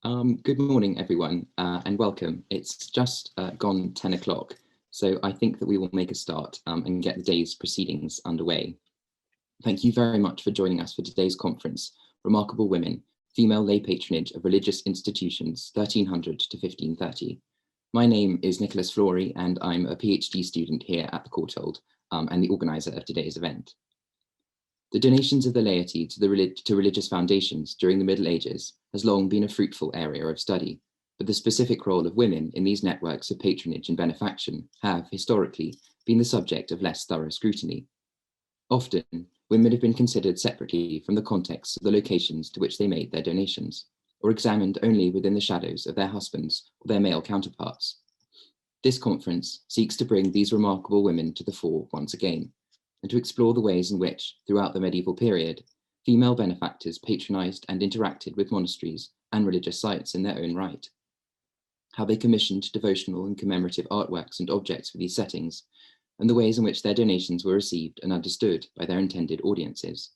Good morning, everyone, and welcome. It's just gone 10 o'clock, so I think that we will make a start and get the day's proceedings underway. Thank you very much for joining us for today's conference, Remarkable Women, Female Lay Patronage of Religious Institutions, 1300 to 1530. My name is Nicholas Flory, and I'm a PhD student here at the Courtauld and the organizer of today's event. The donations of the laity to religious foundations during the Middle Ages has long been a fruitful area of study, but the specific role of women in these networks of patronage and benefaction have, historically, been the subject of less thorough scrutiny. Often, women have been considered separately from the context of the locations to which they made their donations, or examined only within the shadows of their husbands or their male counterparts. This conference seeks to bring these remarkable women to the fore once again, and to explore the ways in which, throughout the medieval period, female benefactors patronized and interacted with monasteries and religious sites in their own right, how they commissioned devotional and commemorative artworks and objects for these settings, and the ways in which their donations were received and understood by their intended audiences.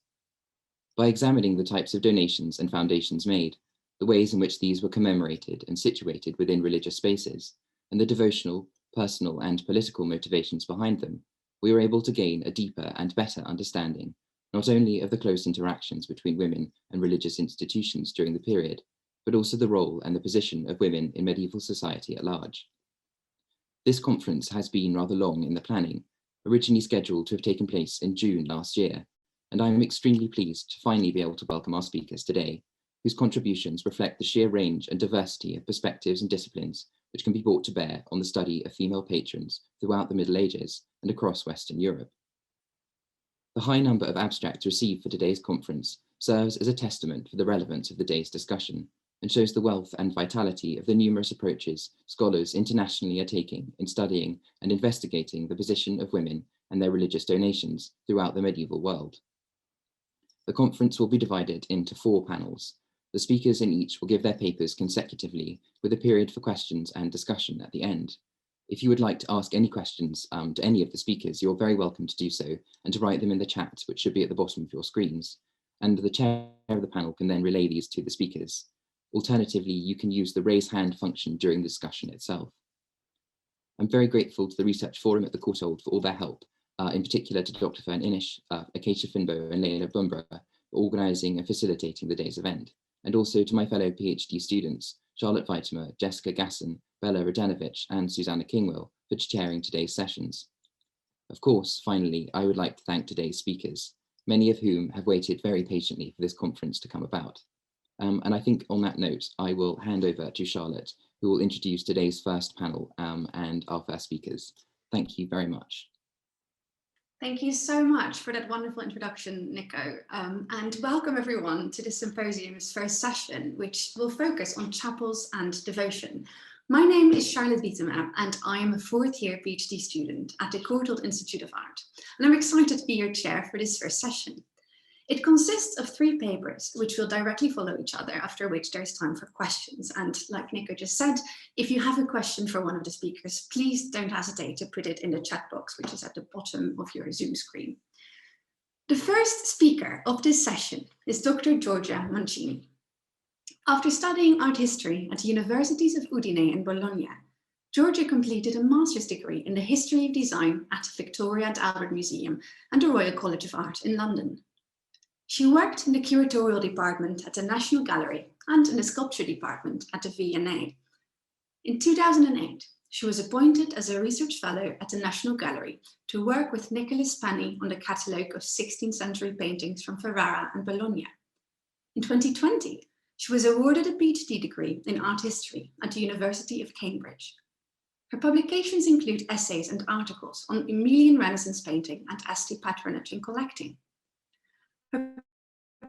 By examining the types of donations and foundations made, the ways in which these were commemorated and situated within religious spaces, and the devotional, personal, and political motivations behind them, we were able to gain a deeper and better understanding, not only of the close interactions between women and religious institutions during the period, but also the role and the position of women in medieval society at large. This conference has been rather long in the planning, originally scheduled to have taken place in June last year, and I am extremely pleased to finally be able to welcome our speakers today, whose contributions reflect the sheer range and diversity of perspectives and disciplines which can be brought to bear on the study of female patrons throughout the Middle Ages and across Western Europe. The high number of abstracts received for today's conference serves as a testament for the relevance of the day's discussion and shows the wealth and vitality of the numerous approaches scholars internationally are taking in studying and investigating the position of women and their religious donations throughout the medieval world. The conference will be divided into 4 panels. The speakers in each will give their papers consecutively with a period for questions and discussion at the end. If you would like to ask any questions to any of the speakers, you're very welcome to do so and to write them in the chat, which should be at the bottom of your screens. And the chair of the panel can then relay these to the speakers. Alternatively, you can use the raise hand function during the discussion itself. I'm very grateful to the Research Forum at the Courtauld for all their help, in particular to Dr. Fern Inish, Acacia Finbo and Leila Bumbra for organising and facilitating the day's event, and also to my fellow PhD students, Charlotte Wytema, Jessica Gasson, Bella Radanovic, and Susanna Kingwell for chairing today's sessions. Of course, finally, I would like to thank today's speakers, many of whom have waited very patiently for this conference to come about. And I think on that note, I will hand over to Charlotte, who will introduce today's first panel and our first speakers. Thank you very much. Thank you so much for that wonderful introduction, Nico, and welcome everyone to this symposium's first session, which will focus on chapels and devotion. My name is Charlotte Wytema, and I am a 4th-year PhD student at the Courtauld Institute of Art, and I'm excited to be your chair for this first session. It consists of 3 papers, which will directly follow each other, after which there's time for questions. And like Nico just said, if you have a question for one of the speakers, please don't hesitate to put it in the chat box, which is at the bottom of your Zoom screen. The first speaker of this session is Dr. Giorgia Mancini. After studying art history at the universities of Udine and Bologna, Giorgia completed a master's degree in the history of design at the Victoria and Albert Museum and the Royal College of Art in London. She worked in the curatorial department at the National Gallery and in the sculpture department at the V&A. In 2008, she was appointed as a research fellow at the National Gallery to work with Nicholas Penny on the catalogue of 16th century paintings from Ferrara and Bologna. In 2020, she was awarded a PhD degree in art history at the University of Cambridge. Her publications include essays and articles on Emilian Renaissance painting and Este patronage in collecting. Her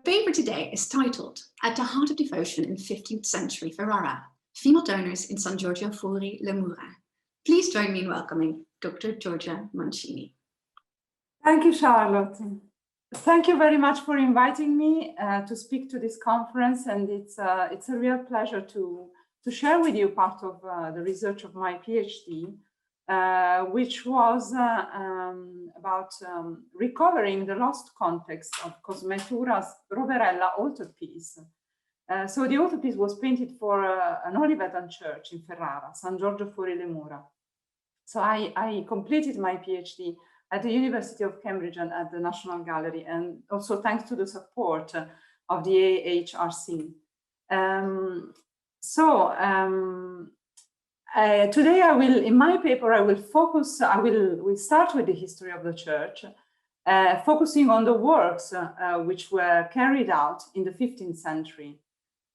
paper today is titled At the Heart of Devotion in 15th Century Ferrara, Female Donors in San Giorgio fuori le Mura. Please join me in welcoming Dr. Giorgia Mancini. Thank you, Charlotte. Thank you very much for inviting me to speak to this conference, and it's a real pleasure to share with you part of the research of my PhD, which was about recovering the lost context of Cosmetura's Roverella altarpiece So the altarpiece was painted for an Olivetan church in Ferrara, San Giorgio fuori le Mura. So I completed my PhD at the University of Cambridge and at the National Gallery, and also thanks to the support of the AHRC. Today I will, in my paper, I will start with the history of the church, focusing on the works which were carried out in the 15th century.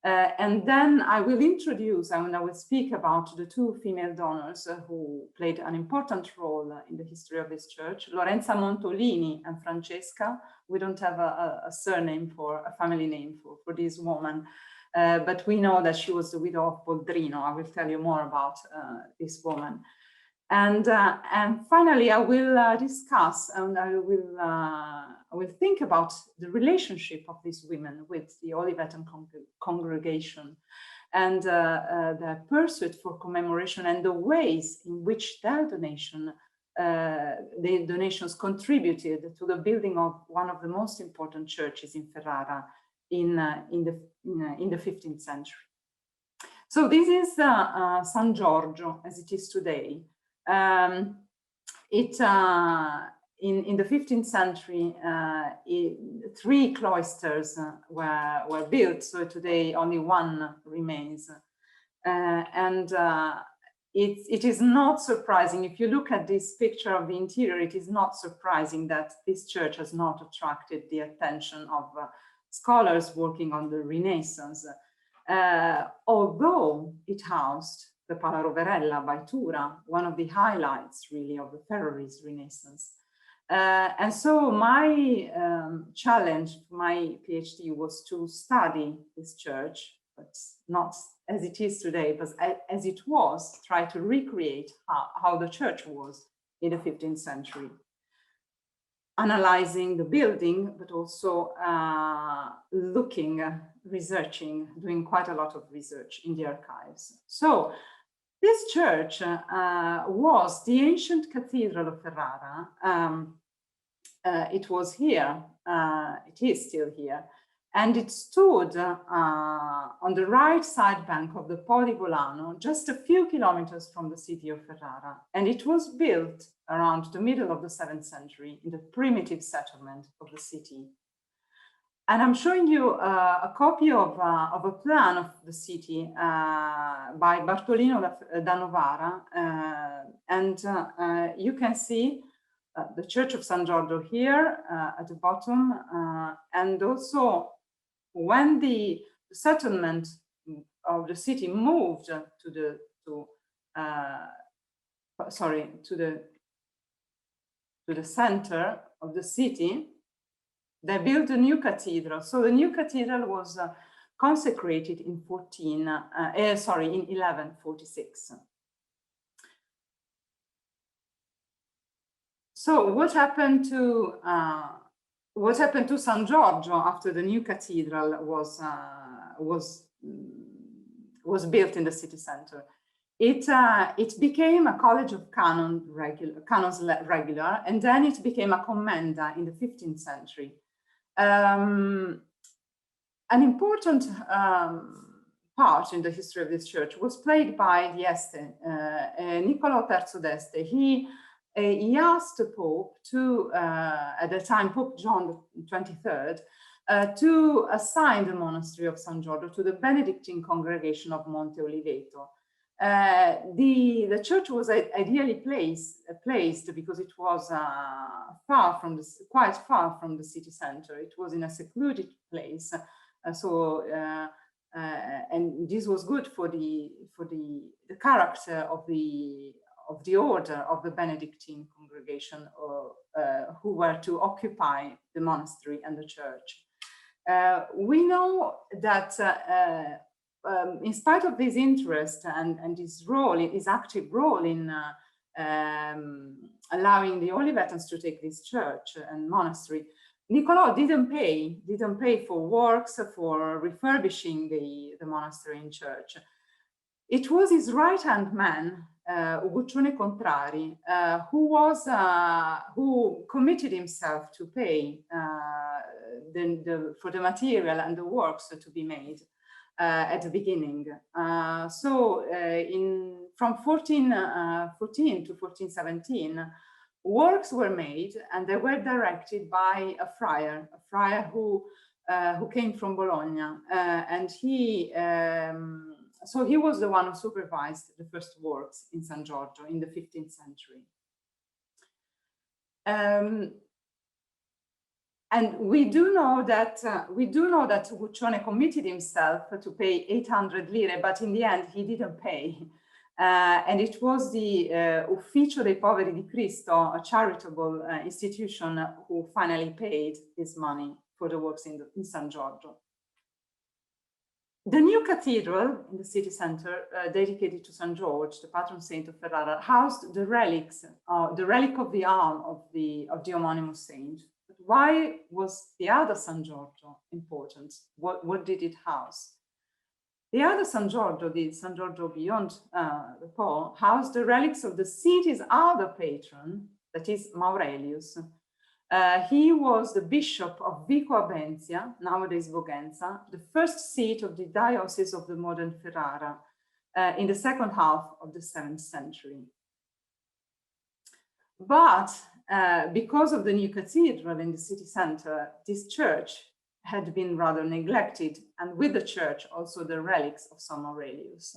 And then I will introduce, and I will speak about the two female donors who played an important role in the history of this church, Lorenza Montolini and Francesca. We don't have a surname for a family name for this woman, but we know that she was the widow of Boldrino. I will tell you more about this woman. And finally, I will discuss and I will think about the relationship of these women with the Olivetan congregation and their pursuit for commemoration and the ways in which their donations contributed to the building of one of the most important churches in Ferrara in the 15th century. So this is San Giorgio as it is today. In the 15th century, 3 cloisters were built, so today only one remains. It is not surprising, if you look at this picture of the interior, it is not surprising that this church has not attracted the attention of scholars working on the Renaissance, although it housed the Pala Roverella by Tura, one of the highlights really of the Ferrarese Renaissance. And so my challenge, my PhD was to study this church, but not as it is today, but as it was, try to recreate how the church was in the 15th century. Analyzing the building, but also looking, researching, doing quite a lot of research in the archives. So this church was the ancient Cathedral of Ferrara. It was here, it is still here, and it stood on the right side bank of the Po di Volano, just a few kilometers from the city of Ferrara. And it was built around the middle of the 7th century in the primitive settlement of the city. And I'm showing you a copy of a plan of the city by Bartolino da Novara. You can see the Church of San Giorgio here at the bottom. And also when the settlement of the city moved to the center of the city, they built a new cathedral. So the new cathedral was consecrated in 1146. So what happened to San Giorgio after the new cathedral was built in the city center? It became a college of canons regular, and then it became a commenda in the 15th century. An important part in the history of this church was played by the Este, Niccolò III d'Este. He asked the Pope to, at the time, Pope John XXIII, to assign the monastery of San Giorgio to the Benedictine congregation of Monte Oliveto. The church was ideally placed because it was quite far from the city center. It was in a secluded place, and this was good for the character of the order of the Benedictine congregation, who were to occupy the monastery and the church. We know that in spite of this interest and his role, his active role in allowing the Olivetans to take this church and monastery, Niccolò didn't pay for works for refurbishing the monastery and church. It was his right-hand man, Uguccione Contrari, who committed himself to pay for the material and the works to be made. at the beginning. From 1414 to 1417, works were made, and they were directed by a friar who came from Bologna, and he was the one who supervised the first works in San Giorgio in the 15th century. And we do know that Guccione committed himself to pay 800 lire, but in the end he didn't pay. And it was the Ufficio dei Poveri di Cristo, a charitable institution, who finally paid this money for the works in San Giorgio. The new cathedral in the city center, dedicated to San Giorgio, the patron saint of Ferrara, housed the relics, the relic of the arm of the homonymous saint. But why was the other San Giorgio important? What did it house? The other San Giorgio, the San Giorgio beyond the Po, housed the relics of the city's other patron, that is Maurelius. He was the bishop of Vico Abenzia, nowadays Vogenza, the first seat of the diocese of the modern Ferrara in the second half of the 7th century. But because of the new cathedral in the city center, this church had been rather neglected, and with the church also the relics of San Aurelius.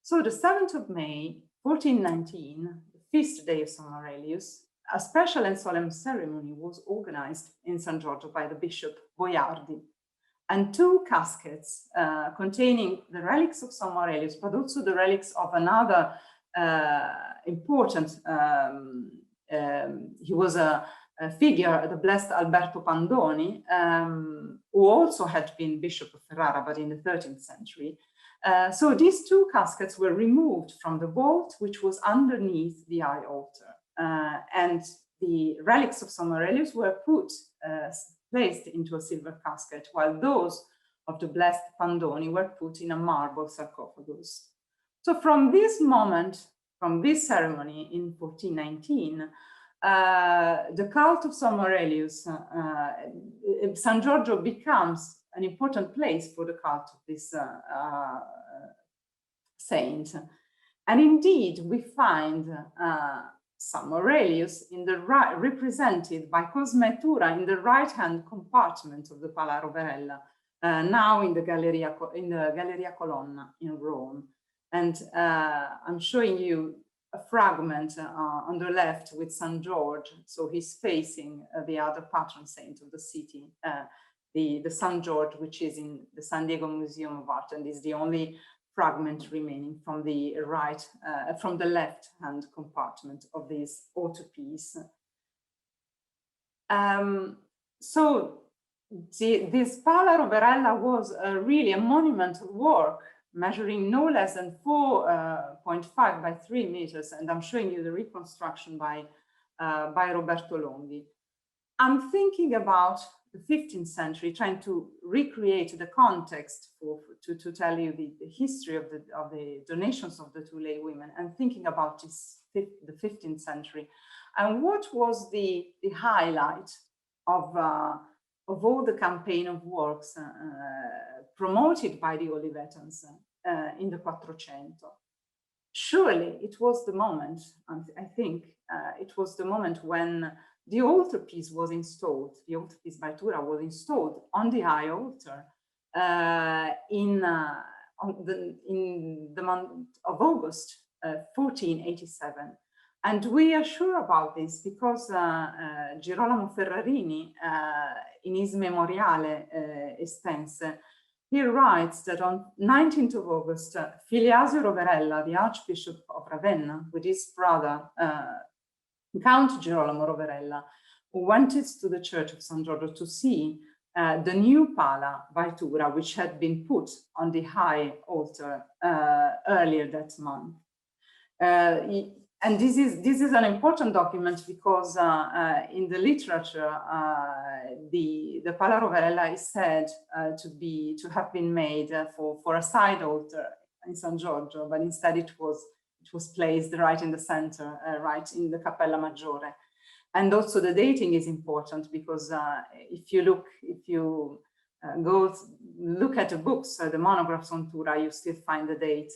So the 7th of May, 1419, the feast day of San Aurelius, a special and solemn ceremony was organized in San Giorgio by the bishop Boiardi, and 2 caskets containing the relics of San Aurelius, but also the relics of another important, he was a figure, the blessed Alberto Pandoni, who also had been Bishop of Ferrara, but in the 13th century. So these 2 caskets were removed from the vault, which was underneath the high altar. And the relics of San Aurelius were placed into a silver casket, while those of the blessed Pandoni were put in a marble sarcophagus. So from this moment, from this ceremony in 1419, the cult of San Aurelius, San Giorgio becomes an important place for the cult of this saint. And indeed, we find San Aurelius represented by Cosmetura in the right-hand compartment of the Pala Roverella, now in the Galleria Colonna in Rome. And I'm showing you a fragment on the left with San Giorgio. So he's facing the other patron saint of the city, the San Giorgio, which is in the San Diego Museum of Art, and is the only fragment remaining from the from the left-hand compartment of this altarpiece. So this Pala Roverella was really a monumental work, measuring no less than 4.5 by 3 meters, and I'm showing you the reconstruction by Roberto Longhi. I'm thinking about the 15th century, trying to recreate the context to tell you the history of the donations of the 2 lay women, and thinking about the 15th century, and what was the highlight of all the campaign of works promoted by the Olivetans in the Quattrocento. Surely it was the moment, I think, it was the moment when the altarpiece was installed, the altarpiece by Tura was installed on the high altar in the month of August 1487. And we are sure about this because Girolamo Ferrarini, in his Memoriale Estense, he writes that on 19th of August, Filiasio Roverella, the Archbishop of Ravenna, with his brother, Count Girolamo Roverella, who went to the Church of San Giorgio to see the new Pala by Tura, which had been put on the high altar earlier that month. And this is an important document because in the literature, the Pala Roverella is said to have been made for a side altar in San Giorgio, but instead it was placed right in the center, right in the Cappella Maggiore. And also the dating is important because if you look at the books, the monographs on Tura, you still find the date,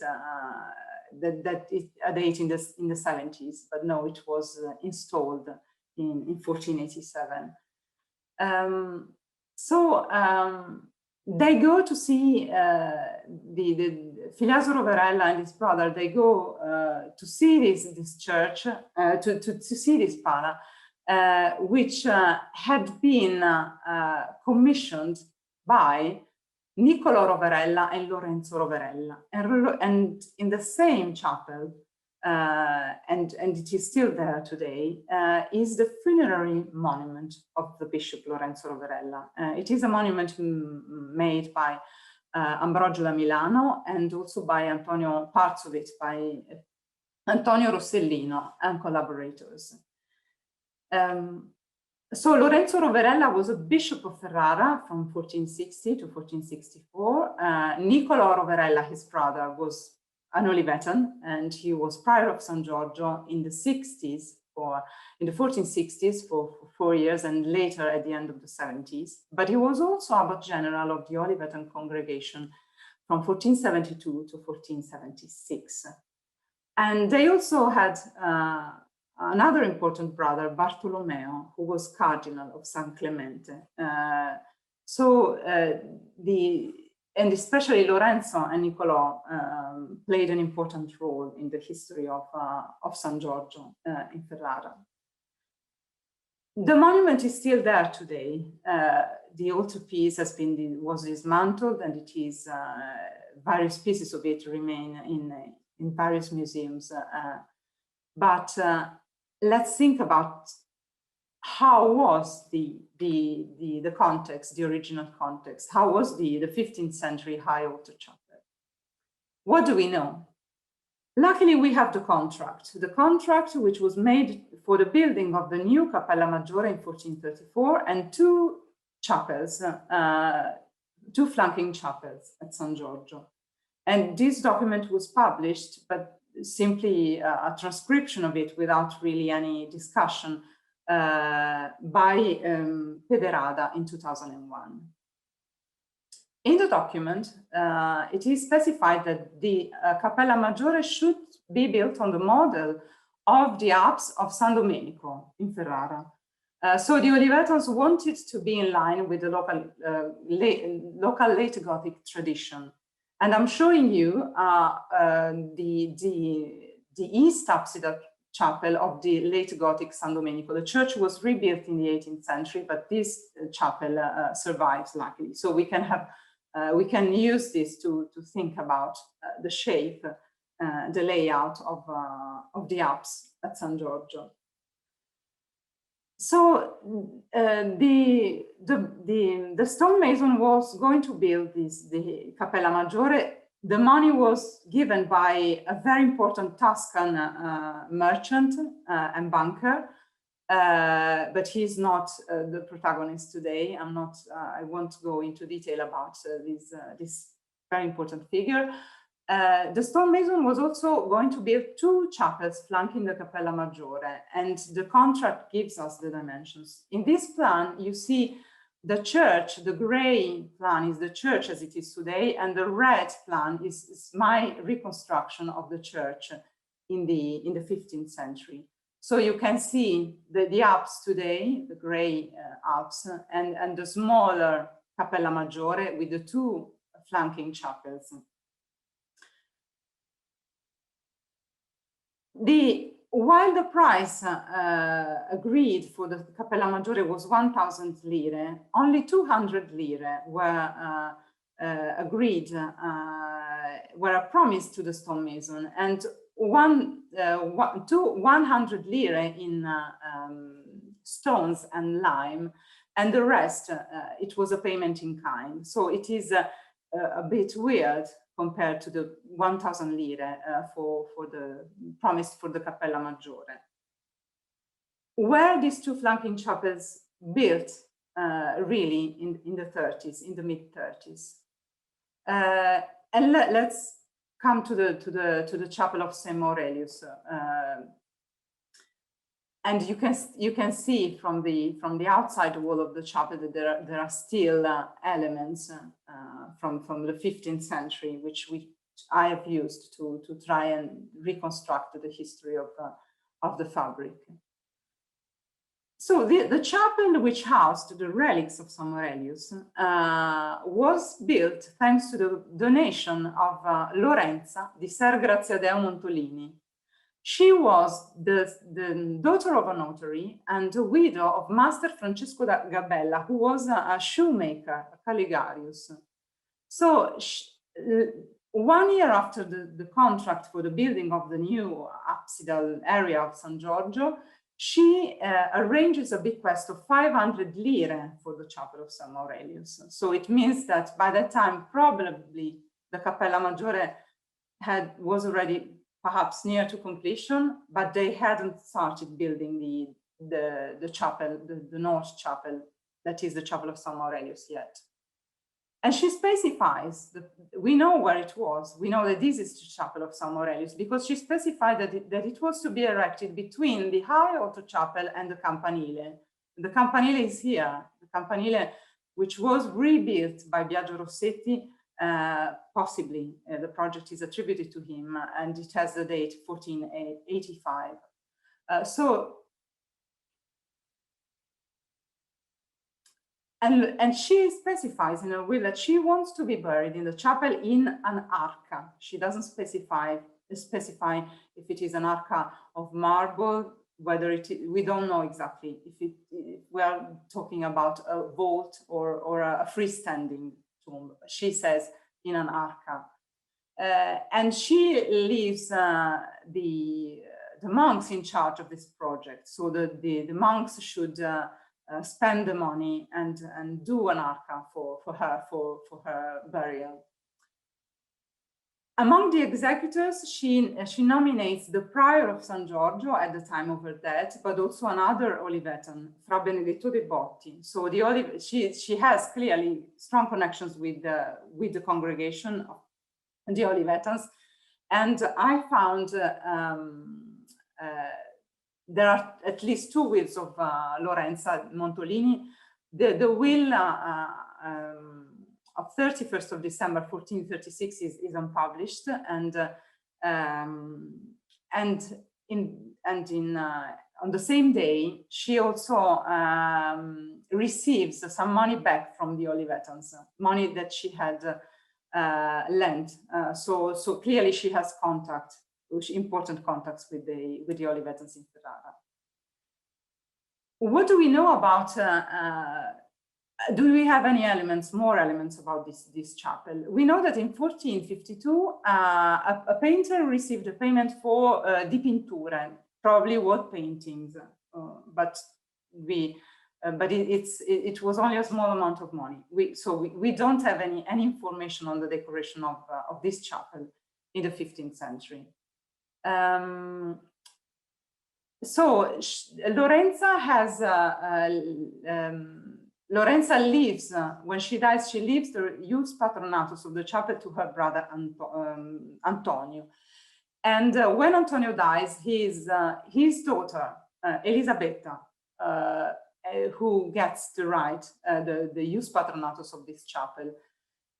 a date in the 70s, but no, it was installed in 1487. They go to see the Filiaso Roverella and his brother. They go to see this church, to see this pala, which had been commissioned by Niccolò Roverella and Lorenzo Roverella, and in the same chapel, and it is still there today, is the funerary monument of the Bishop Lorenzo Roverella. It is a monument made by Ambrogio da Milano and also by parts of it by Antonio Rossellino and collaborators. So Lorenzo Roverella was a bishop of Ferrara from 1460 to 1464. Niccolò Roverella, his brother, was an Olivetan, and he was prior of San Giorgio in the 1460s for 4 years, and later at the end of the 70s. But he was also abbot general of the Olivetan congregation from 1472 to 1476. And they also had another important brother, Bartolomeo, who was cardinal of San Clemente. And especially Lorenzo and Niccolò played an important role in the history of San Giorgio in Ferrara. The monument is still there today. The altarpiece was dismantled, and it is various pieces of it remain in various museums. But let's think about how was the context, the original context. How was the 15th century high altar chapel? What do we know? Luckily, we have the contract which was made for the building of the new Cappella Maggiore in 1434 and two chapels, two flanking chapels at San Giorgio. And this document was published, but simply a transcription of it without really any discussion by Peverada in 2001. In the document, it is specified that the Cappella Maggiore should be built on the model of the apse of San Domenico in Ferrara. So the Olivetans wanted to be in line with the local late Gothic tradition. And I'm showing you the east apse chapel of the late Gothic San Domenico. The church was rebuilt in the 18th century, but this chapel survives luckily. So we can use this to think about the shape, the layout of the apse at San Giorgio. So the stonemason was going to build the Cappella Maggiore. The money was given by a very important Tuscan merchant and banker, but he's not the protagonist today. I won't go into detail about this very important figure. The stonemason was also going to build two chapels flanking the Cappella Maggiore, and the contract gives us the dimensions. In this plan, you see the church. The gray plan is the church as it is today, and the red plan is my reconstruction of the church in the 15th century. So you can see the apse today, the gray apse, and the smaller Cappella Maggiore with the two flanking chapels. While the price agreed for the Cappella Maggiore was 1,000 lire, only 200 lire were agreed, were promised to the stonemason, and 100 lire in stones and lime, and the rest, it was a payment in kind. So it is a bit weird compared to the 1,000 lire for the promised for the Cappella Maggiore. Were these two flanking chapels built really in the 30s, in the mid-30s? And let's come to the chapel of St. Maurelius. And you can see from the outside wall of the chapel that there are still elements from the 15th century, which I have used to try and reconstruct the history of the fabric. So the chapel, which housed the relics of San Aurelius, was built thanks to the donation of Lorenza di Ser Grazia Deo Montolini. She was the daughter of a notary and a widow of Master Francesco da Gabella, who was a shoemaker, a Caligarius. So 1 year after the contract for the building of the new apsidal area of San Giorgio, she arranges a bequest of 500 lire for the chapel of San Aurelius. So it means that by that time, probably the Cappella Maggiore was already perhaps near to completion, but they hadn't started building the chapel, the North Chapel, that is the Chapel of San Aurelius yet. And she specifies, we know where it was. We know that this is the Chapel of San Aurelius because she specified that it was to be erected between the High Oter Chapel and the Campanile. The Campanile is here, the Campanile, which was rebuilt by Biagio Rossetti. Possibly the project is attributed to him, and it has the date 1485. And she specifies in her will that she wants to be buried in the chapel in an arca. She doesn't specify if it is an arca of marble, whether we don't know exactly if we are talking about a vault or a freestanding tomb. She says in an arca. And she leaves the monks in charge of this project. So the monks should spend the money and do an arca for her burial. Among the executors, she nominates the prior of San Giorgio at the time of her death, but also another Olivetan, Fra Benedetto de Botti. So she has clearly strong connections with the congregation of the Olivetans, and I found there are at least two wills of Lorenza Montolini. The will of 31st of December 1436 is unpublished, and on the same day she also receives some money back from the Olivetans, money that she had lent. So clearly she has important contacts with the Olivetans in Ferrara. What do we know about? Do we have any more elements about this chapel? We know that in 1452, a painter received a payment for dipinture, probably wood paintings, but it was only a small amount of money. We don't have any information on the decoration of this chapel in the 15th century. Lorenza leaves, when she dies, she leaves the ius patronatus of the chapel to her brother Antonio. And when Antonio dies, his daughter, Elisabetta, who gets to write the ius patronatus of this chapel.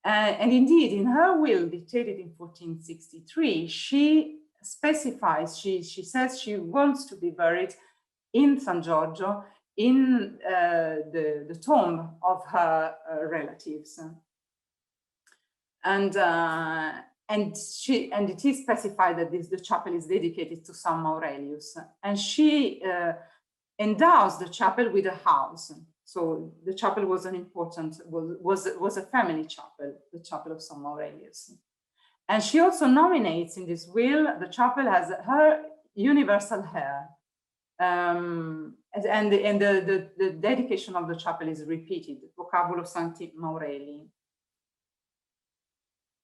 And indeed, in her will, dictated in 1463, she specifies, she says she wants to be buried in San Giorgio, in the tomb of her relatives, and it is specified that the chapel is dedicated to San Aurelius, and she endows the chapel with a house. So the chapel was was a family chapel, the chapel of San Aurelius, and she also nominates in this will the chapel as her universal heir. And the dedication of the chapel is repeated, Vocabulo Sancti Maureli.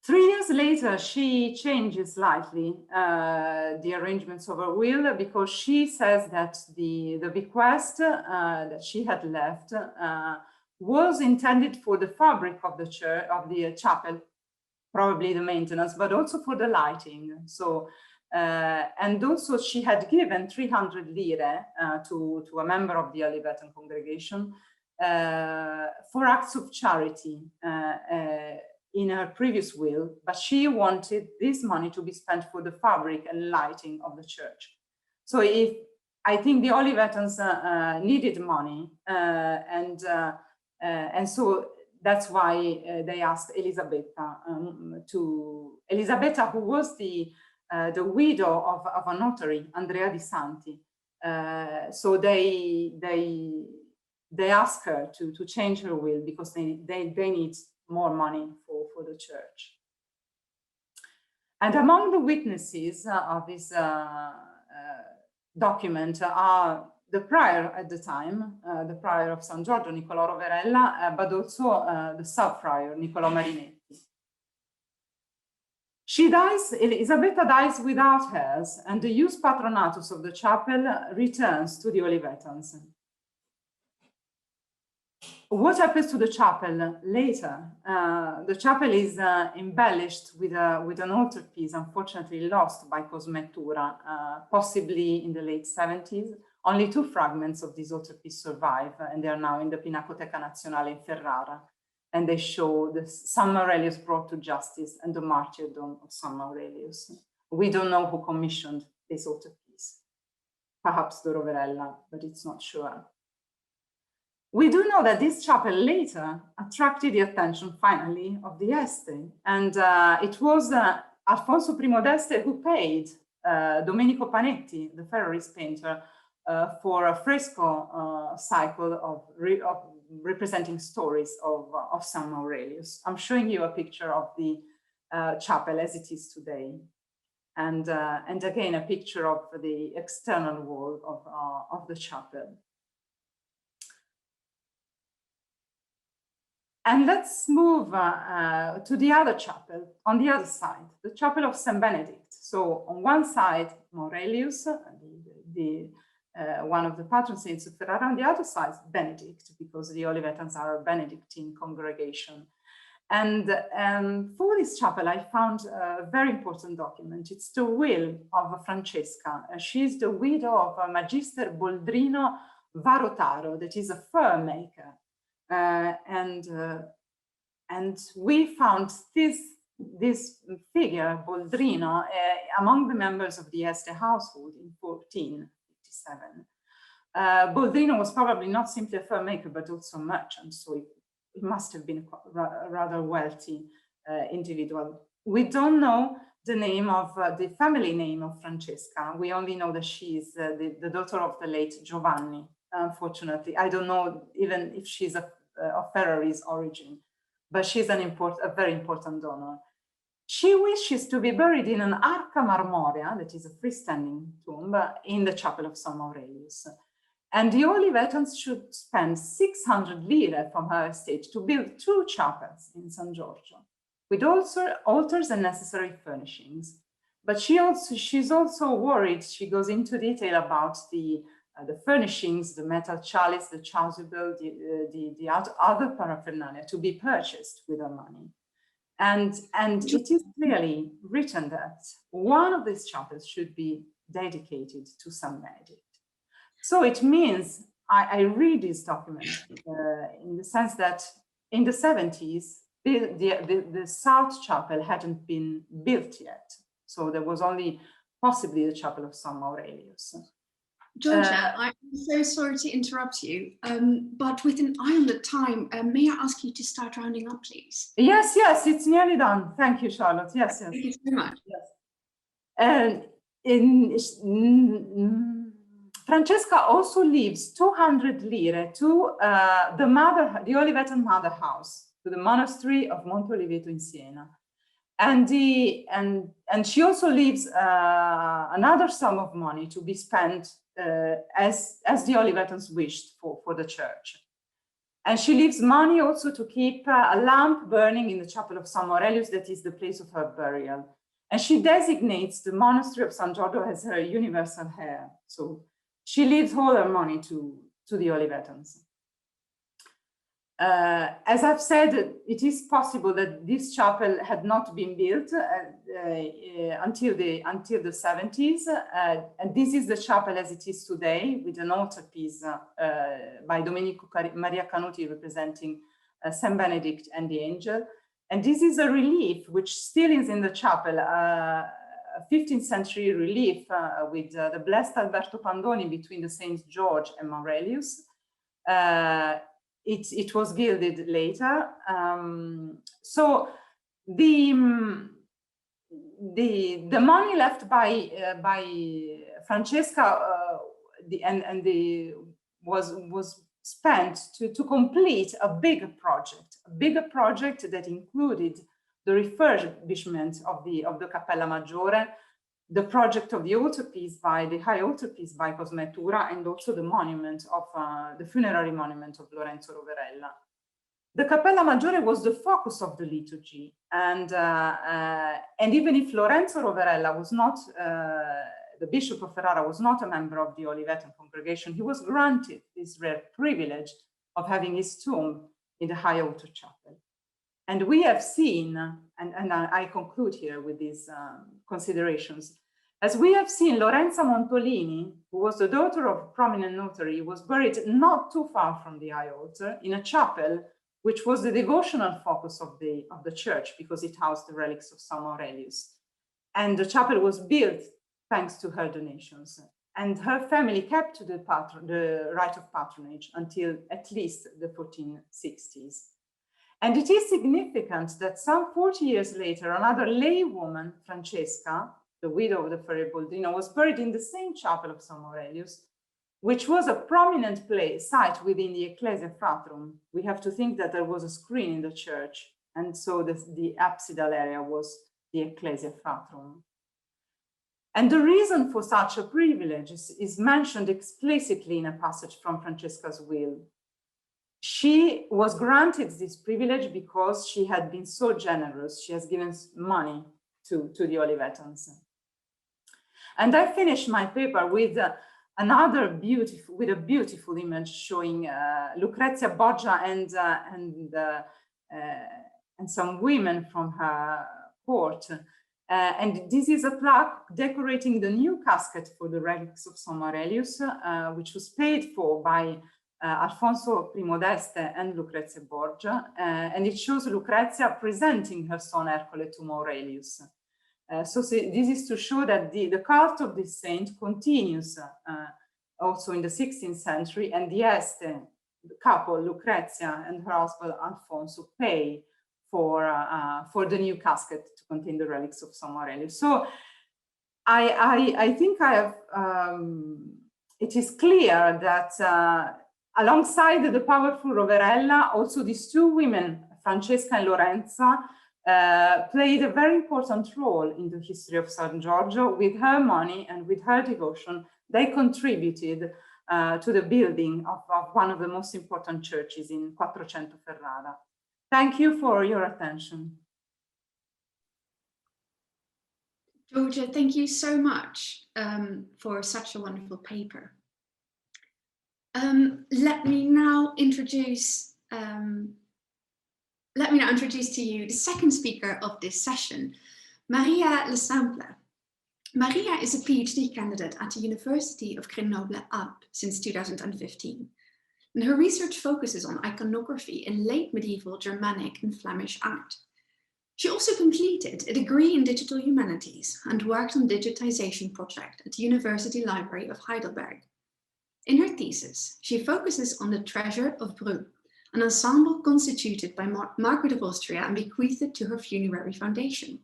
3 years later, she changes slightly the arrangements of her will, because she says that the bequest that she had left was intended for the fabric of the church, of the chapel, probably the maintenance, but also for the lighting. So And also she had given 300 lire to a member of the Olivetan congregation for acts of charity in her previous will, but she wanted this money to be spent for the fabric and lighting of the church. So I think the Olivetans needed money, and so that's why they asked Elisabetta Elisabetta, who was the widow of a notary, Andrea Di Santi. So they asked her to change her will because they need more money for the church. And among the witnesses of this document are the prior at the time, the prior of San Giorgio, Niccolò Roverella, but also the sub-prior, Niccolò Marinetti. She dies, Elisabetta dies without heirs, and the ius patronatus of the chapel returns to the Olivetans. What happens to the chapel later? The chapel is embellished with an altarpiece, unfortunately lost by Cosmettura, possibly in the late 70s. Only 2 fragments of this altarpiece survive, and they are now in the Pinacoteca Nazionale in Ferrara. And they show the San Aurelius brought to justice and the martyrdom of San Aurelius. We don't know who commissioned this altarpiece. Perhaps the Roverella, but it's not sure. We do know that this chapel later attracted the attention, finally, of the Este. And it was Alfonso I d'Este who paid Domenico Panetti, the Ferrarese painter, for a fresco cycle of representing stories of San Aurelius. I'm showing you a picture of the chapel as it is today. And again, a picture of the external wall of the chapel. And let's move to the other chapel, on the other side, the chapel of St. Benedict. So on one side, Aurelius, one of the patron saints of Ferrara, on the other side, Benedict, because the Olivetans are a Benedictine congregation. And for this chapel, I found a very important document. It's the will of Francesca. She's the widow of Magister Boldrino Varotaro, that is a fur maker. And we found this figure, Boldrino, among the members of the Este household in 1457. Boldrino was probably not simply a fur maker, but also a merchant, so it must have been a rather wealthy individual. We don't know the name of the family name of Francesca. We only know that she is the daughter of the late Giovanni. Unfortunately, I don't know even if she's of Ferrarese origin, but she's a very important donor. She wishes to be buried in an arca marmorea, that is a freestanding tomb, in the chapel of San Aurelius. And the Olivetans should spend 600 lire from her estate to build 2 chapels in San Giorgio, with also altars and necessary furnishings. But she's also worried. She goes into detail about the furnishings, the metal chalice, the chasuble, the other paraphernalia to be purchased with her money. And it is clearly written that one of these chapels should be dedicated to St. Benedict. So it means, I read this document in the sense that in the 70s, the South Chapel hadn't been built yet. So there was only possibly the Chapel of San Aurelius. Georgia, I'm so sorry to interrupt you, but with an eye on the time, may I ask you to start rounding up, please? Yes, it's nearly done. Thank you, Charlotte. Yes. Thank you so much. Yes. Francesca also leaves 200 lire to the Olivetan mother house, to the monastery of Monte Oliveto in Siena. And she also leaves another sum of money to be spent as the Olivetans wished for the church. And she leaves money also to keep a lamp burning in the chapel of San Aurelius, that is the place of her burial. And she designates the monastery of San Giorgio as her universal heir. So she leaves all her money to the Olivetans. As I've said, it is possible that this chapel had not been built until the 70s, and this is the chapel as it is today, with an altarpiece by Domenico Maria Canuti representing Saint Benedict and the Angel. And this is a relief which still is in the chapel, a 15th century relief with the blessed Alberto Pandoni between the Saints George and Aurelius. It was gilded later. So the money left by Francesca was spent to complete a bigger project that included the refurbishment of the Cappella Maggiore, the project of the altarpiece the high altarpiece by Cosmetura, and also the monument of the funerary monument of Lorenzo Roverella. The Cappella Maggiore was the focus of the liturgy, and even if Lorenzo Roverella was not, the Bishop of Ferrara was not a member of the Olivetan congregation, he was granted this rare privilege of having his tomb in the high altar chapel. And we have seen, and I conclude here with these considerations, as we have seen, Lorenza Montolini, who was the daughter of a prominent notary, was buried not too far from the high altar in a chapel which was the devotional focus of the church, because it housed the relics of St. Aurelius. And the chapel was built thanks to her donations. And her family kept the right of patronage until at least the 1460s. And it is significant that some 40 years later, another lay woman, Francesca, the widow of the Ferrier Boldrino, was buried in the same chapel of St. Aurelius, which was a prominent site within the Ecclesia Fratrum. We have to think that there was a screen in the church, and so the apsidal area was the Ecclesia Fratrum. And the reason for such a privilege is mentioned explicitly in a passage from Francesca's will. She was granted this privilege because she had been so generous. She has given money to the Olivetans. And I finished my paper with a beautiful image showing Lucrezia Borgia and some women from her court. And this is a plaque decorating the new casket for the relics of St. Aurelius, which was paid for by Alfonso I d'Este and Lucrezia Borgia, and it shows Lucrezia presenting her son Ercole to Aurelius. So this is to show that the cult of this saint continues also in the 16th century, and the Este couple, Lucrezia and her husband Alfonso, pay for the new casket to contain the relics of St. Aurelius. So I think I have, it is clear that alongside the powerful Roverella, also these two women, Francesca and Lorenza, played a very important role in the history of San Giorgio. With her money and with her devotion, they contributed to the building of one of the most important churches in Quattrocento Ferrara. Thank you for your attention. Giorgia, thank you so much for such a wonderful paper. Let me now introduce to you the second speaker of this session, Maria Lesimple. Maria is a PhD candidate at the University of Grenoble-Alpes since 2015. And her research focuses on iconography in late medieval Germanic and Flemish art. She also completed a degree in digital humanities and worked on a digitization project at the University Library of Heidelberg. In her thesis, she focuses on the treasure of Brou, an ensemble constituted by Margaret of Austria and bequeathed to her funerary foundation.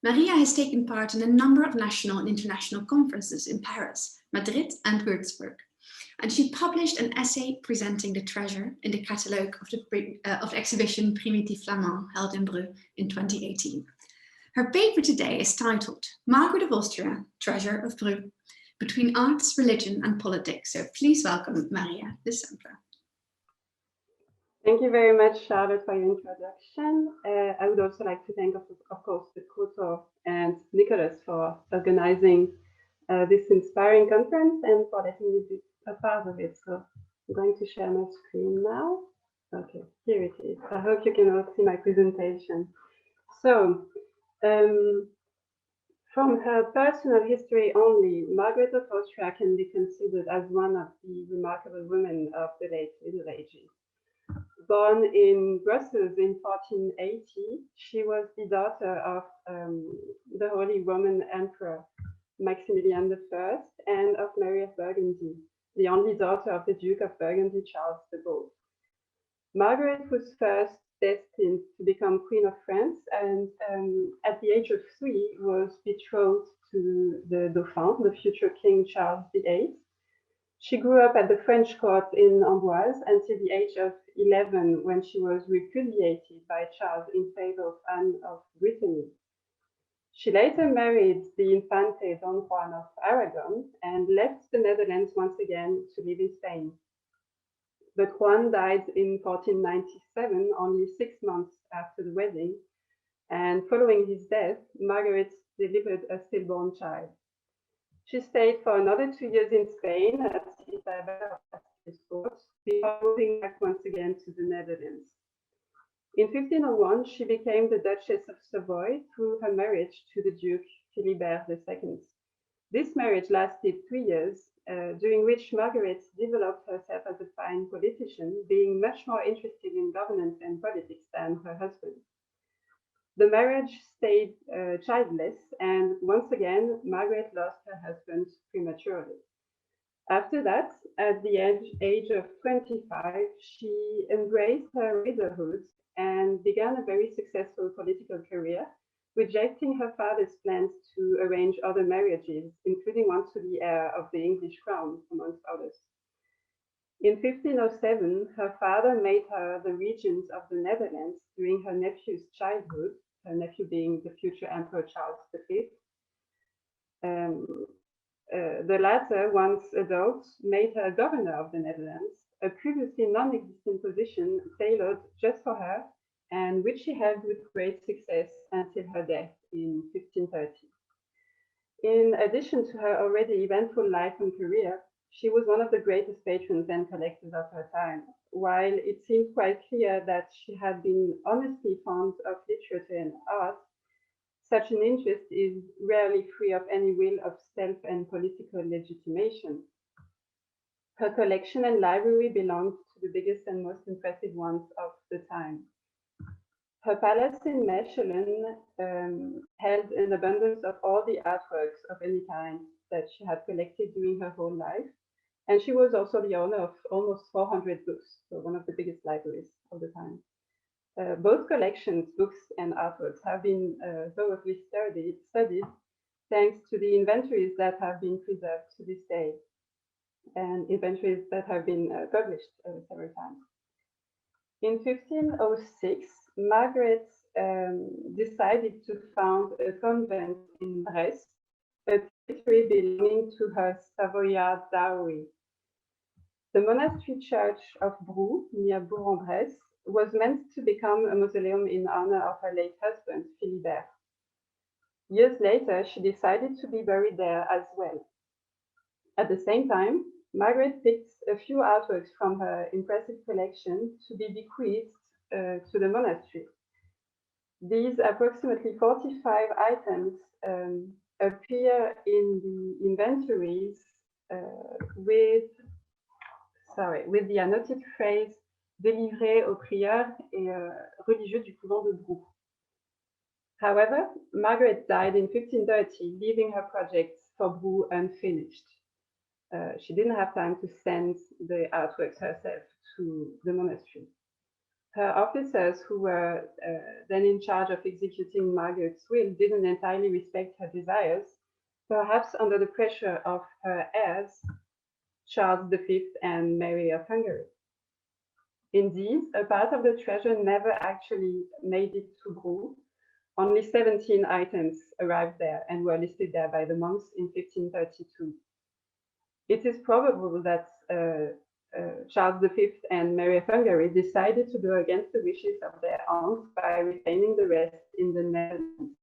Maria has taken part in a number of national and international conferences in Paris, Madrid, and Würzburg, and she published an essay presenting the treasure in the catalogue of the exhibition Primitif Flamand held in Brou in 2018. Her paper today is titled Margaret of Austria, Treasure of Brou, Between Arts, Religion and Politics. So please welcome Maria Lesimple. Thank you very much, Charlotte, for your introduction. I would also like to thank, of course, the Courtauld and Nicholas for organizing this inspiring conference and for letting me be a part of it. So I'm going to share my screen now. Okay, here it is. I hope you can all see my presentation. So, from her personal history only, Margaret of Austria can be considered as one of the remarkable women of the late Middle Ages. Born in Brussels in 1480, she was the daughter of the Holy Roman Emperor Maximilian I and of Mary of Burgundy, the only daughter of the Duke of Burgundy, Charles the Bold. Margaret was first destined to become Queen of France, and at the age of 3 was betrothed to the Dauphin, the future King Charles VIII. She grew up at the French court in Amboise until the age of 11, when she was repudiated by Charles in favor of Anne of Brittany. She later married the Infante Don Juan of Aragon and left the Netherlands once again to live in Spain. But Juan died in 1497, only 6 months after the wedding, and following his death, Margaret delivered a stillborn child. She stayed for another 2 years in Spain at Isabella of Castile's court before moving back once again to the Netherlands. In 1501, she became the Duchess of Savoy through her marriage to the Duke Philibert II. This marriage lasted 3 years, during which Margaret developed herself as a fine politician, being much more interested in governance and politics than her husband. The marriage stayed childless, and once again, Margaret lost her husband prematurely. After that, at the age of 25, she embraced her widowhood and began a very successful political career, rejecting her father's plans to arrange other marriages, including one to the heir of the English crown, amongst others. In 1507, her father made her the regent of the Netherlands during her nephew's childhood, her nephew being the future Emperor Charles V. The latter, once adult, made her governor of the Netherlands, a previously non-existent position tailored just for her, and which she held with great success until her death in 1530. In addition to her already eventful life and career, she was one of the greatest patrons and collectors of her time, while it seems quite clear that she had been honestly fond of literature and art. Such an interest is rarely free of any will of self and political legitimation. Her collection and library belonged to the biggest and most impressive ones of the time. Her palace in Mechelen held an abundance of all the artworks of any kind that she had collected during her whole life, and she was also the owner of almost 400 books, so one of the biggest libraries of the time. Both collections, books and artworks, have been thoroughly studied thanks to the inventories that have been preserved to this day, and inventories that have been published several times. In 1506, Margaret decided to found a convent in Brest, a territory belonging to her Savoyard dowry. The monastery church of Brou, near Bourg-en-Bresse, was meant to become a mausoleum in honor of her late husband, Philibert. Years later, she decided to be buried there as well. At the same time, Margaret picked a few artworks from her impressive collection to be bequeathed to the monastery. These approximately 45 items appear in the inventories with the annotated phrase délivré aux prieurs et religieux du couvent de Brou. However, Margaret died in 1530, leaving her projects for Brou unfinished. She didn't have time to send the artworks herself to the monastery. Her officers, who were then in charge of executing Margaret's will, didn't entirely respect her desires, perhaps under the pressure of her heirs, Charles V and Mary of Hungary. Indeed, a part of the treasure never actually made it to Brou. Only 17 items arrived there and were listed there by the monks in 1532. It is probable that Charles V and Mary of Hungary decided to go against the wishes of their aunts by retaining the rest in the Netherlands.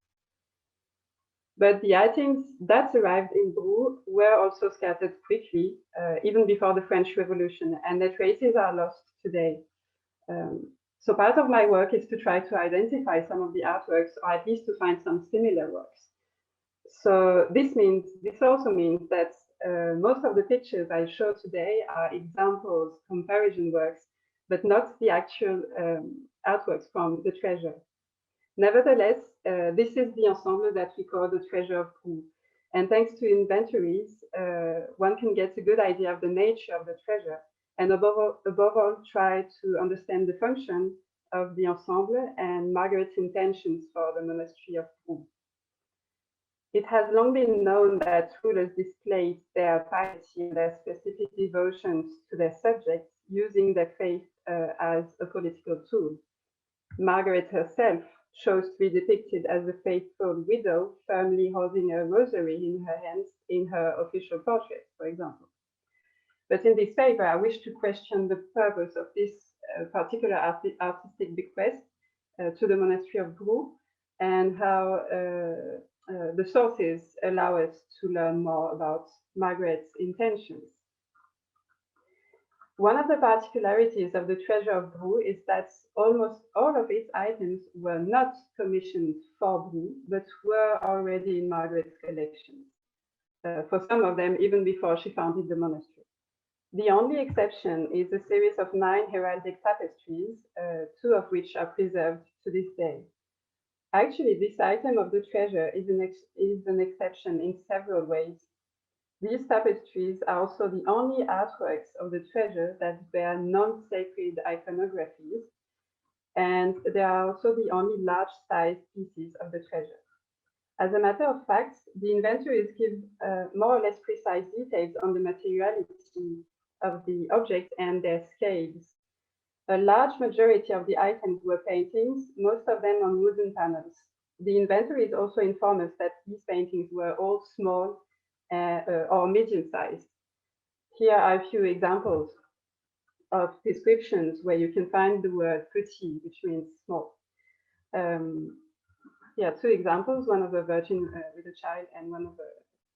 But the items that arrived in Brou were also scattered quickly, even before the French Revolution, and their traces are lost today. So part of my work is to try to identify some of the artworks, or at least to find some similar works. So this also means that most of the pictures I show today are examples, comparison works, but not the actual artworks from the treasure. Nevertheless, this is the ensemble that we call the Treasure of Brou. And thanks to inventories, one can get a good idea of the nature of the treasure, and above all, try to understand the function of the ensemble and Margaret's intentions for the monastery of Brou. It has long been known that rulers displayed their piety and their specific devotions to their subjects using their faith as a political tool. Margaret herself chose to be depicted as a faithful widow, firmly holding a rosary in her hands in her official portrait, for example. But in this paper, I wish to question the purpose of this particular artistic bequest to the monastery of Brou, and how the sources allow us to learn more about Margaret's intentions. One of the particularities of the Treasure of Brou is that almost all of its items were not commissioned for Brou, but were already in Margaret's collection. For some of them, even before she founded the monastery. The only exception is a series of 9 heraldic tapestries, 2 of which are preserved to this day. Actually, this item of the treasure is an exception in several ways. These tapestries are also the only artworks of the treasure that bear non-sacred iconographies, and they are also the only large-sized pieces of the treasure. As a matter of fact, the inventories give more or less precise details on the materiality of the object and their scales. A large majority of the items were paintings, most of them on wooden panels. The inventories also inform us that these paintings were all small or medium-sized. Here are a few examples of descriptions where you can find the word petit, which means small. Yeah, 2 examples, one of a Virgin with a Child and one of a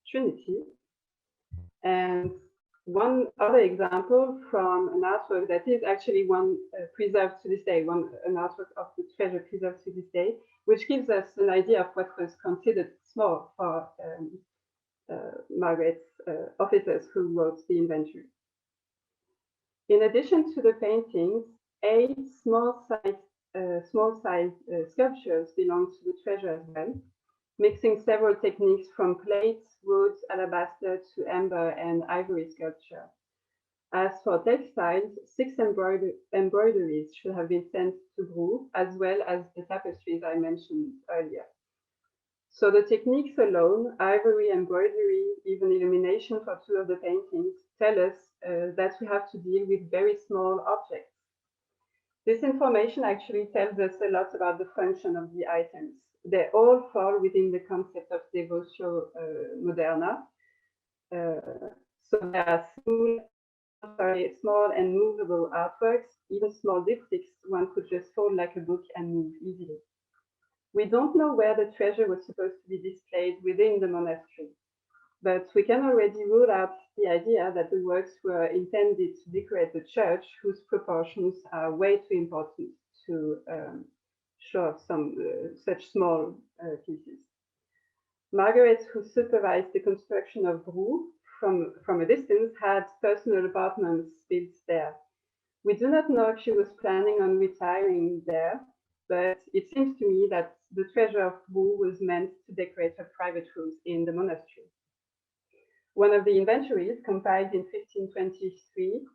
Trinity. And one other example from an artwork that is actually one preserved to this day, an artwork of the treasure preserved to this day, which gives us an idea of what was considered small for Margaret's officers who wrote the inventory. In addition to the paintings, 8 small-sized sculptures belong to the treasure as well, mixing several techniques from plates, woods, alabaster to amber and ivory sculpture. As for textiles, 6 embroideries should have been sent to Brou, as well as the tapestries I mentioned earlier. So the techniques alone, ivory, embroidery, even illumination for 2 of the paintings, tell us that we have to deal with very small objects. This information actually tells us a lot about the function of the items. They all fall within the concept of devotio moderna. So there are small and movable artworks, even small diptychs one could just fold like a book and move easily. We don't know where the treasure was supposed to be displayed within the monastery, but we can already rule out the idea that the works were intended to decorate the church, whose proportions are way too important to show off some such small pieces. Margaret, who supervised the construction of Brou from a distance, had personal apartments built there. We do not know if she was planning on retiring there, but it seems to me that the treasure of Brou was meant to decorate her private rooms in the monastery. One of the inventories, compiled in 1523,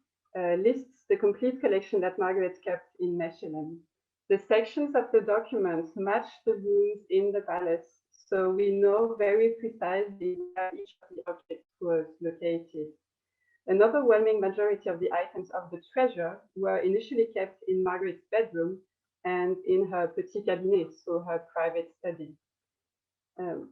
lists the complete collection that Margaret kept in Mechelen. The sections of the documents match the rooms in the palace, so we know very precisely where each of the objects was located. An overwhelming majority of the items of the treasure were initially kept in Margaret's bedroom and in her petit cabinet, so her private study.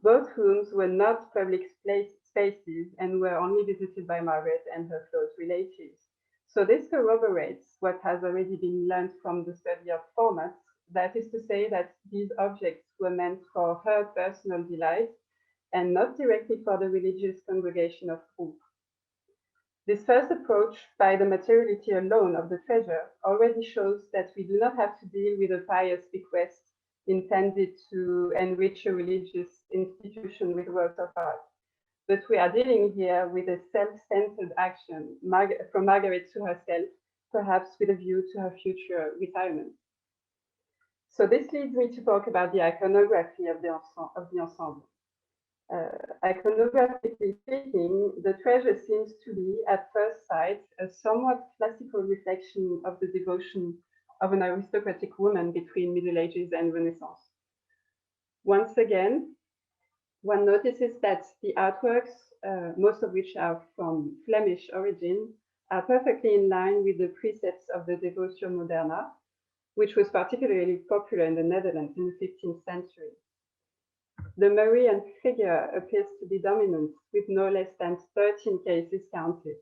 Both rooms were not public spaces and were only visited by Margaret and her close relatives. So this corroborates what has already been learned from the study of formats, that is to say that these objects were meant for her personal delight and not directly for the religious congregation of Brou. This first approach by the materiality alone of the treasure already shows that we do not have to deal with a pious bequest intended to enrich a religious institution with works of art. But we are dealing here with a self-centered action from Margaret to herself, perhaps with a view to her future retirement. So this leads me to talk about the iconography of the ensemble. Iconographically speaking, the treasure seems to be, at first sight, a somewhat classical reflection of the devotion of an aristocratic woman between Middle Ages and Renaissance. Once again, one notices that the artworks, most of which are from Flemish origin, are perfectly in line with the precepts of the Devotio Moderna, which was particularly popular in the Netherlands in the 15th century. The Marian figure appears to be dominant, with no less than 13 cases counted.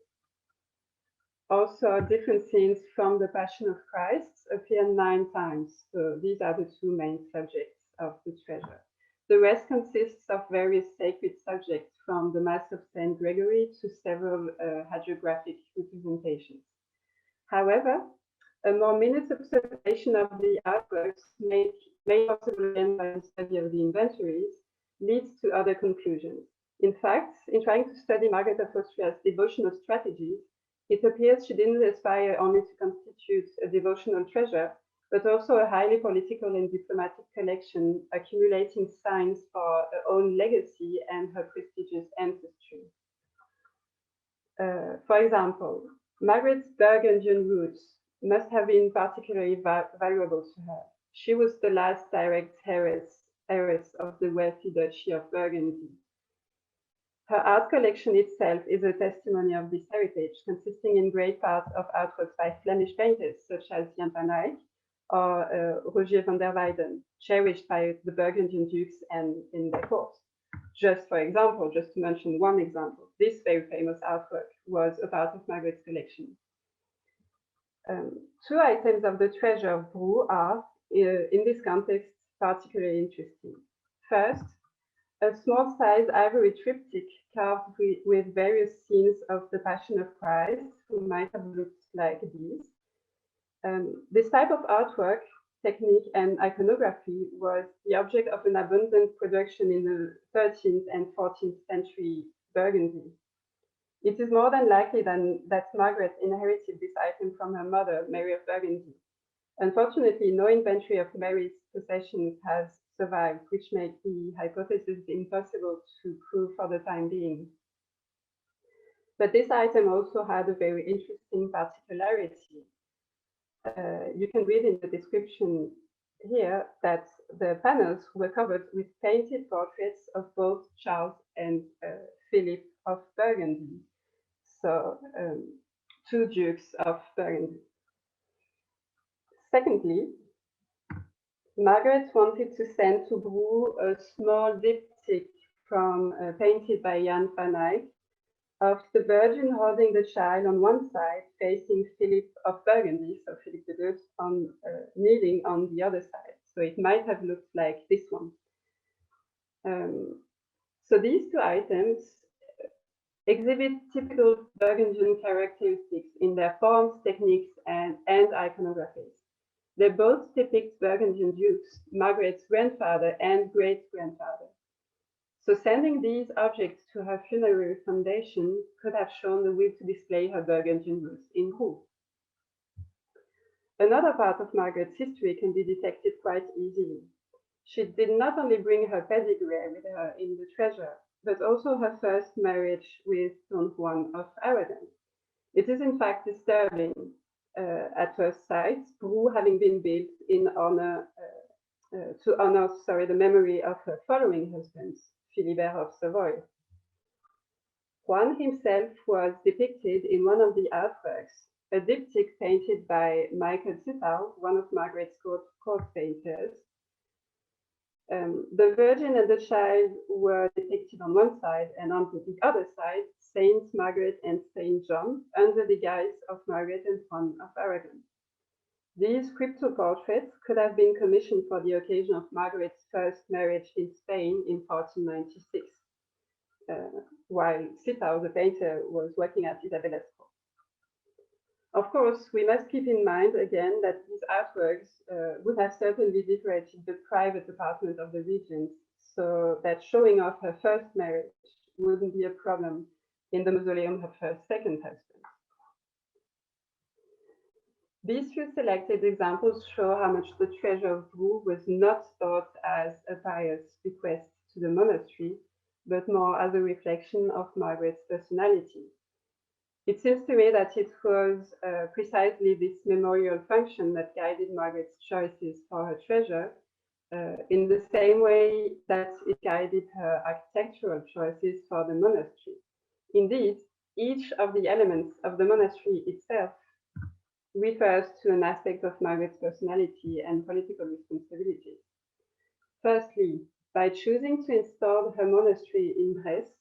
Also, different scenes from the Passion of Christ appear 9 times. So these are the two main subjects of the treasure. The rest consists of various sacred subjects, from the Mass of Saint Gregory to several hagiographic representations. However, a more minute observation of the artworks made possible again by the study of the inventories leads to other conclusions. In fact, in trying to study Margaret of Austria's devotional strategies, it appears she didn't aspire only to constitute a devotional treasure, but also a highly political and diplomatic collection, accumulating signs for her own legacy and her prestigious ancestry. For example, Margaret's Burgundian roots must have been particularly valuable to her. She was the last direct heiress of the wealthy Duchy of Burgundy. Her art collection itself is a testimony of this heritage, consisting in great part of artworks by Flemish painters such as Jan van Eyck or Rogier van der Weyden, cherished by the Burgundian dukes and in their court. Just for example, just to mention one example, this very famous artwork was a part of Margaret's collection. 2 items of the treasure of Brou are, in this context, particularly interesting. First, a small size ivory triptych carved with various scenes of the Passion of Christ, who might have looked like these. This type of artwork, technique, and iconography was the object of an abundant production in the 13th and 14th century Burgundy. It is more than likely that Margaret inherited this item from her mother, Mary of Burgundy. Unfortunately, no inventory of Mary's possessions has survived, which makes the hypothesis impossible to prove for the time being. But this item also had a very interesting particularity. You can read in the description here that the panels were covered with painted portraits of both Charles and Philip of Burgundy, so 2 dukes of Burgundy. Secondly, Margaret wanted to send to Brou a small diptych painted by Jan van Eyck of the Virgin holding the child on one side, facing Philip of Burgundy, so Philip the Good, kneeling on the other side. So it might have looked like this one. So these 2 items exhibit typical Burgundian characteristics in their forms, techniques, and iconographies. They both depict Burgundian dukes, Margaret's grandfather and great-grandfather. So sending these objects to her funerary foundation could have shown the will to display her Burgundian roots in Brou. Another part of Margaret's history can be detected quite easily. She did not only bring her pedigree with her in the treasure, but also her first marriage with Don Juan of Aragon. It is in fact disturbing at first sight, Brou having been built in honor to honor the memory of her following husbands, Philibert of Savoy. Juan himself was depicted in one of the artworks, a diptych painted by Michael Zittau, one of Margaret's court painters. The Virgin and the Child were depicted on one side, and on the other side, Saint Margaret and Saint John, under the guise of Margaret and Juan of Aragon. These crypto-portraits could have been commissioned for the occasion of Margaret's first marriage in Spain in 1496. while Sitao, the painter, was working at Isabella's court. Of course, we must keep in mind again that these artworks would have certainly decorated the private apartment of the regent, so that showing off her first marriage wouldn't be a problem in the mausoleum of her second husband. These few selected examples show how much the treasure of Brou was not thought as a pious bequest to the monastery, but more as a reflection of Margaret's personality. It seems to me that it was precisely this memorial function that guided Margaret's choices for her treasure, in the same way that it guided her architectural choices for the monastery. Indeed, each of the elements of the monastery itself refers to an aspect of Margaret's personality and political responsibility. Firstly, by choosing to install her monastery in Brest,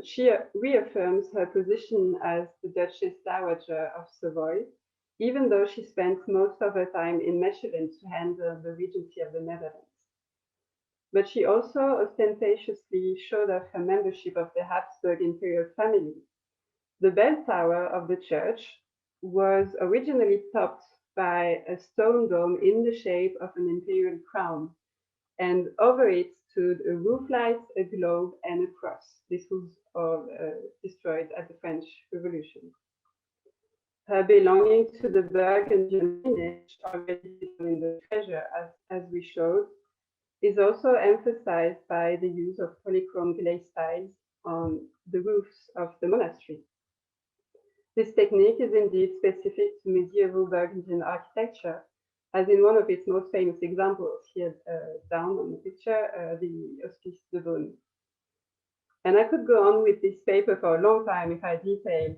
she reaffirms her position as the Duchess Dowager of Savoy, even though she spent most of her time in Mechelen to handle the regency of the Netherlands. But she also ostentatiously showed off her membership of the Habsburg imperial family. The bell tower of the church was originally topped by a stone dome in the shape of an imperial crown, and over it stood a roof light, a globe, and a cross. This was all destroyed at the French Revolution. Her belonging to the Burgundian lineage, already in the treasure, as we showed, is also emphasized by the use of polychrome glaze tiles on the roofs of the monastery. This technique is indeed specific to medieval Burgundian architecture, as in one of its most famous examples here down on the picture, the Hospice de Beaune. And I could go on with this paper for a long time if I detailed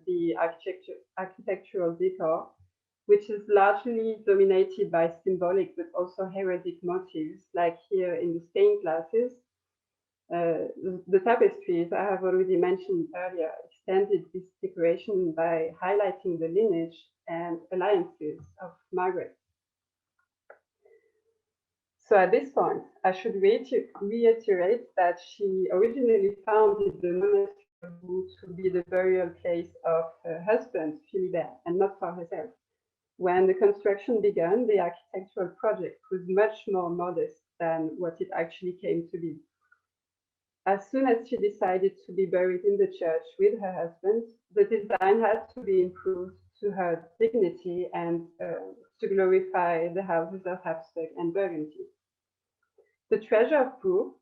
the architectural decor, which is largely dominated by symbolic but also heraldic motifs, like here in the stained glasses. The tapestries I have already mentioned earlier extended this decoration by highlighting the lineage and alliances of Margaret. So at this point, I should reiterate that she originally founded the monastery of Brou to be the burial place of her husband, Philibert, and not for herself. When the construction began, the architectural project was much more modest than what it actually came to be. As soon as she decided to be buried in the church with her husband, the design had to be improved to her dignity and to glorify the houses of Habsburg and Burgundy. The treasure of Brou,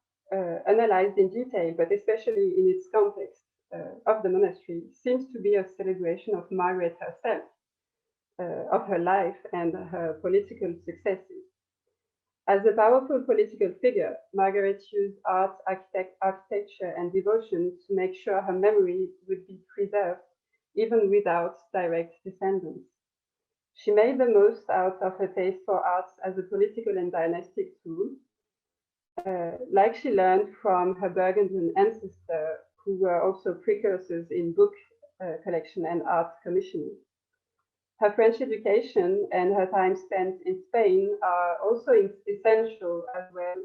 analyzed in detail, but especially in its context of the monastery, seems to be a celebration of Margaret herself, of her life and her political successes. As a powerful political figure, Margaret used art, architecture, and devotion to make sure her memory would be preserved, even without direct descendants. She made the most out of her taste for arts as a political and dynastic tool, like she learned from her Burgundian ancestor, who were also precursors in book collection and art commissioning. Her French education and her time spent in Spain are also essential as well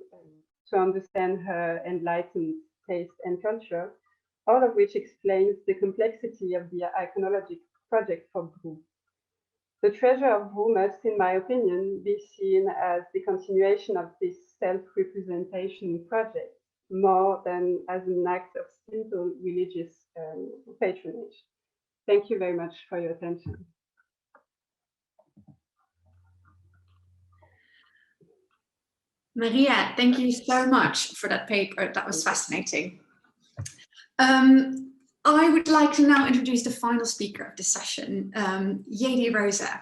to understand her enlightened taste and culture, all of which explains the complexity of the iconologic project for Brou. The treasure of Brou must, in my opinion, be seen as the continuation of this self-representation project, more than as an act of simple religious patronage. Thank you very much for your attention. Maria, thank you so much for that paper. That was fascinating. I would like to now introduce the final speaker of this session, Yeidy Rosa.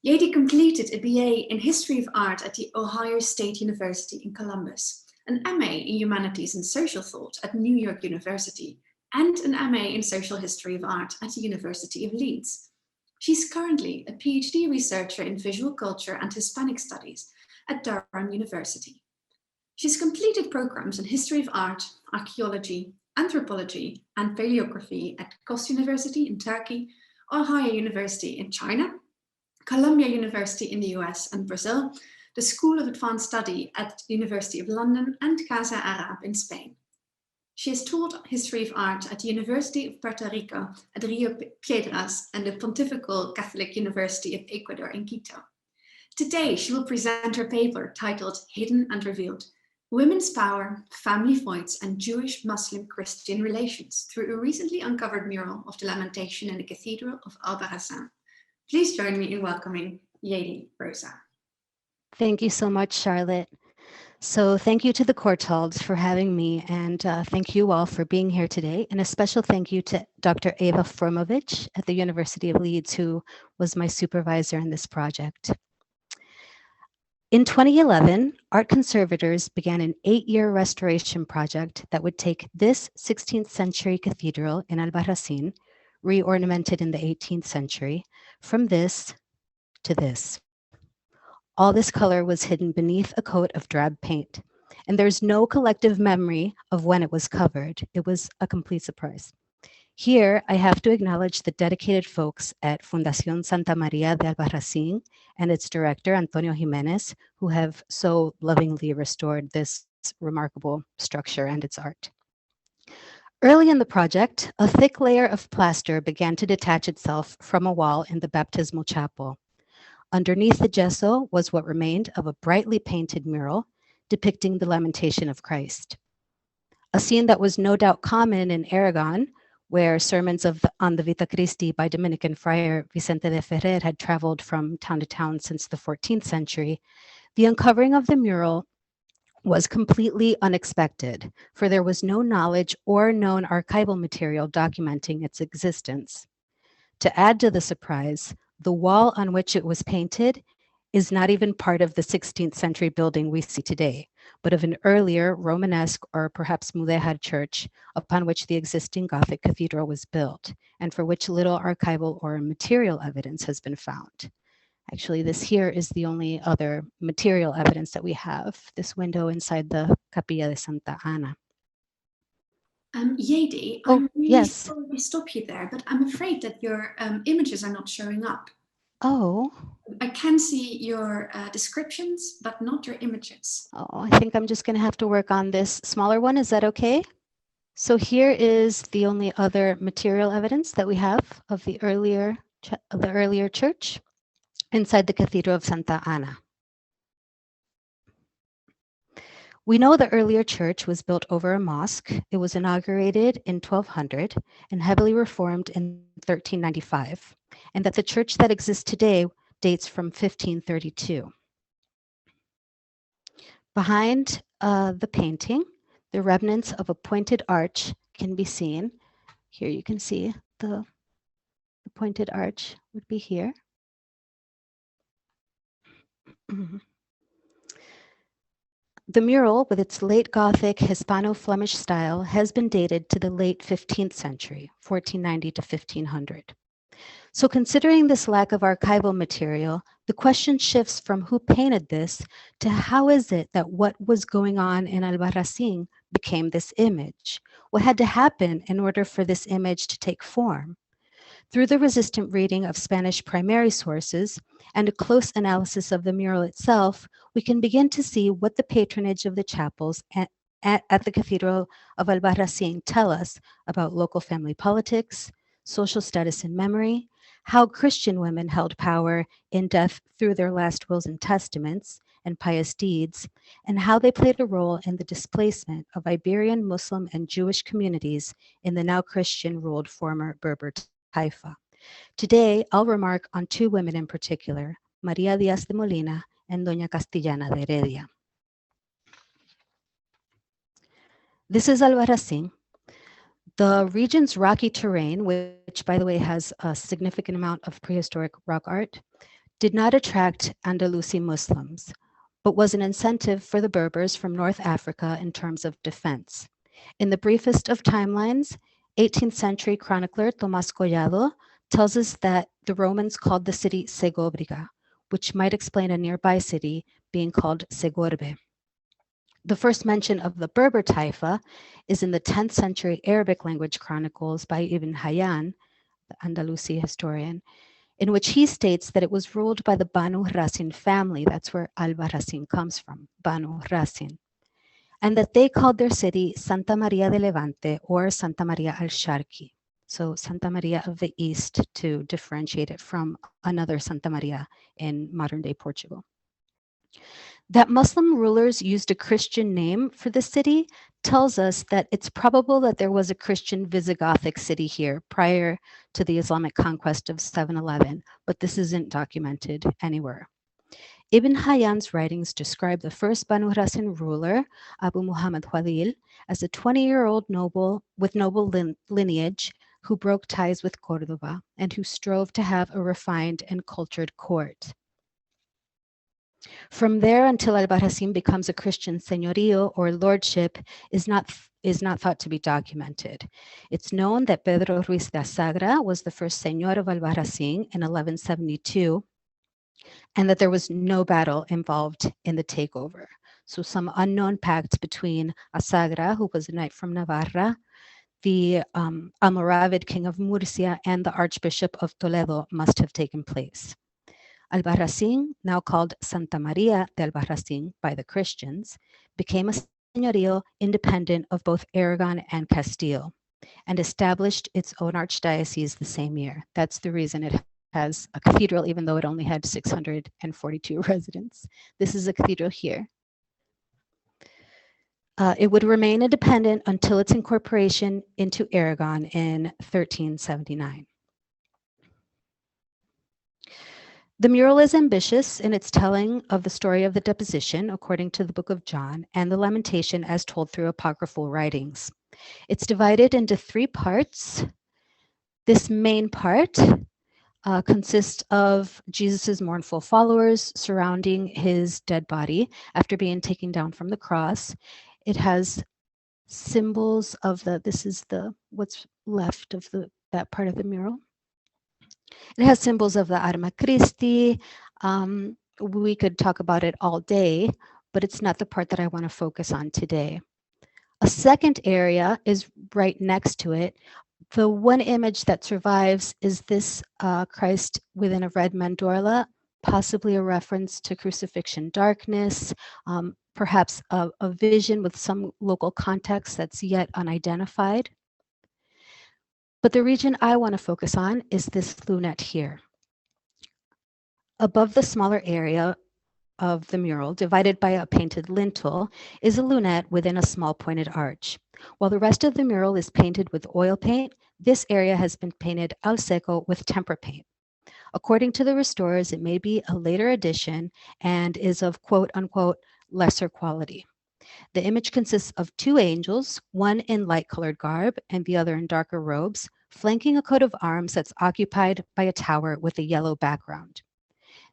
Yeidy completed a BA in History of Art at the Ohio State University in Columbus, an MA in Humanities and Social Thought at New York University, and an MA in Social History of Art at the University of Leeds. She's currently a PhD researcher in Visual Culture and Hispanic Studies at Durham University. She's completed programs in History of Art, Archaeology, Anthropology, and Paleography at Kos University in Turkey, Ohio University in China, Columbia University in the US and Brazil, the School of Advanced Study at the University of London, and Casa Arab in Spain. She has taught history of art at the University of Puerto Rico at Rio Piedras and the Pontifical Catholic University of Ecuador in Quito. Today, she will present her paper titled Hidden and Revealed: Women's Power, Family Feuds, and Jewish-Muslim-Christian Relations through a recently uncovered mural of the Lamentation in the Cathedral of Albarracín. Please join me in welcoming Yeidy Rosa. Thank you so much, Charlotte. So thank you to the Courtauld for having me, and thank you all for being here today. And a special thank you to Dr. Eva Fromovich at the University of Leeds, who was my supervisor in this project. In 2011, art conservators began an 8-year restoration project that would take this 16th century cathedral in Albarracín, re-ornamented in the 18th century, from this to this. All this color was hidden beneath a coat of drab paint, and there's no collective memory of when it was covered. It was a complete surprise. Here, I have to acknowledge the dedicated folks at Fundación Santa María de Albarracín and its director, Antonio Jimenez, who have so lovingly restored this remarkable structure and its art. Early in the project, a thick layer of plaster began to detach itself from a wall in the baptismal chapel. Underneath the gesso was what remained of a brightly painted mural depicting the Lamentation of Christ. A scene that was no doubt common in Aragon, where sermons on the Vita Christi by Dominican friar Vicente de Ferrer had traveled from town to town since the 14th century. The uncovering of the mural was completely unexpected, for there was no knowledge or known archival material documenting its existence. To add to the surprise, the wall on which it was painted is not even part of the 16th century building we see today, but of an earlier Romanesque or perhaps Mudéjar church upon which the existing Gothic cathedral was built, and for which little archival or material evidence has been found. Actually, this here is the only other material evidence that we have, this window inside the Capilla de Santa Ana. Yeidy, Oh, I'm really yes. sorry to stop you there, but I'm afraid that your images are not showing up. Oh. I can see your descriptions, but not your images. Oh, I think I'm just going to have to work on this smaller one. Is that okay? So here is the only other material evidence that we have of the earlier church inside the Cathedral of Santa Ana. We know the earlier church was built over a mosque. It was inaugurated in 1200 and heavily reformed in 1395, and that the church that exists today dates from 1532. Behind the painting, the remnants of a pointed arch can be seen. Here you can see the pointed arch would be here. The mural, with its late Gothic Hispano-Flemish style, has been dated to the late 15th century, 1490 to 1500. So considering this lack of archival material, the question shifts from who painted this to how is it that what was going on in Albarracín became this image? What had to happen in order for this image to take form? Through the resistant reading of Spanish primary sources and a close analysis of the mural itself, we can begin to see what the patronage of the chapels at the Cathedral of Albarracín tell us about local family politics, social status and memory, how Christian women held power in death through their last wills and testaments and pious deeds, and how they played a role in the displacement of Iberian Muslim and Jewish communities in the now Christian-ruled former Berber Taifa. Today, I'll remark on two women in particular, María Díaz de Molina and Doña Castellana de Heredia. This is Albarracín. The region's rocky terrain, which by the way has a significant amount of prehistoric rock art, did not attract Andalusi Muslims, but was an incentive for the Berbers from North Africa in terms of defense. In the briefest of timelines, 18th century chronicler Tomás Collado tells us that the Romans called the city Segóbriga, which might explain a nearby city being called Segorbe. The first mention of the Berber Taifa is in the 10th century Arabic language chronicles by Ibn Hayyan, the Andalusi historian, in which he states that it was ruled by the Banu Rasin family. That's where Albarracín comes from, Banu Rasin. and that they called their city Santa Maria de Levante or Santa Maria al Sharqi. So Santa Maria of the East to differentiate it from another Santa Maria in modern day Portugal. That Muslim rulers used a Christian name for the city tells us that it's probable that there was a Christian Visigothic city here prior to the Islamic conquest of 711, but this isn't documented anywhere. Ibn Hayyan's writings describe the first Banu Rasin ruler, Abu Muhammad Khalil, as a 20-year-old noble with noble lineage who broke ties with Cordoba and who strove to have a refined and cultured court. From there until Albarracín becomes a Christian señorío or lordship is not thought to be documented. It's known that Pedro Ruiz de Asagra was the first señor of Albarracín in 1172, and that there was no battle involved in the takeover. So some unknown pact between Asagra, who was a knight from Navarra, the Almoravid king of Murcia, and the Archbishop of Toledo must have taken place. Albarracín, now called Santa Maria de Albarracín by the Christians, became a señorío independent of both Aragon and Castile and established its own archdiocese the same year. That's the reason it has a cathedral, even though it only had 642 residents. This is a cathedral here. It would remain independent until its incorporation into Aragon in 1379. The mural is ambitious in its telling of the story of the deposition, according to the Book of John, and the Lamentation as told through apocryphal writings. It's divided into 3 parts. This main part consists of Jesus's mournful followers surrounding his dead body after being taken down from the cross. It has symbols of this is what's left of that part of the mural. It has symbols of the Arma Christi. We could talk about it all day, but it's not the part that I want to focus on today. A second area is right next to it. The one image that survives is this Christ within a red mandorla, possibly a reference to crucifixion darkness, perhaps a vision with some local context that's yet unidentified. But the region I want to focus on is this lunette here. Above the smaller area of the mural, divided by a painted lintel, is a lunette within a small pointed arch. While the rest of the mural is painted with oil paint, this area has been painted al seco with tempera paint. According to the restorers, it may be a later addition and is of quote unquote lesser quality. The image consists of 2 angels, one in light colored garb and the other in darker robes, flanking a coat of arms that's occupied by a tower with a yellow background.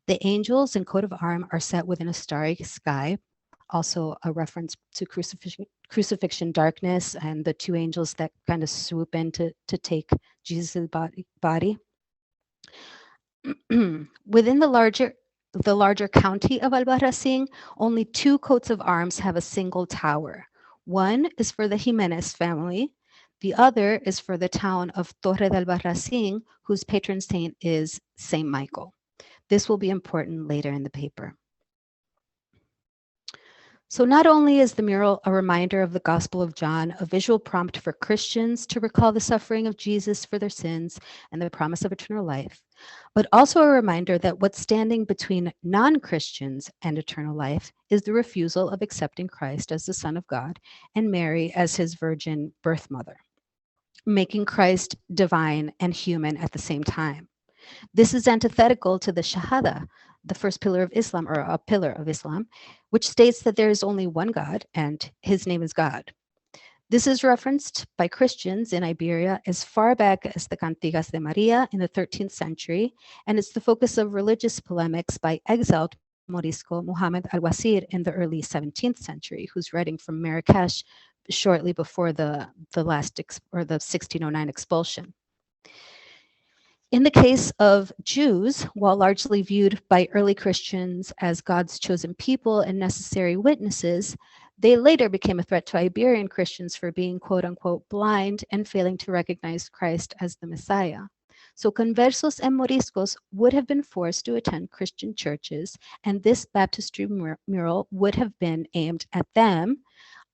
The angels and coat of arms are set within a starry sky, also a reference to crucifixion darkness and the 2 angels that kind of swoop in to take Jesus' body. Within the larger county of Albarracín, only 2 coats of arms have a single tower. One is for the Jimenez family. The other is for the town of Torre de Albarracín, whose patron saint is Saint Michael. This will be important later in the paper. So not only is the mural a reminder of the Gospel of John, a visual prompt for Christians to recall the suffering of Jesus for their sins and the promise of eternal life, but also a reminder that what's standing between non-Christians and eternal life is the refusal of accepting Christ as the Son of God and Mary as his virgin birth mother, making Christ divine and human at the same time. This is antithetical to the Shahada, the first pillar of Islam, or a pillar of Islam, which states that there is only one God and his name is God. This is referenced by Christians in Iberia as far back as the Cantigas de Maria in the 13th century, and it's the focus of religious polemics by exiled Morisco Muhammad al-Wasir in the early 17th century, who's writing from Marrakesh shortly before the 1609 expulsion. In the case of Jews, while largely viewed by early Christians as God's chosen people and necessary witnesses, they later became a threat to Iberian Christians for being quote unquote blind and failing to recognize Christ as the Messiah. So conversos and moriscos would have been forced to attend Christian churches, and this baptistry mural would have been aimed at them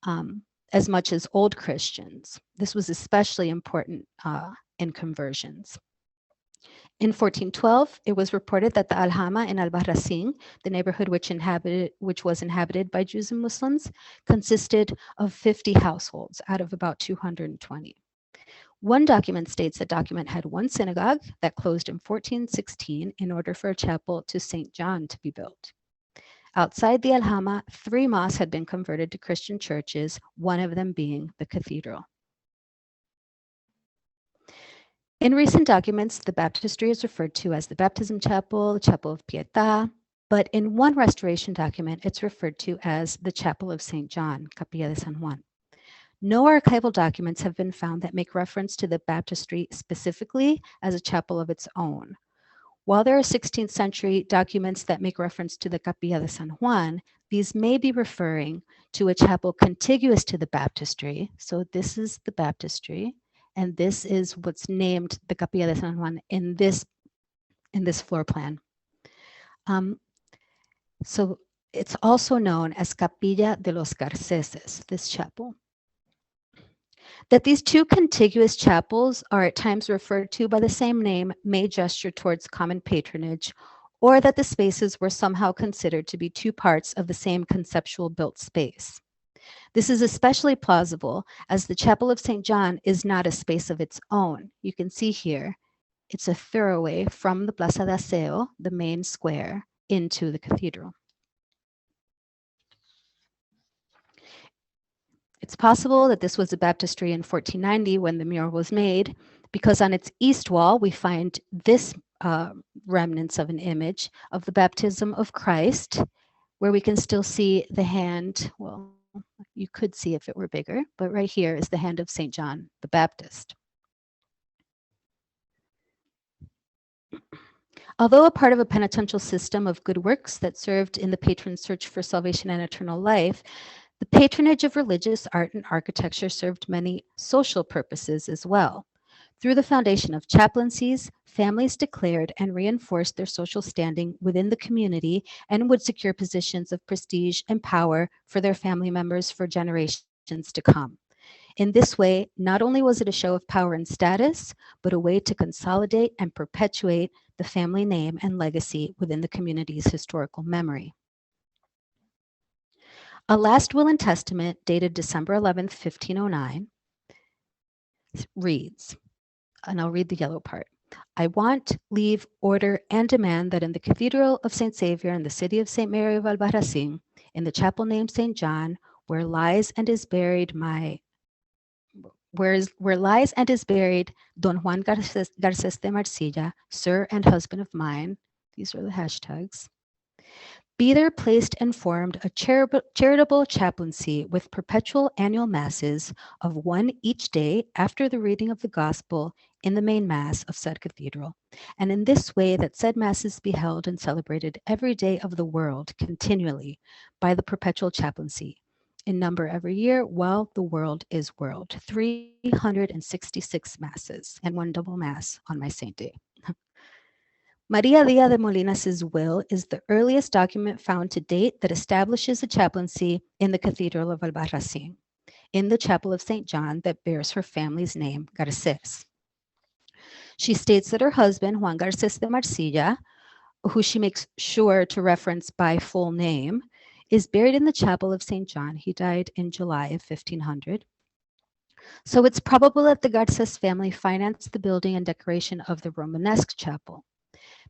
as much as Old Christians. This was especially important in conversions. In 1412, it was reported that the Alhama in Albarracín, the neighborhood which was inhabited by Jews and Muslims, consisted of 50 households out of about 220. One document states that document had one synagogue that closed in 1416 in order for a chapel to St. John to be built. Outside the Alhama, 3 mosques had been converted to Christian churches, one of them being the cathedral. In recent documents, the baptistry is referred to as the Baptism Chapel, the Chapel of Pietà, but in one restoration document, it's referred to as the Chapel of St. John, Capilla de San Juan. No archival documents have been found that make reference to the baptistry specifically as a chapel of its own. While there are 16th century documents that make reference to the Capilla de San Juan, these may be referring to a chapel contiguous to the baptistry. So this is the baptistry, and this is what's named the Capilla de San Juan in this floor plan. So it's also known as Capilla de los Garces, this chapel. That these two contiguous chapels are at times referred to by the same name may gesture towards common patronage, or that the spaces were somehow considered to be two parts of the same conceptual built space. This is especially plausible as the Chapel of St. John is not a space of its own. You can see here, it's a thoroughway from the Plaza de Aseo, the main square, into the cathedral. It's possible that this was a baptistry in 1490 when the mural was made, because on its east wall we find this remnants of an image of the baptism of Christ, where we can still see the hand. Well, you could see if it were bigger, but right here is the hand of St. John the Baptist. Although a part of a penitential system of good works that served in the patron's search for salvation and eternal life, the patronage of religious art and architecture served many social purposes as well. Through the foundation of chaplaincies, families declared and reinforced their social standing within the community and would secure positions of prestige and power for their family members for generations to come. In this way, not only was it a show of power and status, but a way to consolidate and perpetuate the family name and legacy within the community's historical memory. A last will and testament dated December 11th, 1509 reads, and I'll read the yellow part. I want, leave, order, and demand that in the Cathedral of St. Saviour in the city of St. Mary of Albarracín, in the chapel named St. John, where lies and is buried Don Juan Garces de Marcilla, sir and husband of mine, these are the hashtags, be there placed and formed a charitable chaplaincy with perpetual annual masses of one each day after the reading of the gospel in the main mass of said cathedral, and in this way that said masses be held and celebrated every day of the world continually by the perpetual chaplaincy, in number every year while the world is world, 366 masses and one double mass on my saint day. Maria Díaz de Molinas's will is the earliest document found to date that establishes a chaplaincy in the Cathedral of Albarracín, in the Chapel of St. John that bears her family's name, Garces. She states that her husband, Juan Garces de Marcilla, who she makes sure to reference by full name, is buried in the Chapel of St. John. He died in July of 1500. So it's probable that the Garces family financed the building and decoration of the Romanesque chapel.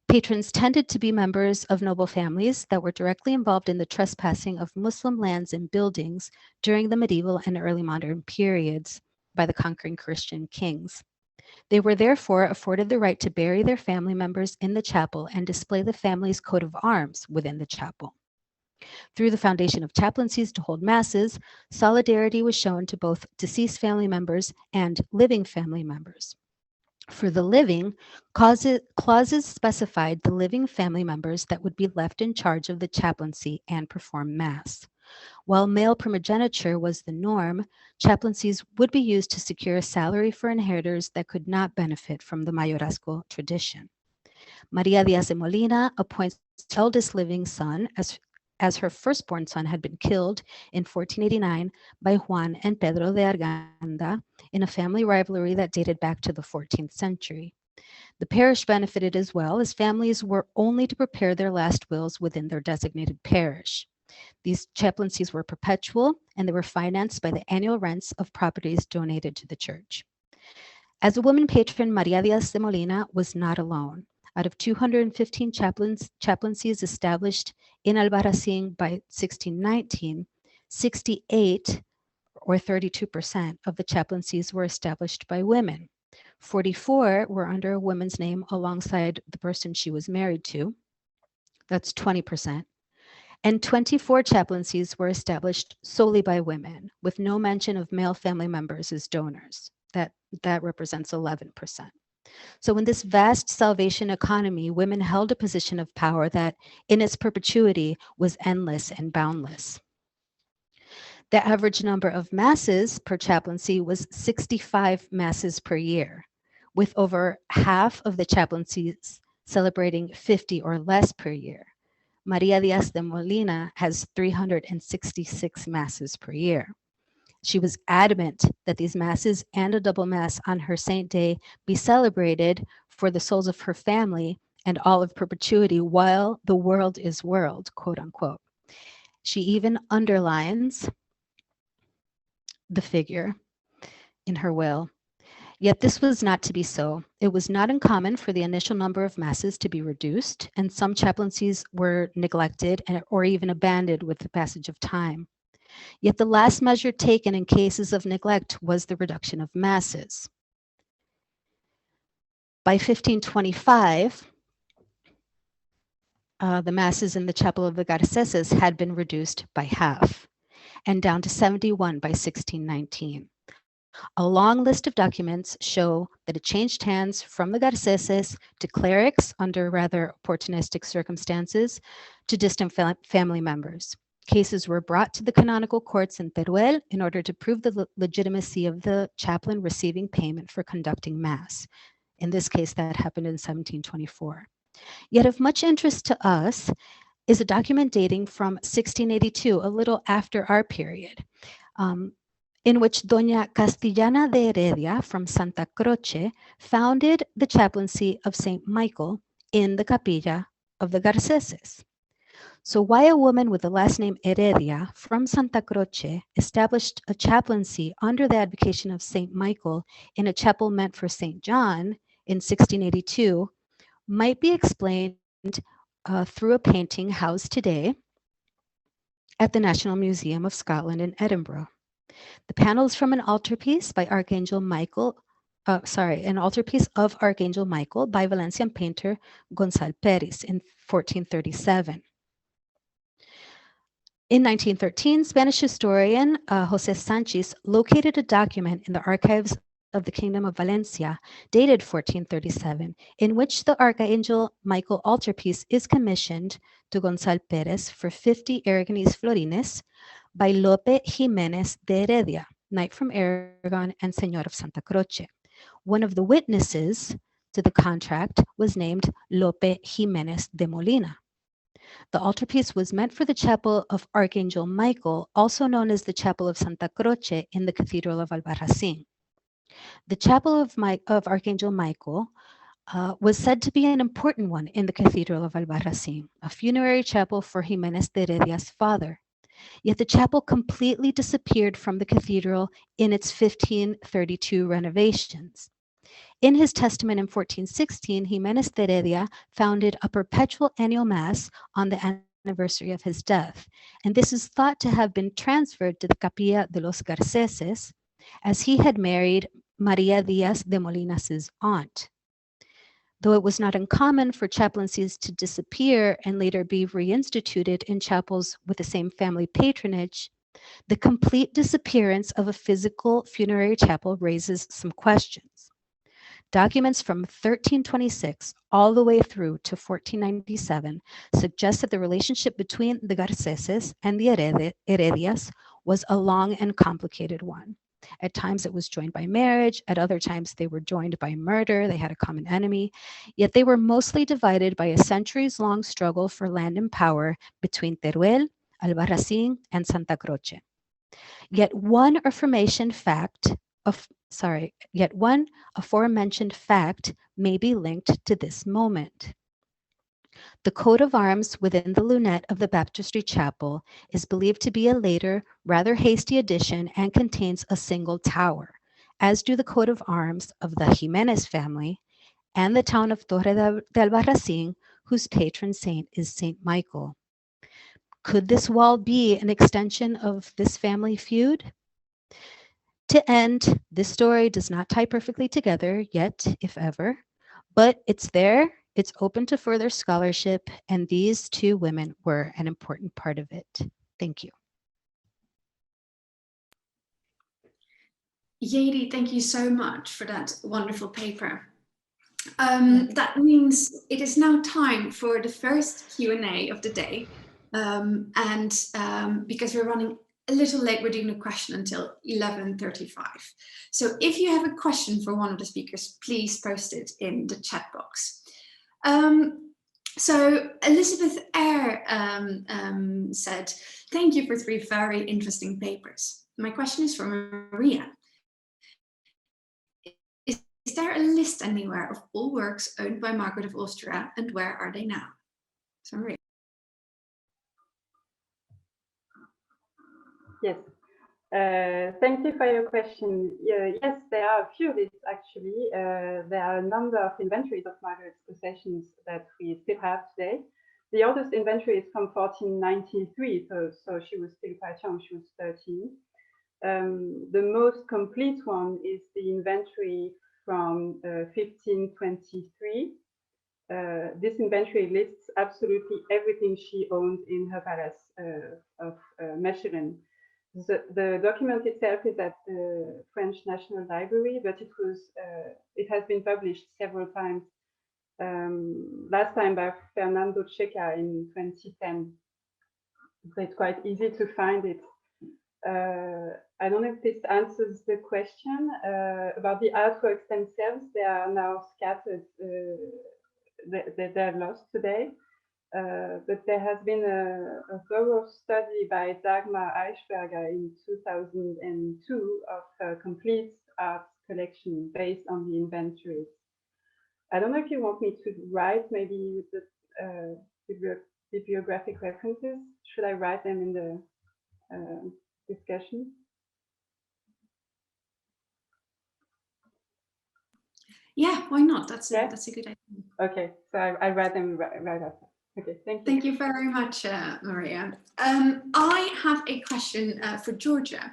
Patrons tended to be members of noble families that were directly involved in the trespassing of Muslim lands and buildings during the medieval and early modern periods by the conquering Christian kings. They were therefore afforded the right to bury their family members in the chapel and display the family's coat of arms within the chapel. Through the foundation of chaplaincies to hold masses, solidarity was shown to both deceased family members and living family members. For the living, clauses specified the living family members that would be left in charge of the chaplaincy and perform mass. While male primogeniture was the norm, chaplaincies would be used to secure a salary for inheritors that could not benefit from the mayorazgo tradition. Maria Díaz de Molina appoints eldest living son as as her firstborn son had been killed in 1489 by Juan and Pedro de Arganda in a family rivalry that dated back to the 14th century. The parish benefited as well, as families were only to prepare their last wills within their designated parish. These chaplaincies were perpetual, and they were financed by the annual rents of properties donated to the church. As a woman patron, Maria Diaz de Molina was not alone. Out of 215 chaplaincies established in Albarracín by 1619, 68, or 32%, of the chaplaincies were established by women. 44 were under a woman's name alongside the person she was married to. That's 20%. And 24 chaplaincies were established solely by women, with no mention of male family members as donors. That represents 11%. So in this vast salvation economy, women held a position of power that, in its perpetuity, was endless and boundless. The average number of masses per chaplaincy was 65 masses per year, with over half of the chaplaincies celebrating 50 or less per year. Maria Diaz de Molina has 366 masses per year. She was adamant that these masses and a double mass on her saint day be celebrated for the souls of her family and all of perpetuity while the world is world, quote unquote. She even underlines the figure in her will. Yet this was not to be so. It was not uncommon for the initial number of masses to be reduced, and some chaplaincies were neglected or even abandoned with the passage of time. Yet the last measure taken in cases of neglect was the reduction of masses. By 1525, the masses in the Chapel of the Garces had been reduced by half, and down to 71 by 1619. A long list of documents show that it changed hands from the Garces to clerics under rather opportunistic circumstances to distant family members. Cases were brought to the canonical courts in Teruel in order to prove the legitimacy of the chaplain receiving payment for conducting Mass. In this case, that happened in 1724. Yet of much interest to us is a document dating from 1682, a little after our period, in which Doña Castellana de Heredia from Santa Croce founded the chaplaincy of St. Michael in the Capilla of the Garces. So why a woman with the last name Heredia from Santa Croce established a chaplaincy under the advocation of St. Michael in a chapel meant for St. John in 1682 might be explained through a painting housed today at the National Museum of Scotland in Edinburgh. The panel is from an altarpiece by Archangel Michael, an altarpiece of Archangel Michael by Valencian painter Gonçal Pérez in 1437. In 1913, Spanish historian José Sánchez located a document in the archives of the Kingdom of Valencia, dated 1437, in which the Archangel Michael altarpiece is commissioned to Gonçal Pérez for 50 Aragonese florines by Lope Jiménez de Heredia, knight from Aragon and Señor of Santa Croce. One of the witnesses to the contract was named Lope Jiménez de Molina. The altarpiece was meant for the chapel of Archangel Michael, also known as the Chapel of Santa Croce in the Cathedral of Albarracín. The Chapel of Archangel Michael was said to be an important one in the Cathedral of Albarracín, a funerary chapel for Jiménez de Heredia's father. Yet the chapel completely disappeared from the cathedral in its 1532 renovations. In his testament in 1416, Jiménez de Heredia founded a perpetual annual mass on the anniversary of his death, and this is thought to have been transferred to the Capilla De Los Garces, as he had married Maria Diaz de Molina's aunt. Though it was not uncommon for chaplaincies to disappear and later be reinstituted in chapels with the same family patronage, the complete disappearance of a physical funerary chapel raises some questions. Documents from 1326 all the way through to 1497 suggest that the relationship between the Garces and the Heredias was a long and complicated one. At times it was joined by marriage, at other times they were joined by murder, they had a common enemy, yet they were mostly divided by a centuries-long struggle for land and power between Teruel, Albarracín, and Santa Croce. Yet one aforementioned fact may be linked to this moment. The coat of arms within the lunette of the baptistry chapel is believed to be a later, rather hasty addition and contains a single tower, as do the coat of arms of the Jimenez family and the town of Torre de Albarracín, whose patron saint is Saint Michael. Could this wall be an extension of this family feud? To end, this story does not tie perfectly together yet, if ever, but it's there, it's open to further scholarship, and these two women were an important part of it. Thank you. Yeidy, thank you so much for that wonderful paper. That means it is now time for the first Q&A of the day. Because we're running a little late, we're doing the question until 11:35. So if you have a question for one of the speakers, please post it in the chat box. So Elizabeth Eyre said, thank you for 3 very interesting papers. My question is for Maria. Is there a list anywhere of all works owned by Margaret of Austria, and where are they now? So Maria. Yes, thank you for your question. Yes, there are a few lists actually. There are a number of inventories of Margaret's possessions that we still have today. The oldest inventory is from 1493, so she was still quite young, she was 13. The most complete one is the inventory from 1523. This inventory lists absolutely everything she owned in her palace of Mechelen. The document itself is at the French National Library, but it has been published several times. Last time by Fernando Checa in 2010. So it's quite easy to find it. I don't know if this answers the question about the artworks themselves. They are now scattered. They're lost today. But there has been a thorough study by Dagmar Eichberger in 2002 of a complete art collection based on the inventories. I don't know if you want me to write maybe with the bibliographic references. Should I write them in the discussion? Yeah, why not? That's a good idea. Okay, so I write them right after. Okay, thank you. Thank you very much, Maria. I have a question for Georgia.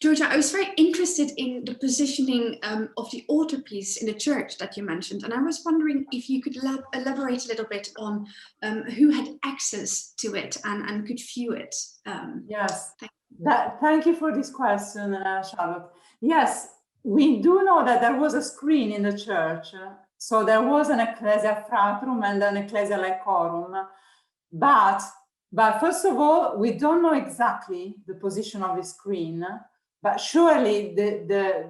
Georgia, I was very interested in the positioning of the altarpiece in the church that you mentioned, and I was wondering if you could elaborate a little bit on who had access to it and could view it. Yes, thank you for this question, Charlotte. Yes, we do know that there was a screen in the church. So there was an ecclesia fratrum and an ecclesia laecorum, but first of all, we don't know exactly the position of the screen, but surely the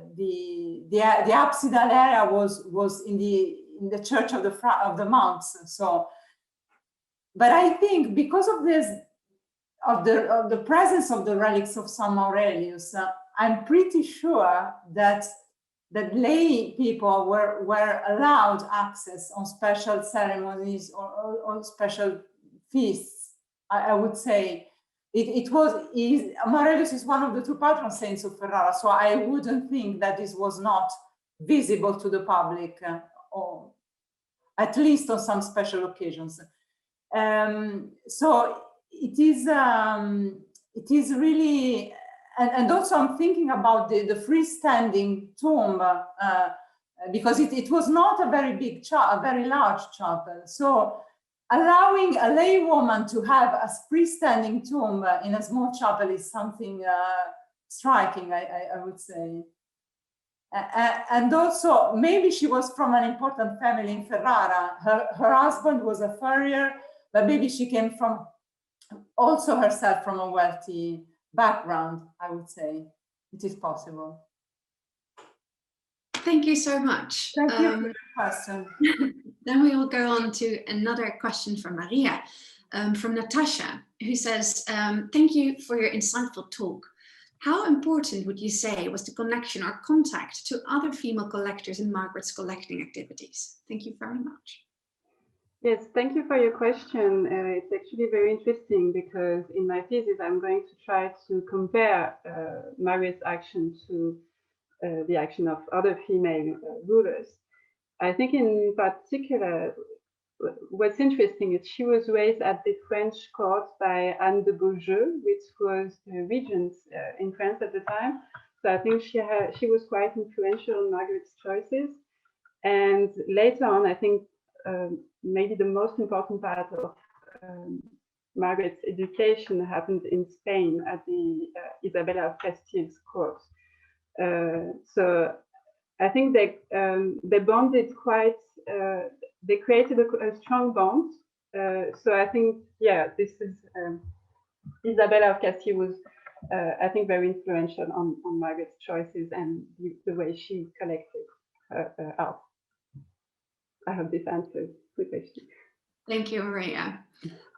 apsidal area was in the church of the monks. So, but I think because of this of the presence of the relics of St. Aurelius, I'm pretty sure that lay people were allowed access on special ceremonies or on special feasts. I would say Aurelius is one of the 2 patron saints of Ferrara, so I wouldn't think that this was not visible to the public, or at least on some special occasions. So it is really. And also I'm thinking about the freestanding tomb, because it was not a very big a very large chapel. So allowing a lay woman to have a freestanding tomb in a small chapel is something striking, I would say. And also maybe she was from an important family in Ferrara. Her husband was a furrier, but maybe she came from also herself from a wealthy background, I would say. it is possible. Thank you so much. Thank you for your question. Then we will go on to another question from Maria, from Natasha, who says, thank you for your insightful talk. How important would you say was the connection or contact to other female collectors in Margaret's collecting activities? Thank you very much. Yes, thank you for your question. It's actually very interesting because in my thesis, I'm going to try to compare Margaret's action to the action of other female rulers. I think in particular, what's interesting is she was raised at the French court by Anne de Beaujeu, which was the regent in France at the time. So I think she was quite influential in Margaret's choices. And later on, I think maybe the most important part of Margaret's education happened in Spain at the Isabella of Castile's court. So I think they bonded quite, they created a strong bond. So I think, yeah, this is, Isabella of Castile was, I think, very influential on Margaret's choices and the way she collected her art. I hope this answers the question. Thank you, Maria.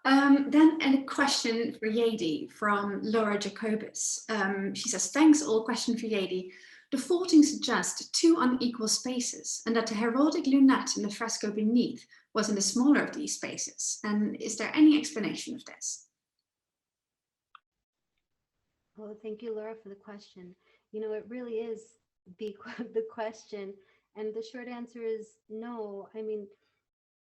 Then a question for Yeidy from Laura Jacobus. She says, thanks, all. Question for Yeidy. The faulting suggests two unequal spaces and that the heraldic lunette in the fresco beneath was in the smaller of these spaces. And is there any explanation of this? Well, thank you, Laura, for the question. You know, it really is the question. And the short answer is no. I mean,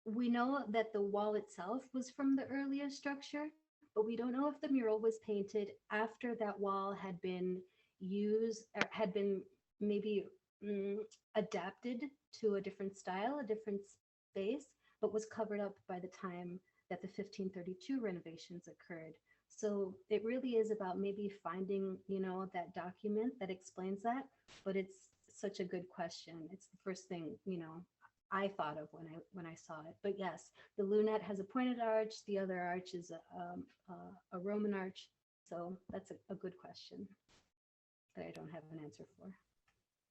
we know that the wall itself was from the earlier structure, but we don't know if the mural was painted after that wall had been used, or had been maybe adapted to a different style, a different space, but was covered up by the time that the 1532 renovations occurred. So it really is about maybe finding, you know, that document that explains that, but it's such a good question. It's the first thing, you know, I thought of when I saw it. But yes, the lunette has a pointed arch. The other arch is a Roman arch. So that's a good question that I don't have an answer for.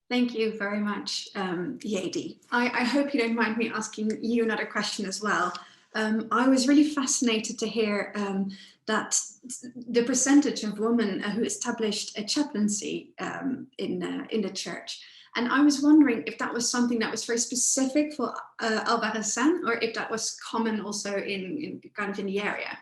Thank you very much, Yeidy. I hope you don't mind me asking you another question as well. I was really fascinated to hear that the percentage of women who established a chaplaincy in the church. And I was wondering if that was something that was very specific for Albarracín, or if that was common also in kind of in the area.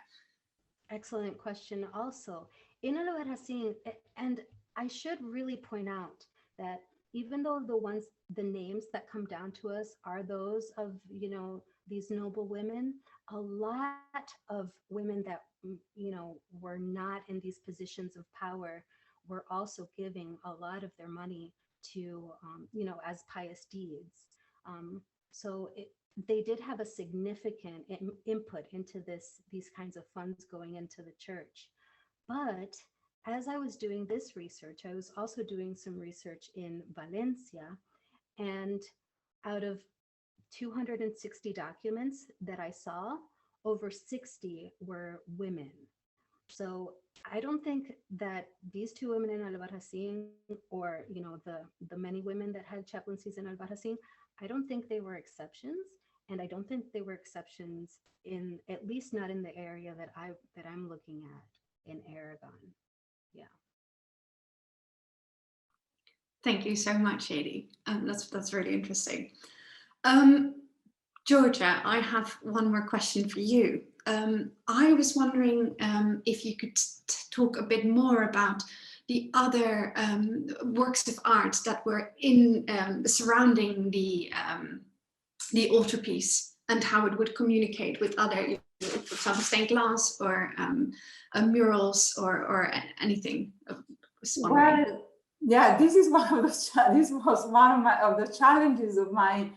Excellent question also. In Albarracín, and I should really point out that even though the names that come down to us are those of, you know, these noble women, a lot of women that, you know, were not in these positions of power were also giving a lot of their money to, you know, as pious deeds. So they did have a significant input into these kinds of funds going into the church. But as I was doing this research, I was also doing some research in Valencia, and out of 260 documents that I saw, over 60 were women. So I don't think that these two women in Albarracín, or, you know, the many women that had chaplaincies in Albarracín, I don't think they were exceptions, and I don't think they were exceptions in, at least not in the area that I'm looking at in Aragon. Yeah. Thank you so much, Yeidy. That's really interesting. Georgia, I have one more question for you. I was wondering if you could talk a bit more about the other works of art that were in surrounding the altarpiece and how it would communicate with other, for example, stained glass or murals or anything. Well, yeah, this is one of the this was one of the challenges of my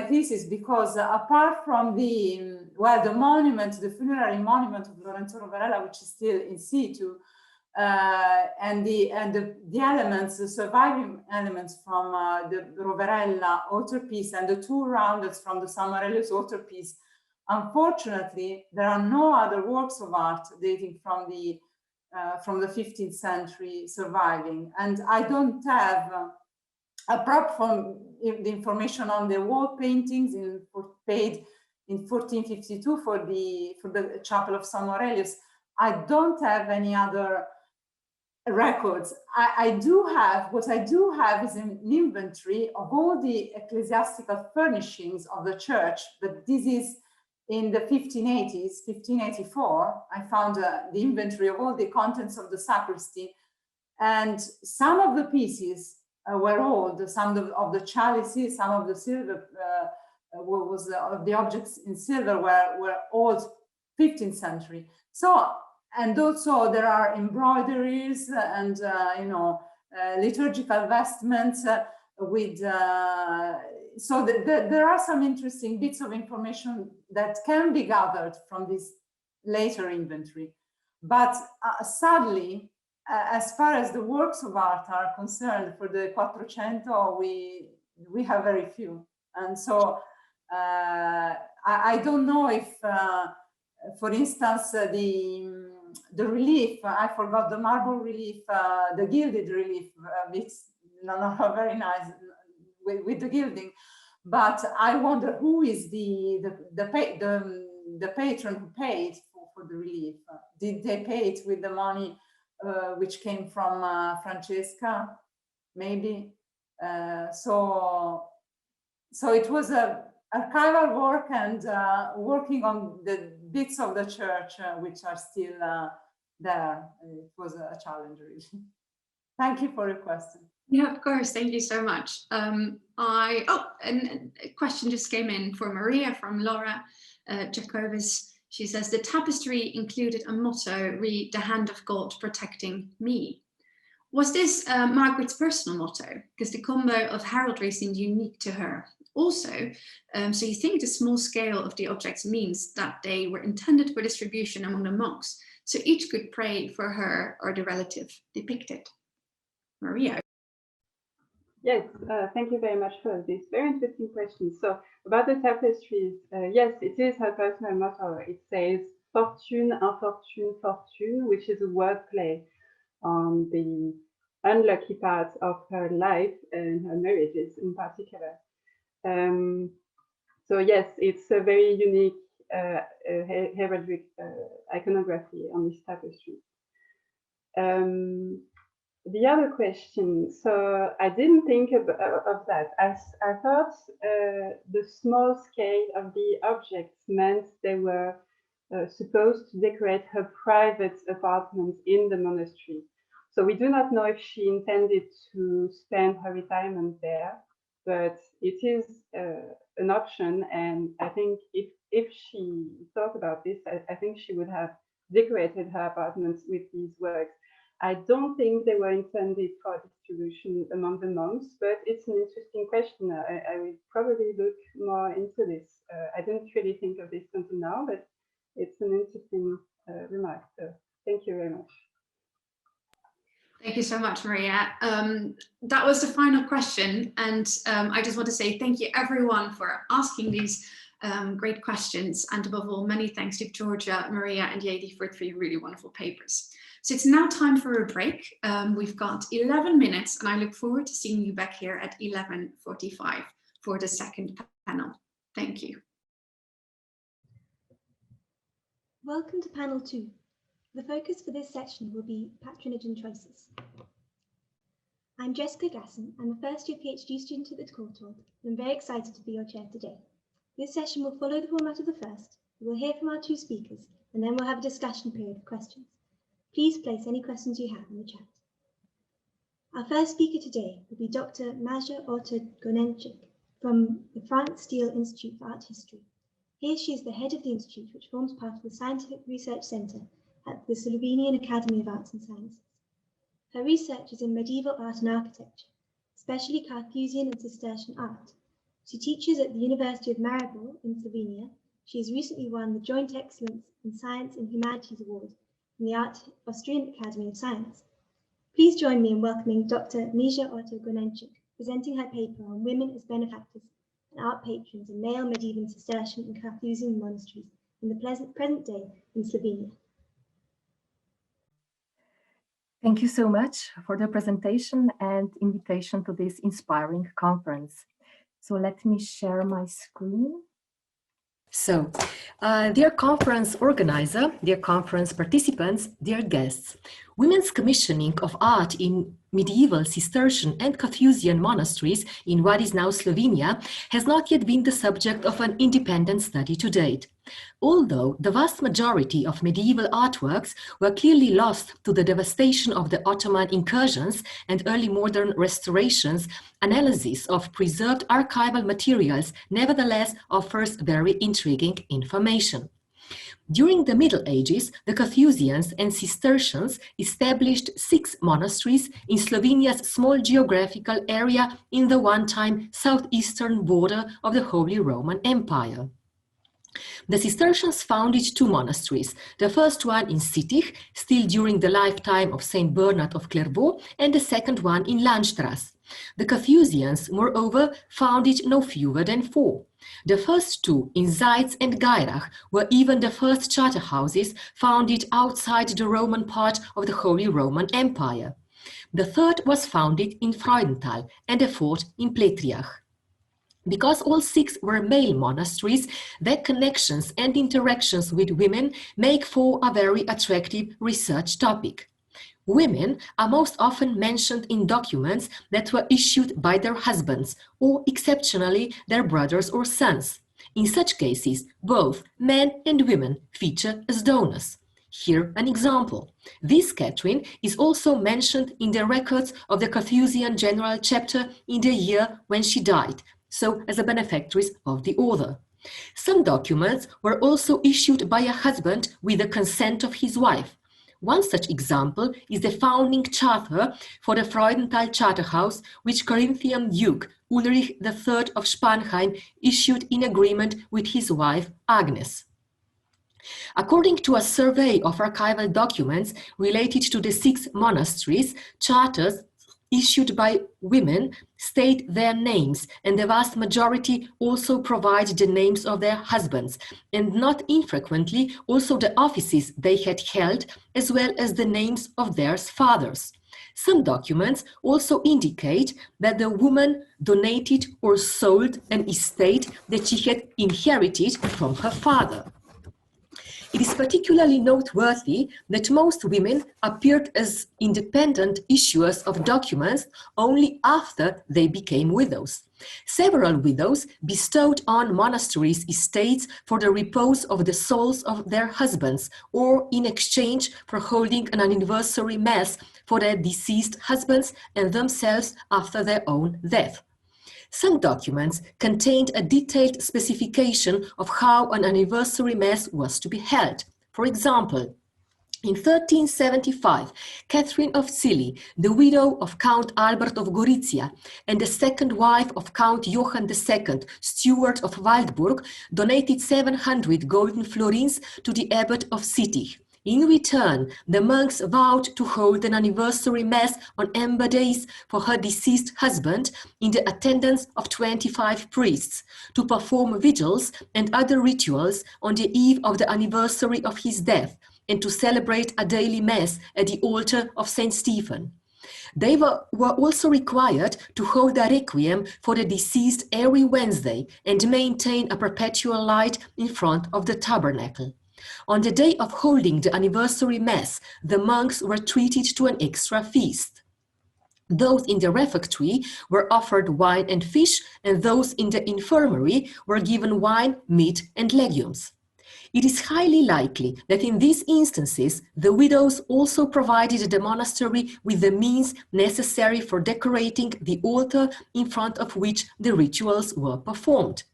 thesis, because apart from the monument, the funerary monument of Lorenzo Roverella, which is still in situ, and the elements, the surviving elements from the Roverella altarpiece and the two roundels from the San Marello's altarpiece, unfortunately, there are no other works of art dating from the from the 15th century surviving. And I don't have apart from the information on the wall paintings paid in 1452 for the Chapel of St. Aurelius, I don't have any other records. What I do have is an inventory of all the ecclesiastical furnishings of the church, but this is in the 1580s, 1584. I found the inventory of all the contents of the sacristy, and some of the pieces were old, some of the chalices, some of the silver, the objects in silver were old 15th century. So, and also there are embroideries and, liturgical vestments with, so there are some interesting bits of information that can be gathered from this later inventory. But sadly, as far as the works of art are concerned, for the Quattrocento, we have very few. And so I don't know if, for instance, the relief, I forgot the marble relief, the gilded relief, it's not very nice with the gilding, but I wonder who is the patron who paid for the relief. Did they pay it with the money which came from Francesca, maybe? So it was a archival work and working on the bits of the church which are still there. It was a challenge, really. Thank you for your question. Yeah, of course. Thank you so much. And a question just came in for Maria from Laura Jacobus. She says, the tapestry included a motto, read, the hand of God protecting me. Was this Margaret's personal motto? Because the combo of heraldry seemed unique to her. Also, so you think the small scale of the objects means that they were intended for distribution among the monks, so each could pray for her or the relative depicted. Maria. Yes, thank you very much for this very interesting question. So about the tapestries, yes, it is her personal motto. It says fortune, infortune, fortune, which is a wordplay on the unlucky parts of her life and her marriages in particular. So yes, it's a very unique heraldic iconography on this tapestry. The other question, so I didn't think of that. I thought the small scale of the objects meant they were supposed to decorate her private apartment in the monastery. So we do not know if she intended to spend her retirement there, but it is an option. And I think if she thought about this, I think she would have decorated her apartments with these works. I don't think they were intended for distribution among the monks, but it's an interesting question. I will probably look more into this. I didn't really think of this until now, but it's an interesting remark. So thank you very much. Thank you so much, Maria. That was the final question. And I just want to say thank you everyone for asking these great questions. And above all, many thanks to Georgia, Maria and Yeidy for 3 really wonderful papers. So it's now time for a break. We've got 11 minutes and I look forward to seeing you back here at 11:45 for the second panel. Thank you. Welcome to panel 2. The focus for this section will be patronage and choices. I'm Jessica Gasson. I'm a first year PhD student at the Courtauld, and I'm very excited to be your chair today. This session will follow the format of the first. We'll hear from our 2 speakers, and then we'll have a discussion period of questions. Please place any questions you have in the chat. Our first speaker today will be Dr. Mija Oter from the France Steele Institute for Art History. Here she is the head of the institute, which forms part of the Scientific Research Centre at the Slovenian Academy of Arts and Sciences. Her research is in medieval art and architecture, especially Carthusian and Cistercian art. She teaches at the University of Maribor in Slovenia. She has recently won the Joint Excellence in Science and Humanities Award from the Austrian Academy of Science. Please join me in welcoming Dr. Mija Oter, presenting her paper on women as benefactors and art patrons in male medieval Cistercian and Carthusian monasteries in the present day in Slovenia. Thank you so much for the presentation and invitation to this inspiring conference. So let me share my screen. So, dear conference organizer, dear conference participants, dear guests, women's commissioning of art in medieval Cistercian and Carthusian monasteries in what is now Slovenia has not yet been the subject of an independent study to date. Although the vast majority of medieval artworks were clearly lost to the devastation of the Ottoman incursions and early modern restorations, analysis of preserved archival materials nevertheless offers very intriguing information. During the Middle Ages, the Carthusians and Cistercians established 6 monasteries in Slovenia's small geographical area in the one-time southeastern border of the Holy Roman Empire. The Cistercians founded 2 monasteries, the first one in Sittich, still during the lifetime of Saint Bernard of Clairvaux, and the second one in Landstrasse. The Carthusians, moreover, founded no fewer than 4. The first 2 in Zeitz and Geirach were even the first charter houses founded outside the Roman part of the Holy Roman Empire. The third was founded in Freudenthal and the fourth in Pletriach. Because all 6 were male monasteries, their connections and interactions with women make for a very attractive research topic. Women are most often mentioned in documents that were issued by their husbands or, exceptionally, their brothers or sons. In such cases, both men and women feature as donors. Here an example. This Catherine is also mentioned in the records of the Carthusian General Chapter in the year when she died, so as a benefactress of the order. Some documents were also issued by a husband with the consent of his wife. One such example is the founding charter for the Freudenthal Charterhouse, which Carinthian Duke Ulrich III of Spanheim issued in agreement with his wife Agnes. According to a survey of archival documents related to the 6 monasteries, charters issued by women state their names, and the vast majority also provide the names of their husbands, and not infrequently also the offices they had held, as well as the names of their fathers. Some documents also indicate that the woman donated or sold an estate that she had inherited from her father. It is particularly noteworthy that most women appeared as independent issuers of documents only after they became widows. Several widows bestowed on monasteries estates for the repose of the souls of their husbands, or in exchange for holding an anniversary mass for their deceased husbands and themselves after their own death. Some documents contained a detailed specification of how an anniversary mass was to be held. For example, in 1375, Catherine of Cilli, the widow of Count Albert of Gorizia and the second wife of Count Johann II, steward of Waldburg, donated 700 golden florins to the abbot of Sittich. In return, the monks vowed to hold an anniversary mass on Ember days for her deceased husband in the attendance of 25 priests, to perform vigils and other rituals on the eve of the anniversary of his death, and to celebrate a daily mass at the altar of Saint Stephen. They were also required to hold a requiem for the deceased every Wednesday and maintain a perpetual light in front of the tabernacle. On the day of holding the anniversary mass, the monks were treated to an extra feast. Those in the refectory were offered wine and fish, and those in the infirmary were given wine, meat, and legumes. It is highly likely that in these instances, the widows also provided the monastery with the means necessary for decorating the altar in front of which the rituals were performed.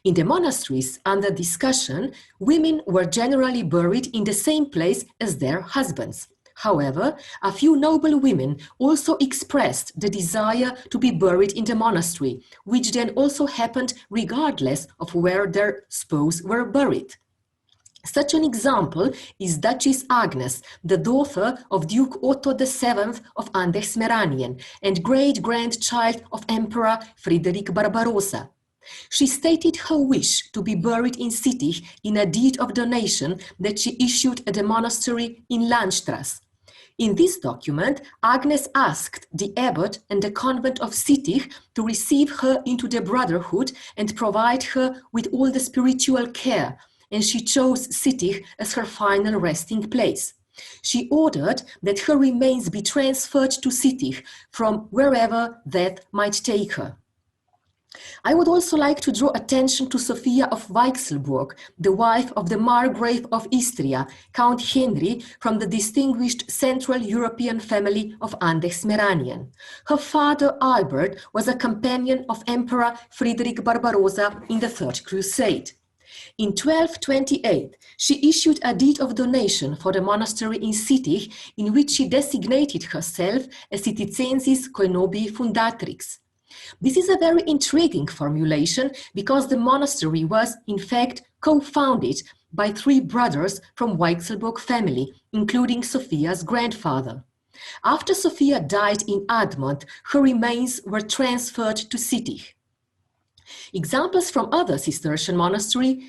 In the monasteries under discussion, women were generally buried in the same place as their husbands. However, a few noble women also expressed the desire to be buried in the monastery, which then also happened regardless of where their spouses were buried. Such an example is Duchess Agnes, the daughter of Duke Otto VII of Andes-Meranien and great-grandchild of Emperor Frederick Barbarossa. She stated her wish to be buried in Sittich in a deed of donation that she issued at the monastery in Landstrasse. In this document, Agnes asked the abbot and the convent of Sittich to receive her into the brotherhood and provide her with all the spiritual care, and she chose Sittich as her final resting place. She ordered that her remains be transferred to Sittich from wherever death might take her. I would also like to draw attention to Sophia of Weichselburg, the wife of the Margrave of Istria, Count Henry, from the distinguished Central European family of Andex-Meranien. Her father, Albert, was a companion of Emperor Friedrich Barbarossa in the Third Crusade. In 1228, she issued a deed of donation for the monastery in Sittich, in which she designated herself as Sitticensis Coenobii Fundatrix. This is a very intriguing formulation because the monastery was, in fact, co-founded by 3 brothers from Weichselburg family, including Sophia's grandfather. After Sophia died in Admont, her remains were transferred to Sittich. Examples from other Cistercian monasteries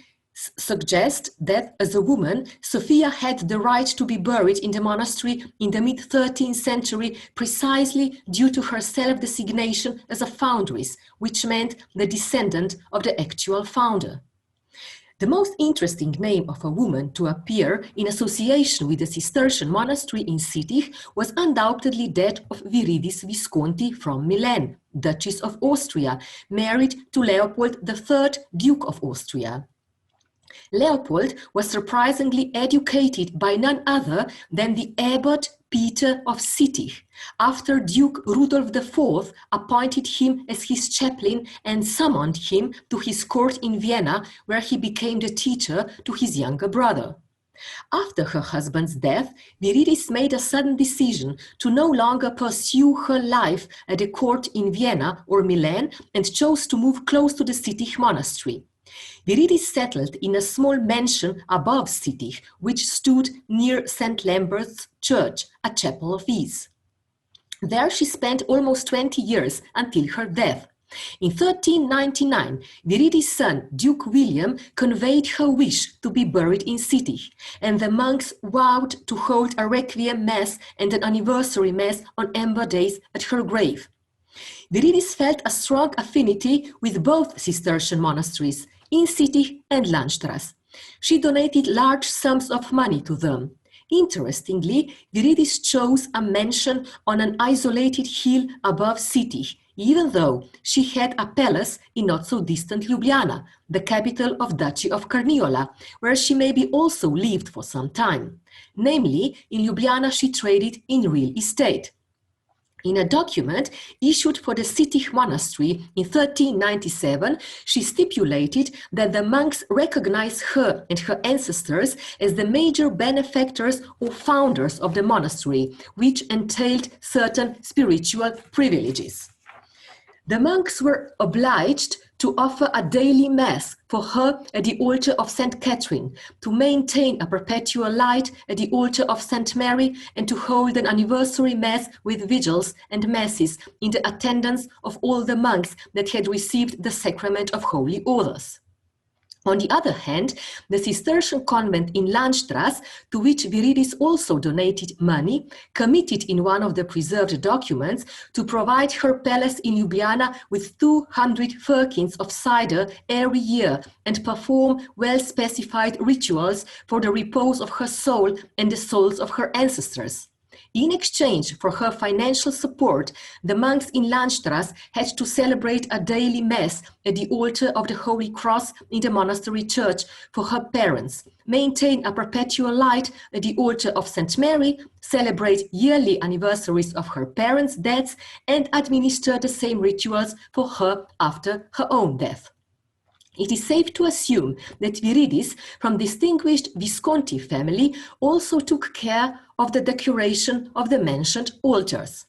suggest that, as a woman, Sophia had the right to be buried in the monastery in the mid-13th century precisely due to her self-designation as a foundress, which meant the descendant of the actual founder. The most interesting name of a woman to appear in association with the Cistercian monastery in Sittich was undoubtedly that of Viridis Visconti from Milan, Duchess of Austria, married to Leopold III, Duke of Austria. Leopold was surprisingly educated by none other than the abbot Peter of Sittich, after Duke Rudolf IV appointed him as his chaplain and summoned him to his court in Vienna, where he became the teacher to his younger brother. After her husband's death, Viridis made a sudden decision to no longer pursue her life at the court in Vienna or Milan and chose to move close to the Sittich monastery. Viridis settled in a small mansion above Sittich, which stood near St. Lambert's Church, a chapel of ease. There she spent almost 20 years until her death. In 1399, Viridis' son, Duke William, conveyed her wish to be buried in Sittich, and the monks vowed to hold a requiem mass and an anniversary mass on Amber days at her grave. Viridis felt a strong affinity with both Cistercian monasteries, in Sittich and Landstrasse. She donated large sums of money to them. Interestingly, Viridis chose a mansion on an isolated hill above Sittich, even though she had a palace in not so distant Ljubljana, the capital of Duchy of Carniola, where she maybe also lived for some time. Namely, in Ljubljana she traded in real estate. In a document issued for the Sittich monastery in 1397, she stipulated that the monks recognize her and her ancestors as the major benefactors or founders of the monastery, which entailed certain spiritual privileges. The monks were obliged to offer a daily mass for her at the altar of St. Catherine, to maintain a perpetual light at the altar of St. Mary, and to hold an anniversary mass with vigils and masses in the attendance of all the monks that had received the sacrament of holy orders. On the other hand, the Cistercian convent in Landstrasse, to which Viridis also donated money, committed in one of the preserved documents to provide her palace in Ljubljana with 200 firkins of cider every year and perform well-specified rituals for the repose of her soul and the souls of her ancestors. In exchange for her financial support, the monks in Landstrasse had to celebrate a daily mass at the altar of the Holy Cross in the monastery church for her parents, maintain a perpetual light at the altar of St. Mary, celebrate yearly anniversaries of her parents' deaths, and administer the same rituals for her after her own death. It is safe to assume that Viridis, from distinguished Visconti family, also took care of the decoration of the mentioned altars.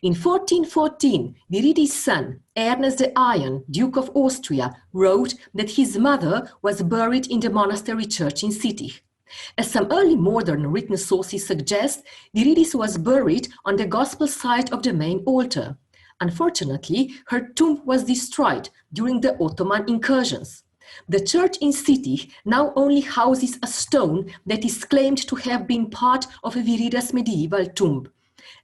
In 1414, Viridis' son, Ernest the Iron, Duke of Austria, wrote that his mother was buried in the monastery church in Sittich. As some early modern written sources suggest, Viridis was buried on the gospel side of the main altar. Unfortunately, her tomb was destroyed during the Ottoman incursions. The church in Sittich now only houses a stone that is claimed to have been part of a Virida's medieval tomb.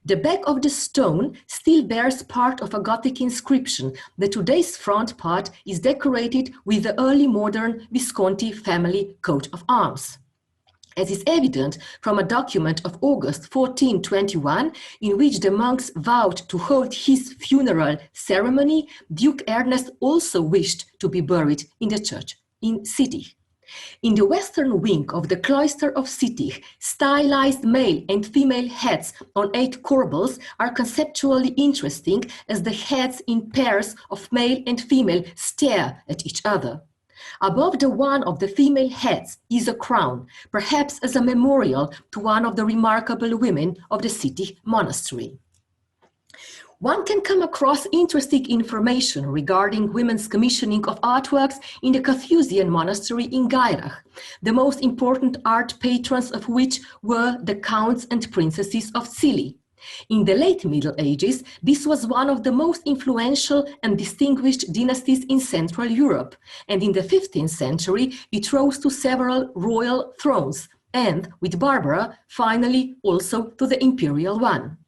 The back of the stone still bears part of a Gothic inscription. The today's front part is decorated with the early modern Visconti family coat of arms. As is evident from a document of August 1421, in which the monks vowed to hold his funeral ceremony, Duke Ernest also wished to be buried in the church in Sittich. In the western wing of the cloister of Sittich, stylized male and female heads on 8 corbels are conceptually interesting, as the heads in pairs of male and female stare at each other. Above the one of the female heads is a crown, perhaps as a memorial to one of the remarkable women of the Sittich monastery. One can come across interesting information regarding women's commissioning of artworks in the Carthusian monastery in Gairach, the most important art patrons of which were the counts and princesses of Scilly. In the late Middle Ages, this was one of the most influential and distinguished dynasties in Central Europe, and in the 15th century it rose to several royal thrones, and, with Barbara, finally also to the imperial one.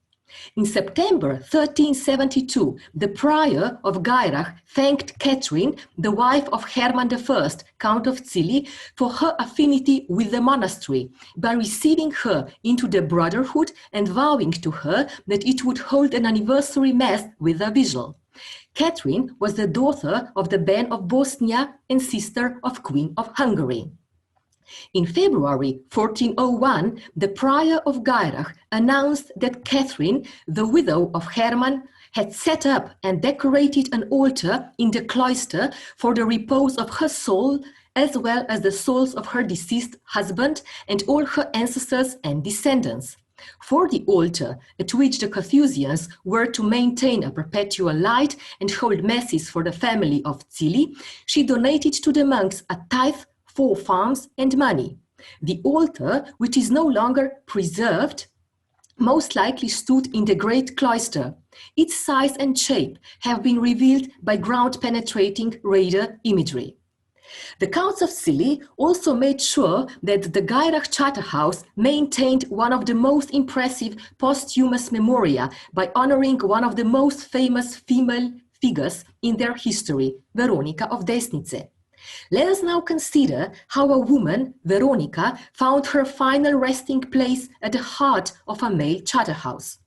In September 1372, the prior of Gairach thanked Catherine, the wife of Hermann I, Count of Scilly, for her affinity with the monastery, by receiving her into the brotherhood and vowing to her that it would hold an anniversary mass with a vigil. Catherine was the daughter of the Ban of Bosnia and sister of Queen of Hungary. In February 1401, the prior of Gairach announced that Catherine, the widow of Hermann, had set up and decorated an altar in the cloister for the repose of her soul, as well as the souls of her deceased husband and all her ancestors and descendants. For the altar, at which the Carthusians were to maintain a perpetual light and hold masses for the family of Scilly, she donated to the monks a tithe, 4 farms and money. The altar, which is no longer preserved, most likely stood in the great cloister. Its size and shape have been revealed by ground-penetrating radar imagery. The Counts of Scilly also made sure that the Gairach Charterhouse maintained one of the most impressive posthumous memoria by honoring one of the most famous female figures in their history, Veronica of Destin. Let us now consider how a woman, Veronica, found her final resting place at the heart of a male Charterhouse.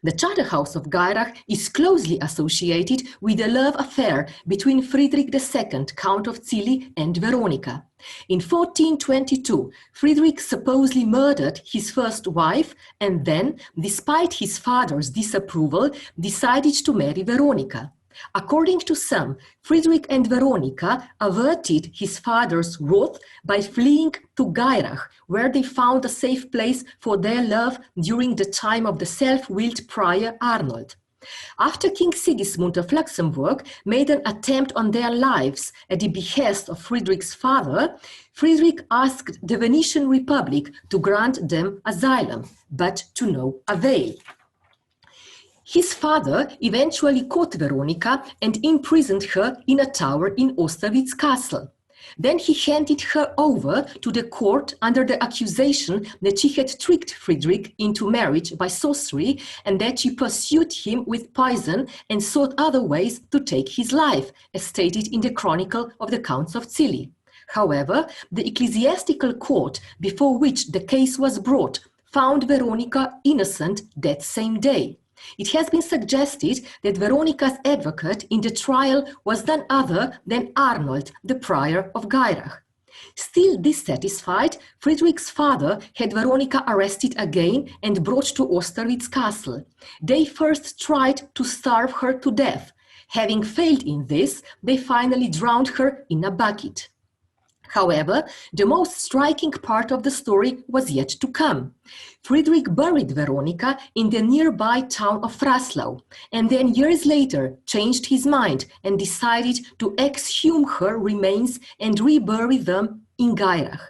The Charterhouse of Gairach is closely associated with a love affair between Friedrich II, Count of Scilly, and Veronica. In 1422, Friedrich supposedly murdered his first wife and then, despite his father's disapproval, decided to marry Veronica. According to some, Friedrich and Veronica averted his father's wrath by fleeing to Gairach, where they found a safe place for their love during the time of the self-willed prior Arnold. After King Sigismund of Luxembourg made an attempt on their lives at the behest of Friedrich's father, Friedrich asked the Venetian Republic to grant them asylum, but to no avail. His father eventually caught Veronica and imprisoned her in a tower in Austerlitz Castle. Then he handed her over to the court under the accusation that she had tricked Friedrich into marriage by sorcery and that she pursued him with poison and sought other ways to take his life, as stated in the Chronicle of the Counts of Scilly. However, the ecclesiastical court before which the case was brought found Veronica innocent that same day. It has been suggested that Veronica's advocate in the trial was none other than Arnold, the prior of Gairach. Still dissatisfied, Friedrich's father had Veronica arrested again and brought to Austerlitz Castle. They first tried to starve her to death. Having failed in this, they finally drowned her in a bucket. However, the most striking part of the story was yet to come. Friedrich buried Veronica in the nearby town of Fraslau, and then years later changed his mind and decided to exhume her remains and rebury them in Gairach.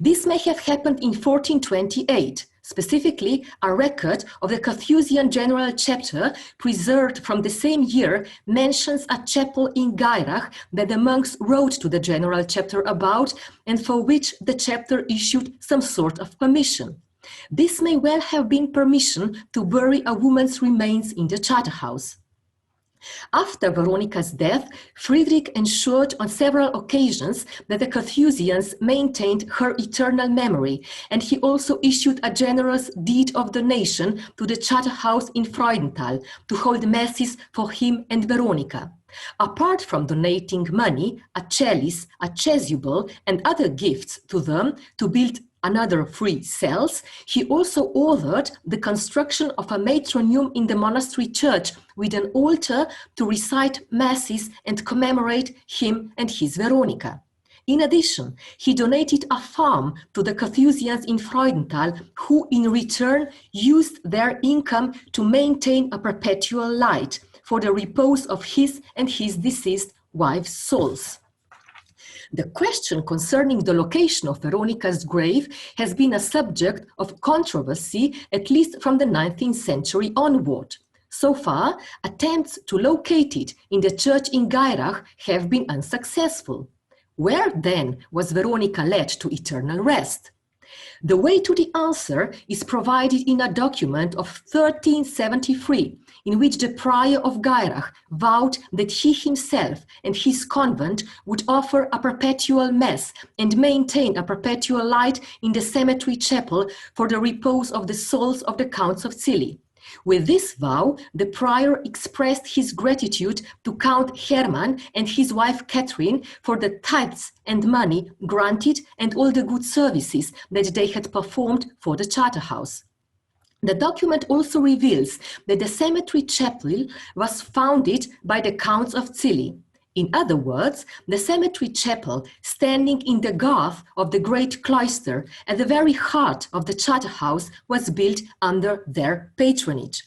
This may have happened in 1428, Specifically, a record of the Carthusian General Chapter, preserved from the same year, mentions a chapel in Gairach that the monks wrote to the General Chapter about, and for which the chapter issued some sort of permission. This may well have been permission to bury a woman's remains in the Charterhouse. After Veronica's death, Friedrich ensured on several occasions that the Carthusians maintained her eternal memory, and he also issued a generous deed of donation to the Charterhouse in Freudenthal to hold masses for him and Veronica. Apart from donating money, a chalice, a chasuble, and other gifts to them to build another 3 cells, he also ordered the construction of a matronium in the monastery church with an altar to recite masses and commemorate him and his Veronica. In addition, he donated a farm to the Carthusians in Freudenthal, who in return used their income to maintain a perpetual light for the repose of his and his deceased wife's souls. The question concerning the location of Veronica's grave has been a subject of controversy at least from the 19th century onward. So far, attempts to locate it in the church in Gairach have been unsuccessful. Where then was Veronica led to eternal rest? The way to the answer is provided in a document of 1373, in which the prior of Gairach vowed that he himself and his convent would offer a perpetual mass and maintain a perpetual light in the cemetery chapel for the repose of the souls of the Counts of Scilly. With this vow, the prior expressed his gratitude to Count Hermann and his wife Catherine for the tithes and money granted and all the good services that they had performed for the Charterhouse. The document also reveals that the cemetery chapel was founded by the Counts of Scilly. In other words, the cemetery chapel, standing in the garth of the great cloister at the very heart of the Charterhouse, was built under their patronage.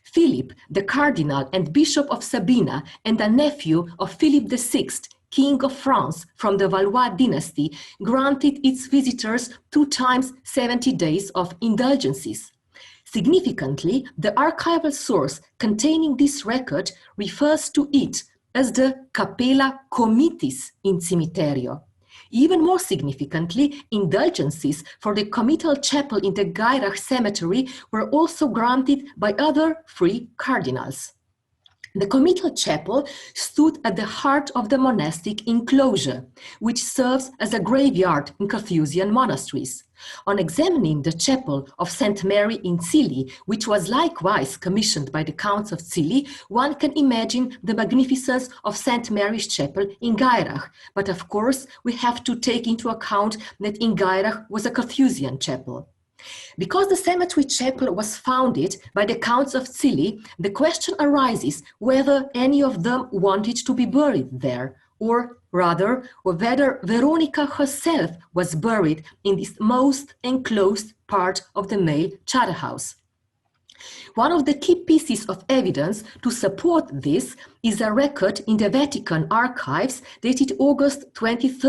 Philip, the cardinal and bishop of Sabina, and a nephew of Philip VI, King of France from the Valois dynasty, granted its visitors 2 times 70 days of indulgences. Significantly, the archival source containing this record refers to it as the Capella Committis in Cimiterio. Even more significantly, indulgences for the Committal Chapel in the Gairach cemetery were also granted by other 3 cardinals. The Committal Chapel stood at the heart of the monastic enclosure, which serves as a graveyard in Carthusian monasteries. On examining the chapel of St. Mary in Scilly, which was likewise commissioned by the Counts of Scilly, one can imagine the magnificence of St. Mary's Chapel in Gairach. But of course, we have to take into account that in Gairach was a Carthusian chapel. Because the cemetery chapel was founded by the Counts of Scilly, the question arises whether any of them wanted to be buried there, or rather, whether Veronica herself was buried in this most enclosed part of the male Charterhouse. One of the key pieces of evidence to support this is a record in the Vatican archives dated August 23,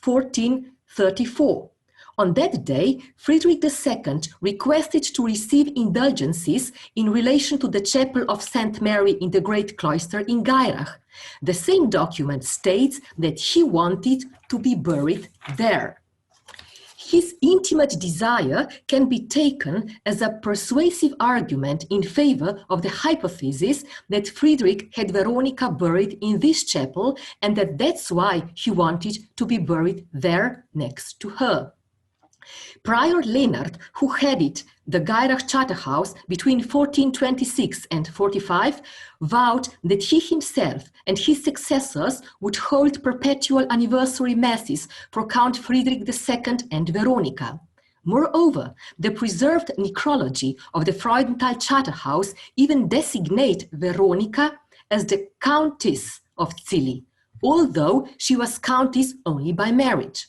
1434. On that day, Friedrich II requested to receive indulgences in relation to the chapel of St. Mary in the Great Cloister in Gairach. The same document states that he wanted to be buried there. His intimate desire can be taken as a persuasive argument in favor of the hypothesis that Friedrich had Veronica buried in this chapel and that that's why he wanted to be buried there next to her. Prior Leonard, who headed the Gairach Charterhouse between 1426 and 45, vowed that he himself and his successors would hold perpetual anniversary masses for Count Friedrich II and Veronica. Moreover, the preserved necrology of the Freudenthal Charterhouse even designate Veronica as the Countess of Scilly, although she was Countess only by marriage.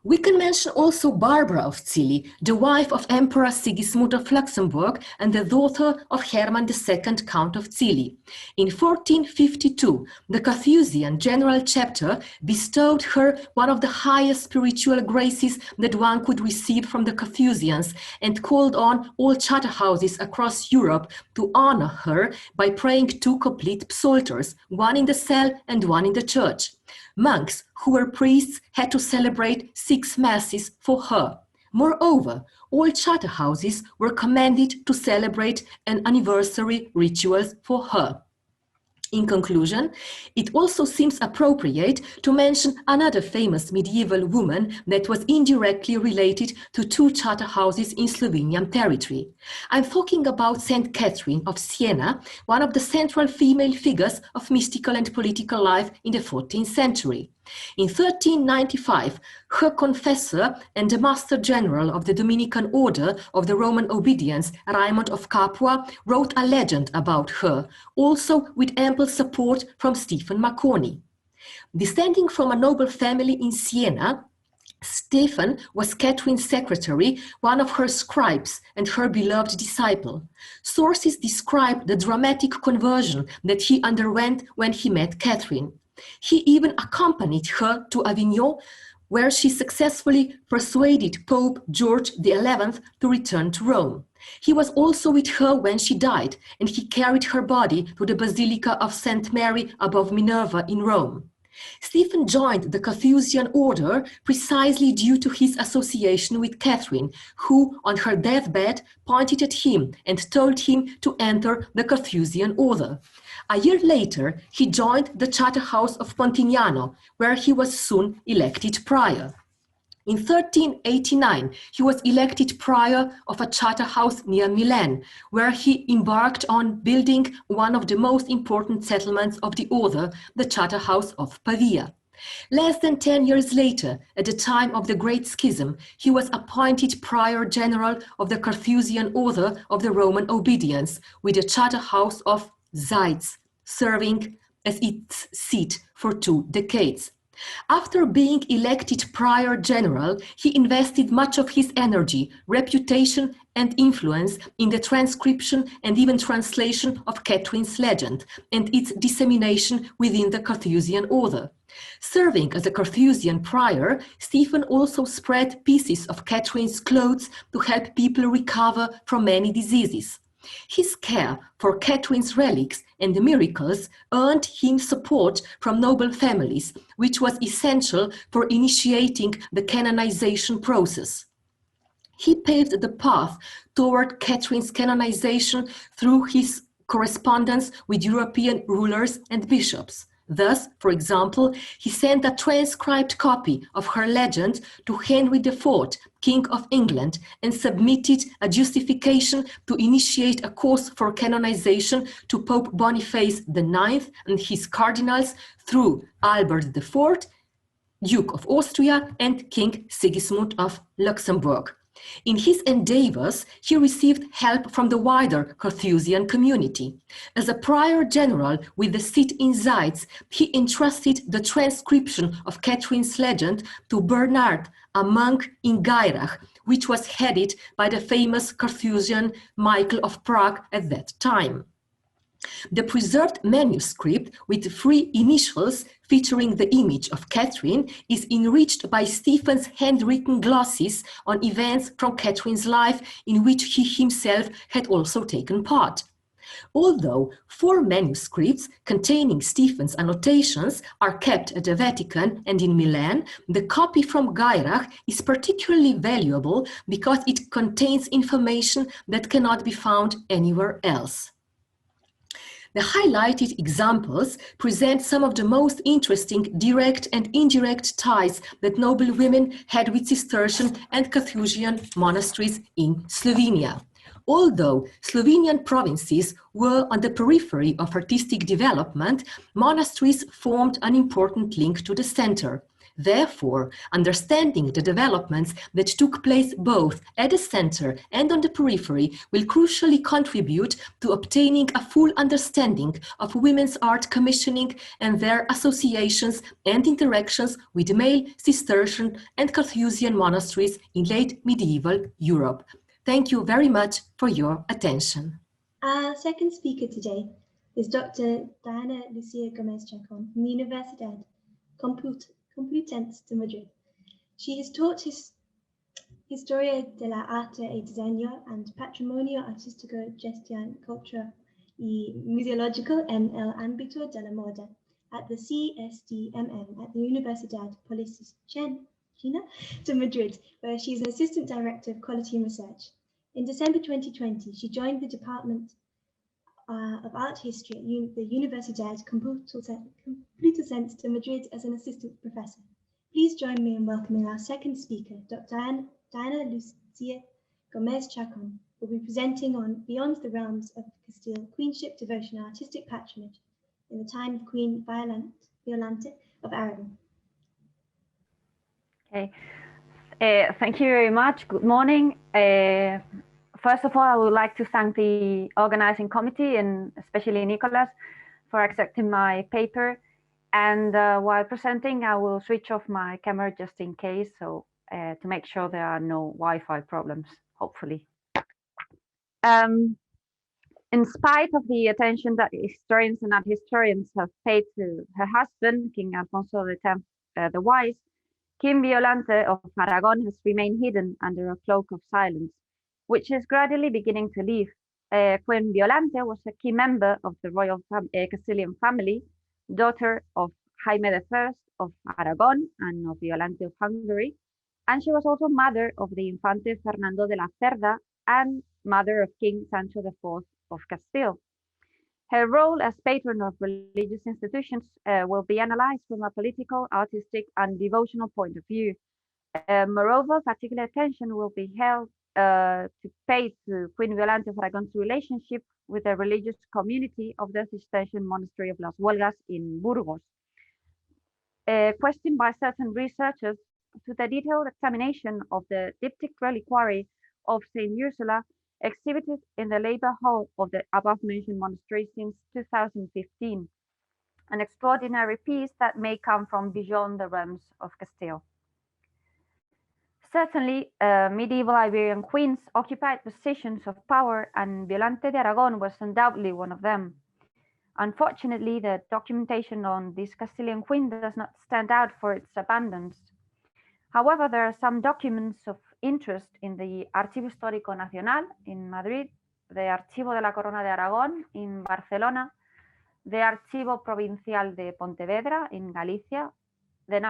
We can mention also Barbara of Cilli, the wife of Emperor Sigismund of Luxembourg and the daughter of Hermann II, Count of Cilli. In 1452, the Carthusian General Chapter bestowed her one of the highest spiritual graces that one could receive from the Carthusians and called on all Charterhouses across Europe to honor her by praying 2 complete psalters, one in the cell and one in the church. Monks who were priests had to celebrate 6 masses for her. Moreover, all Charterhouses were commanded to celebrate an anniversary rituals for her. In conclusion, it also seems appropriate to mention another famous medieval woman that was indirectly related to 2 Charterhouses in Slovenian territory. I'm talking about Saint Catherine of Siena, one of the central female figures of mystical and political life in the 14th century. In 1395, her confessor and the Master General of the Dominican Order of the Roman Obedience, Raymond of Capua, wrote a legend about her, also with ample support from Stephen Marconi. Descending from a noble family in Siena, Stephen was Catherine's secretary, one of her scribes and her beloved disciple. Sources describe the dramatic conversion that he underwent when he met Catherine. He even accompanied her to Avignon, where she successfully persuaded Pope George XI to return to Rome. He was also with her when she died, and he carried her body to the Basilica of St. Mary above Minerva in Rome. Stephen joined the Carthusian order precisely due to his association with Catherine, who, on her deathbed, pointed at him and told him to enter the Carthusian order. A year later, he joined the Charterhouse of Pontignano, where he was soon elected prior. In 1389, he was elected prior of a Charterhouse near Milan, where he embarked on building one of the most important settlements of the order, the Charterhouse of Pavia. Less than 10 years later, at the time of the Great Schism, he was appointed Prior General of the Carthusian Order of the Roman Obedience, with the Charterhouse of Zeitz, serving as its seat for 2 decades. After being elected Prior General, he invested much of his energy, reputation, and influence in the transcription and even translation of Catherine's legend and its dissemination within the Carthusian order. Serving as a Carthusian prior, Stephen also spread pieces of Catherine's clothes to help people recover from many diseases. His care for Catherine's relics and miracles earned him support from noble families, which was essential for initiating the canonization process. He paved the path toward Catherine's canonization through his correspondence with European rulers and bishops. Thus, for example, he sent a transcribed copy of her legend to Henry IV, King of England, and submitted a justification to initiate a course for canonization to Pope Boniface IX and his cardinals through Albert IV, Duke of Austria, and King Sigismund of Luxembourg. In his endeavors, he received help from the wider Carthusian community. As a prior general with the seat in Zeitz, he entrusted the transcription of Catherine's legend to Bernard, a monk in Geirach, which was headed by the famous Carthusian Michael of Prague at that time. The preserved manuscript with 3 initials featuring the image of Catherine is enriched by Stephen's handwritten glosses on events from Catherine's life in which he himself had also taken part. Although 4 manuscripts containing Stephen's annotations are kept at the Vatican and in Milan, the copy from Geirach is particularly valuable because it contains information that cannot be found anywhere else. The highlighted examples present some of the most interesting direct and indirect ties that noble women had with Cistercian and Carthusian monasteries in Slovenia. Although Slovenian provinces were on the periphery of artistic development, monasteries formed an important link to the center. Therefore, understanding the developments that took place both at the center and on the periphery will crucially contribute to obtaining a full understanding of women's art commissioning and their associations and interactions with male Cistercian and Carthusian monasteries in late medieval Europe. Thank you very much for your attention. Our second speaker today is Dr. Diana Lucia Gomez-Chacon from the Universidad Complutense de Madrid. She has taught Historia de la Arte y Diseño and Patrimonio Artístico, Gestión, Cultura y Museológico en el ámbito de la moda at the CSDMM at the Universidad Politécnica de Madrid, where she is an Assistant Director of Quality and Research. In December 2020, she joined the Department of Art History at the Universidad Complutense de Madrid as an Assistant Professor. Please join me in welcoming our second speaker, Dr. Diana Lucia Gomez-Chacon, who will be presenting on Beyond the Realms of Castile, Queenship, Devotion, and Artistic Patronage in the time of Queen Violente of Aragon. Okay, thank you very much. Good morning. First of all, I would like to thank the organizing committee and especially Nicholas for accepting my paper. And while presenting, I will switch off my camera just in case, so to make sure there are no Wi-Fi problems, hopefully. In spite of the attention that historians and art historians have paid to her husband, King Alfonso X the Wise, Queen Violente of Aragon has remained hidden under a cloak of silence, which is gradually beginning to leave. Queen Violente was a key member of the royal Castilian family, daughter of Jaime I of Aragon and of Violente of Hungary, and she was also mother of the Infante Fernando de la Cerda and mother of King Sancho IV of Castile. Her role as patron of religious institutions will be analyzed from a political, artistic, and devotional point of view. Moreover, particular attention will be held to pay to Queen Violente of Aragon's relationship with the religious community of the Cistercian monastery of Las Huelgas in Burgos. Questioned by certain researchers to the detailed examination of the diptych reliquary of St. Ursula exhibited in the labor hall of the above-mentioned monastery since 2015, an extraordinary piece that may come from beyond the realms of Castile. Certainly, medieval Iberian queens occupied positions of power, and Violente de Aragon was undoubtedly one of them. Unfortunately, the documentation on this Castilian queen does not stand out for its abundance. However, there are some documents of interest in the Archivo Histórico Nacional in Madrid, the Archivo de la Corona de Aragón in Barcelona, the Archivo Provincial de Pontevedra in Galicia, the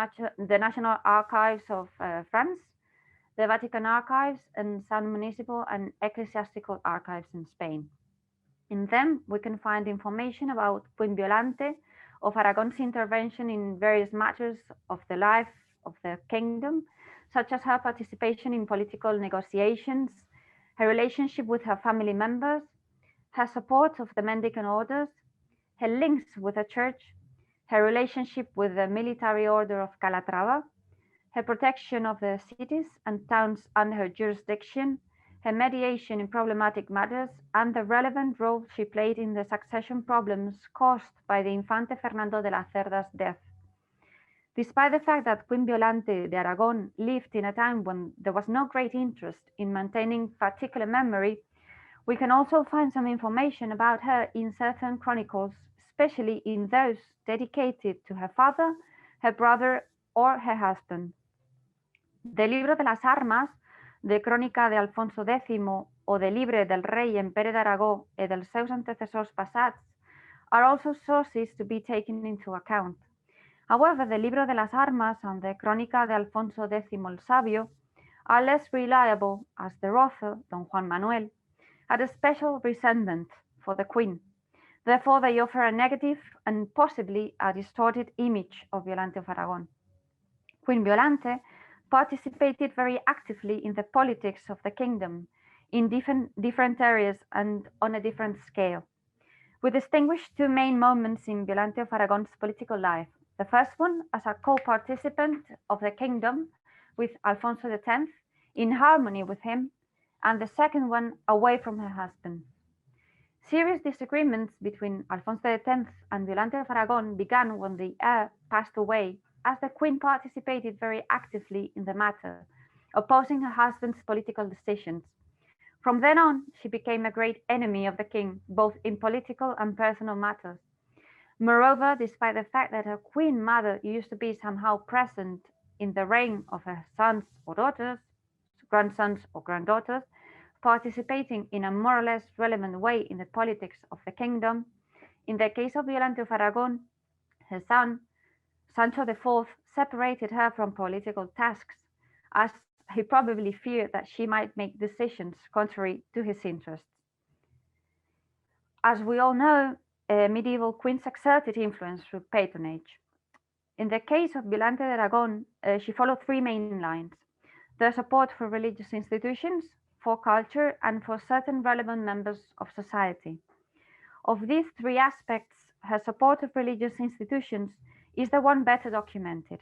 National Archives of France, the Vatican Archives, and some municipal and ecclesiastical archives in Spain. In them, we can find information about Queen Violente of Aragon's intervention in various matters of the life of the kingdom, such as her participation in political negotiations, her relationship with her family members, her support of the mendicant orders, her links with the church, her relationship with the military order of Calatrava, her protection of the cities and towns under her jurisdiction, her mediation in problematic matters, and the relevant role she played in the succession problems caused by the Infante Fernando de la Cerda's death. Despite the fact that Queen Violente de Aragon lived in a time when there was no great interest in maintaining particular memory, we can also find some information about her in certain chronicles, especially in those dedicated to her father, her brother, or her husband. De Libro de las Armas, de Crónica de Alfonso X o de Libre del Rei en Pere d'Aragó e dels seus antecessors passats are also sources to be taken into account. However, the Libro de las Armas and the Crónica de Alfonso X el Sabio are less reliable, as their author, Don Juan Manuel, had a special resentment for the Queen. Therefore, they offer a negative and possibly a distorted image of Violente of Aragon. Queen Violente participated very actively in the politics of the kingdom in different areas and on a different scale. We distinguish two main moments in Violente of Aragon's political life. The first one as a co-participant of the kingdom with Alfonso X, in harmony with him, and the second one away from her husband. Serious disagreements between Alfonso X and Violente of Aragon began when the heir passed away, as the queen participated very actively in the matter, opposing her husband's political decisions. From then on, she became a great enemy of the king, both in political and personal matters. Moreover, despite the fact that her queen mother used to be somehow present in the reign of her sons or daughters, grandsons or granddaughters, participating in a more or less relevant way in the politics of the kingdom, in the case of Violente of Aragon, her son, Sancho IV, separated her from political tasks, as he probably feared that she might make decisions contrary to his interests. As we all know, medieval queens exerted influence through patronage. In the case of Violente de Aragon, she followed three main lines: the support for religious institutions, for culture, and for certain relevant members of society. Of these three aspects, her support of religious institutions is the one better documented.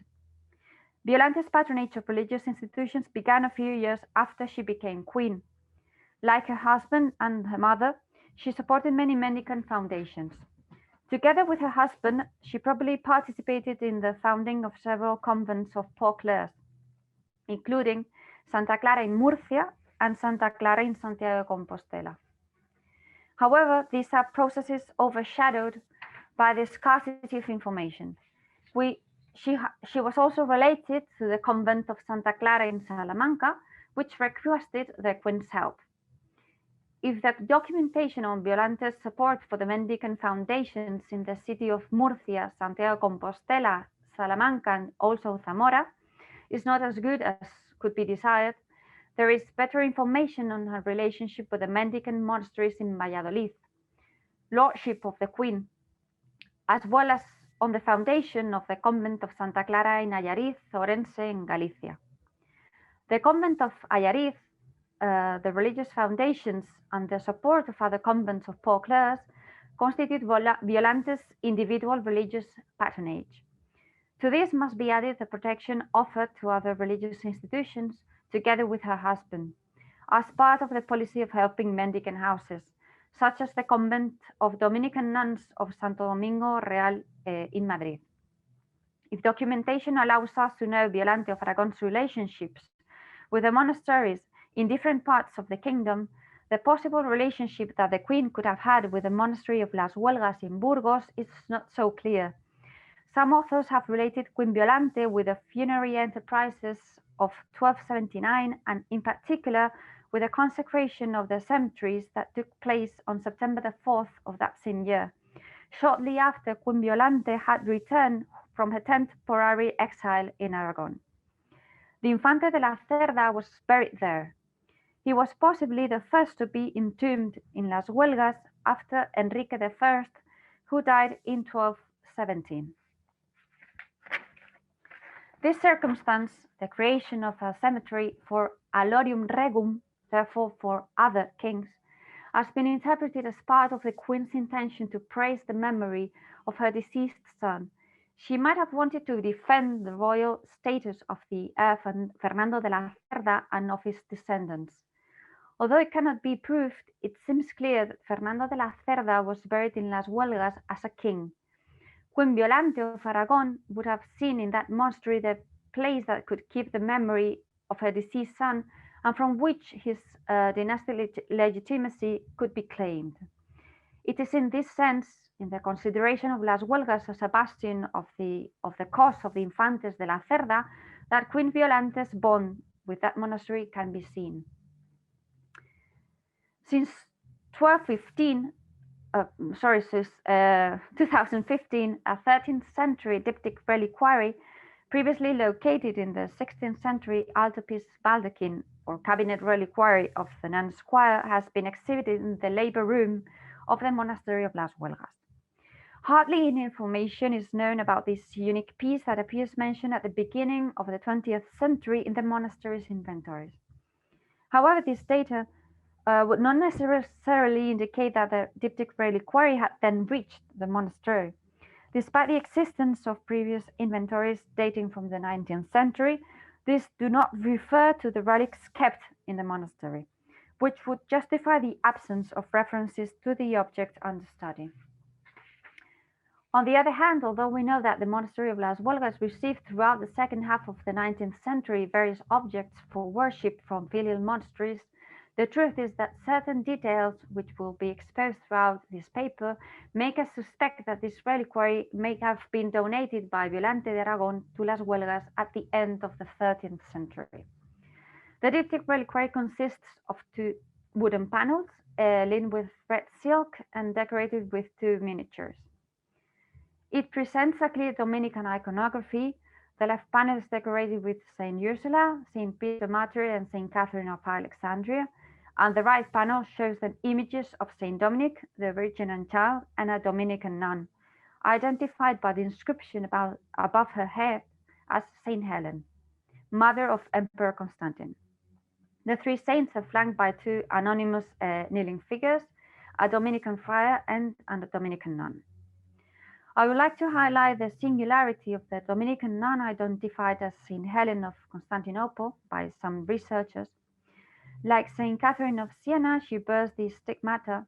Violente's patronage of religious institutions began a few years after she became queen. Like her husband and her mother, she supported many mendicant foundations. Together with her husband, she probably participated in the founding of several convents of poor clerks, including Santa Clara in Murcia and Santa Clara in Santiago de Compostela. However, these are processes overshadowed by the scarcity of information. She was also related to the convent of Santa Clara in Salamanca, which requested the queen's help. If the documentation on Violente's support for the mendicant foundations in the city of Murcia, Santiago de Compostela, Salamanca, and also Zamora is not as good as could be desired, there is better information on her relationship with the mendicant monasteries in Valladolid, lordship of the Queen, as well as on the foundation of the convent of Santa Clara in Allariz, Orense in Galicia. The convent of Allariz, the religious foundations, and the support of other convents of poor clerks constitute Violente's individual religious patronage. To this must be added the protection offered to other religious institutions together with her husband, as part of the policy of helping mendicant houses, such as the convent of Dominican nuns of Santo Domingo Real in Madrid. If documentation allows us to know Violente of Aragon's relationships with the monasteries in different parts of the kingdom, the possible relationship that the queen could have had with the monastery of Las Huelgas in Burgos is not so clear. Some authors have related Queen Violente with the funerary enterprises of 1279 and in particular with the consecration of the cemeteries that took place on September the 4th of that same year, shortly after Queen Violente had returned from her temporary exile in Aragon. The Infante de la Cerda was buried there. He was possibly the first to be entombed in Las Huelgas after Enrique I, who died in 1217. This circumstance, the creation of a cemetery for Allorium Regum, therefore for other kings, has been interpreted as part of the Queen's intention to praise the memory of her deceased son. She might have wanted to defend the royal status of the heir Fernando de la Cerda and of his descendants. Although it cannot be proved, it seems clear that Fernando de la Cerda was buried in Las Huelgas as a king. Queen Violente of Aragon would have seen in that monastery the place that could keep the memory of her deceased son and from which his dynastic legitimacy could be claimed. It is in this sense, in the consideration of Las Huelgas as a bastion of the cause of the Infantes de la Cerda, that Queen Violente's bond with that monastery can be seen. Since 2015, a 13th century diptych reliquary, previously located in the 16th century altarpiece baldachin or cabinet reliquary of the nuns' choir, has been exhibited in the labor room of the monastery of Las Huelgas. Hardly any information is known about this unique piece that appears mentioned at the beginning of the 20th century in the monastery's inventories. However, this data would not necessarily indicate that the diptych reliquary had then reached the monastery. Despite the existence of previous inventories dating from the 19th century, these do not refer to the relics kept in the monastery, which would justify the absence of references to the object under study. On the other hand, although we know that the monastery of Las Huelgas received throughout the second half of the 19th century various objects for worship from filial monasteries, the truth is that certain details, which will be exposed throughout this paper, make us suspect that this reliquary may have been donated by Violente de Aragon to Las Huelgas at the end of the 13th century. The diptych reliquary consists of 2 wooden panels, lined with red silk and decorated with 2 miniatures. It presents a clear Dominican iconography. The left panel is decorated with Saint Ursula, Saint Peter Martyr, and Saint Catherine of Alexandria, and the right panel shows the images of Saint Dominic, the Virgin and Child, and a Dominican nun, identified by the inscription above her head as Saint Helen, mother of Emperor Constantine. The 3 saints are flanked by 2 anonymous kneeling figures, a Dominican friar and a Dominican nun. I would like to highlight the singularity of the Dominican nun identified as Saint Helen of Constantinople by some researchers. Like Saint Catherine of Siena, she bears the stigmata,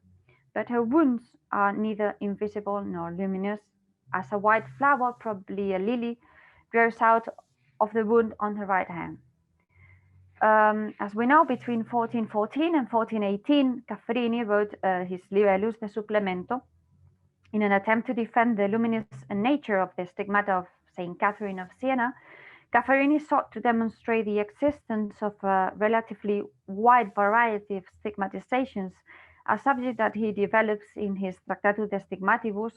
but her wounds are neither invisible nor luminous, as a white flower, probably a lily, grows out of the wound on her right hand. As we know, between 1414 and 1418, Caffarini wrote his Libellus de Supplemento in an attempt to defend the luminous nature of the stigmata of Saint Catherine of Siena. Caffarini sought to demonstrate the existence of a relatively wide variety of stigmatizations, a subject that he develops in his Tractatus de Stigmatibus,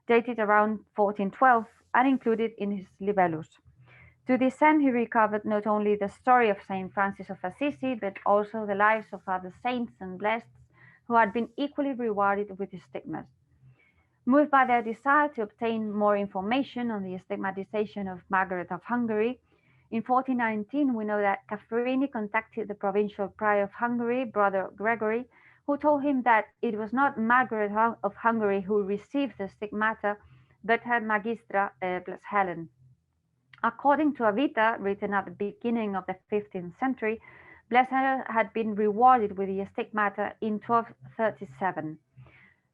dated around 1412 and included in his Libellus. To this end, he recovered not only the story of Saint Francis of Assisi, but also the lives of other saints and blessed who had been equally rewarded with the stigmas. Moved by their desire to obtain more information on the stigmatization of Margaret of Hungary, in 1419 we know that Caffarini contacted the provincial prior of Hungary, Brother Gregory, who told him that it was not Margaret of Hungary who received the stigmata, but her magistra, Blessed Helen. According to a vita written at the beginning of the 15th century, Blessed Helen had been rewarded with the stigmata in 1237.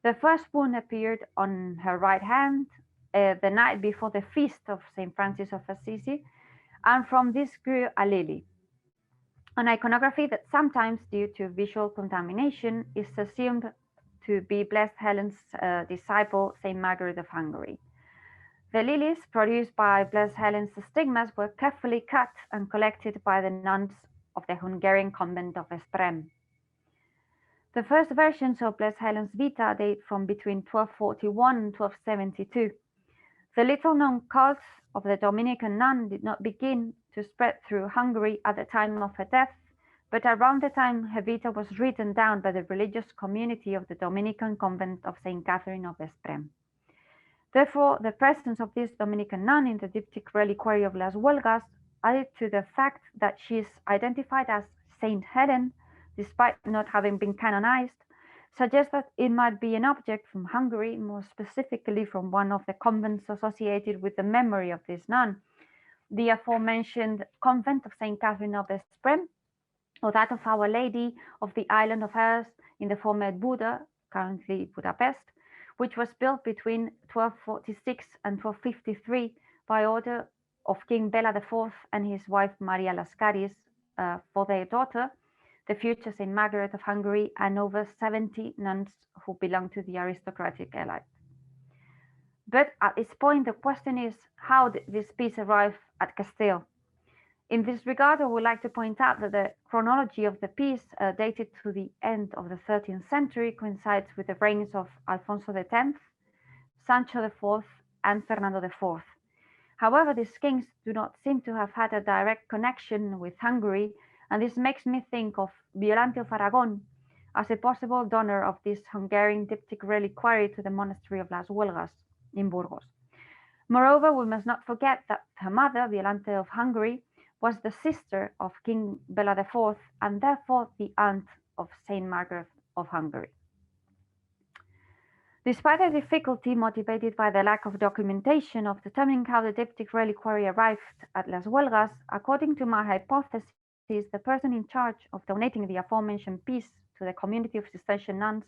The first wound appeared on her right hand the night before the feast of St. Francis of Assisi, and from this grew a lily, an iconography that sometimes, due to visual contamination, is assumed to be Blessed Helen's disciple, St. Margaret of Hungary. The lilies produced by Blessed Helen's stigmas were carefully cut and collected by the nuns of the Hungarian convent of Esprem. The first versions of Blessed Helen's Vita date from between 1241 and 1272. The little-known cult of the Dominican nun did not begin to spread through Hungary at the time of her death, but around the time her Vita was written down by the religious community of the Dominican convent of St. Catherine of Esprem. Therefore, the presence of this Dominican nun in the diptych reliquary of Las Huelgas, added to the fact that she is identified as Saint Helen, despite not having been canonized, suggests that it might be an object from Hungary, more specifically from one of the convents associated with the memory of this nun, the aforementioned convent of St. Catherine of Esprem, or that of Our Lady of the Island of Hers in the former Buda, currently Budapest, which was built between 1246 and 1253 by order of King Bela IV and his wife Maria Lascaris for their daughter, the future St. Margaret of Hungary, and over 70 nuns who belonged to the aristocratic elite. But at this point, the question is, how did this piece arrive at Castile? In this regard, I would like to point out that the chronology of the piece, dated to the end of the 13th century, coincides with the reigns of Alfonso X, Sancho IV, and Fernando IV. However, these kings do not seem to have had a direct connection with Hungary, and this makes me think of Violente of Maragon as a possible donor of this Hungarian diptych reliquary to the monastery of Las Huelgas in Burgos. Moreover, we must not forget that her mother, Violente of Hungary, was the sister of King Bela IV and therefore the aunt of Saint Margaret of Hungary. Despite the difficulty motivated by the lack of documentation of determining how the diptych reliquary arrived at Las Huelgas, according to my hypothesis, the person in charge of donating the aforementioned piece to the community of Cistercian nuns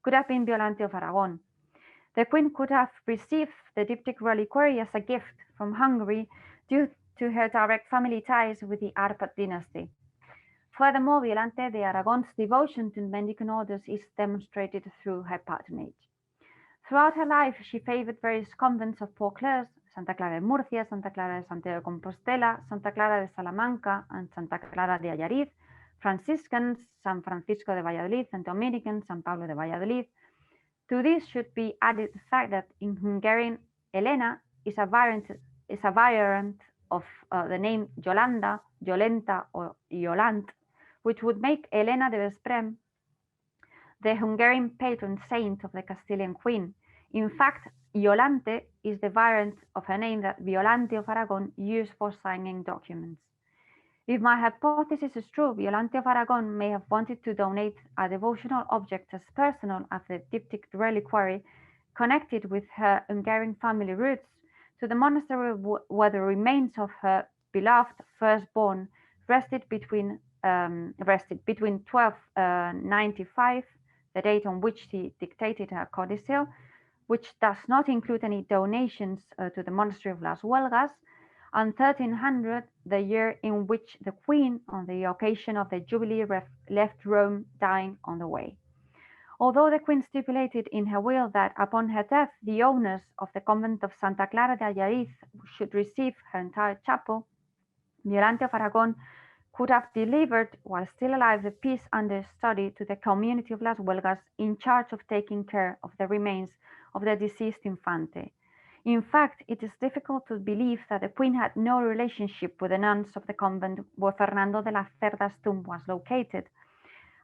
could have been Violente of Aragon. The Queen could have received the diptych reliquary as a gift from Hungary due to her direct family ties with the Arpad dynasty. Furthermore, Violente de Aragon's devotion to mendicant orders is demonstrated through her patronage. Throughout her life, she favored various convents of Poor Clares, Santa Clara de Murcia, Santa Clara de Santiago de Compostela, Santa Clara de Salamanca, and Santa Clara de Allariz, Franciscans, San Francisco de Valladolid, and Dominicans, San Pablo de Valladolid. To this should be added the fact that in Hungarian, Elena is a variant of the name Yolanda, Jolenta, or Iolant, which would make Elena de Vesprem the Hungarian patron saint of the Castilian queen. In fact, Iolante is the variant of her name that Violante of Aragon used for signing documents. If my hypothesis is true, Violante of Aragon may have wanted to donate a devotional object as personal as the diptych reliquary connected with her Hungarian family roots to the monastery where the remains of her beloved firstborn rested between 1295, the date on which she dictated her codicil, which does not include any donations to the monastery of Las Huelgas, and 1300, the year in which the Queen, on the occasion of the Jubilee, left Rome, dying on the way. Although the Queen stipulated in her will that upon her death, the owners of the convent of Santa Clara de Allariz should receive her entire chapel, Violante of Aragon could have delivered, while still alive, the piece under study to the community of Las Huelgas in charge of taking care of the remains of the deceased Infante. In fact, it is difficult to believe that the Queen had no relationship with the nuns of the convent where Fernando de la Cerda's tomb was located.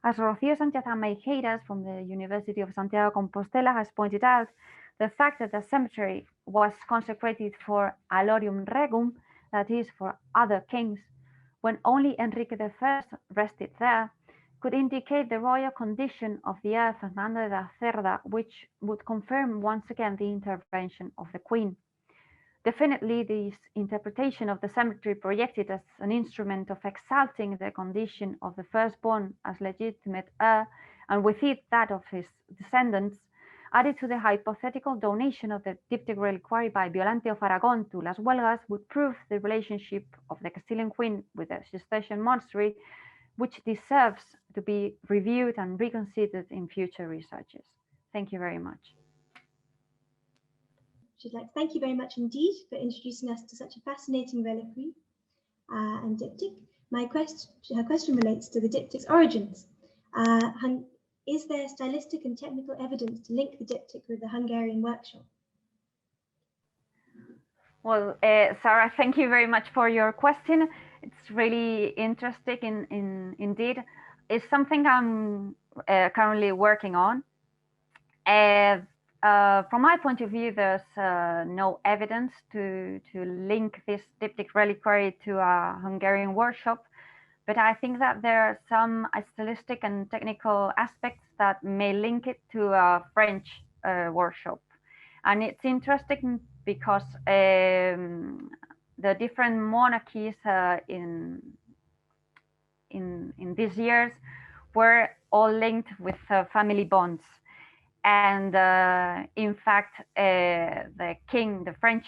As Rocío Sánchez Ameijeras from the University of Santiago de Compostela has pointed out, the fact that the cemetery was consecrated for Alorium Regum, that is, for other kings, when only Enrique I rested there, could indicate the royal condition of the heir Fernando de la Cerda, which would confirm once again the intervention of the Queen. Definitely, this interpretation of the cemetery projected as an instrument of exalting the condition of the firstborn as legitimate heir, and with it that of his descendants, added to the hypothetical donation of the diptych reliquary by Violante of Aragon to Las Huelgas, would prove the relationship of the Castilian Queen with the Cistercian monastery, which deserves to be reviewed and reconsidered in future researches. Thank you very much. I'd like to thank you very much indeed for introducing us to such a fascinating reliquary and diptych. Her question relates to the diptych's origins. Is there stylistic and technical evidence to link the diptych with the Hungarian workshop? Well, Sarah, thank you very much for your question. It's really interesting indeed. It's something I'm currently working on. From my point of view, there's no evidence to link this diptych reliquary to a Hungarian workshop, but I think that there are some stylistic and technical aspects that may link it to a French workshop. And it's interesting because the different monarchies in these years were all linked with family bonds. And in fact, the French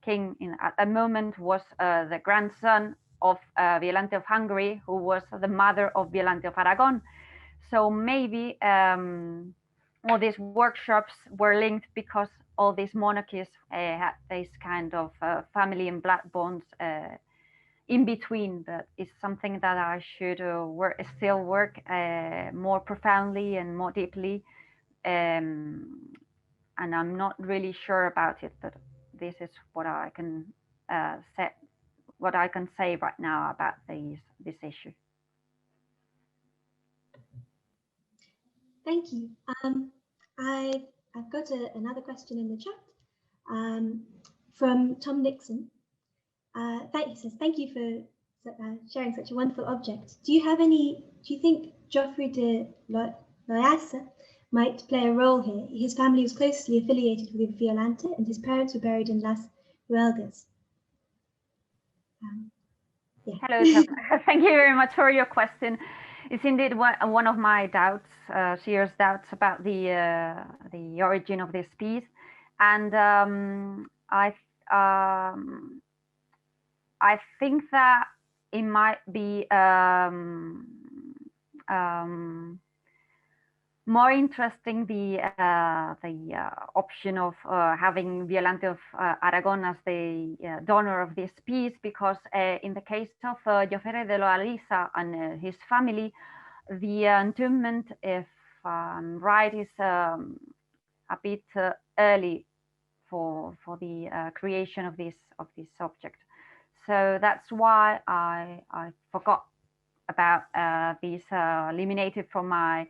king at the moment was the grandson of Violante of Hungary, who was the mother of Violante of Aragon. So maybe all these workshops were linked because all these monarchies had this kind of family and blood bonds in between. But it's something that I should still work more profoundly and more deeply. And I'm not really sure about it, but this is what I can say right now about this issue. Thank you. I've got another question in the chat from Tom Nixon. He says, thank you for sharing such a wonderful object. Do you think Geoffrey de Loyasse might play a role here. His family was closely affiliated with Violente, and his parents were buried in Las Huelgas. Yeah. Hello, Tom. Thank you very much for your question. It's indeed one of my doubts, serious doubts about the origin of this piece, and I think that it might be more interesting the option of having Violente of Aragon as the donor of this piece, because in the case of José de la Lisa and his family, the entombment, if I'm right, is a bit early for the creation of this object. So that's why I forgot about this, eliminated from my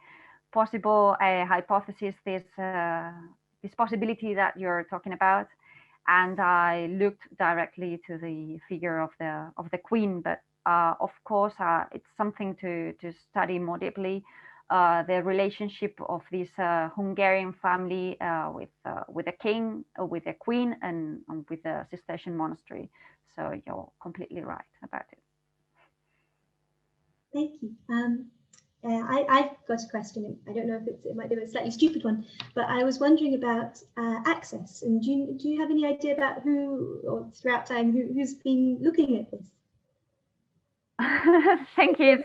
possible hypothesis, this possibility that you're talking about, and I looked directly to the figure of the queen. But of course, it's something to study more deeply, the relationship of this Hungarian family with the king, with the queen, and with the Cistercian monastery. So you're completely right about it. Thank you. I've got a question. I don't know if it might be a slightly stupid one, but I was wondering about access. And do you have any idea about who, or throughout time, who's been looking at this? Thank you.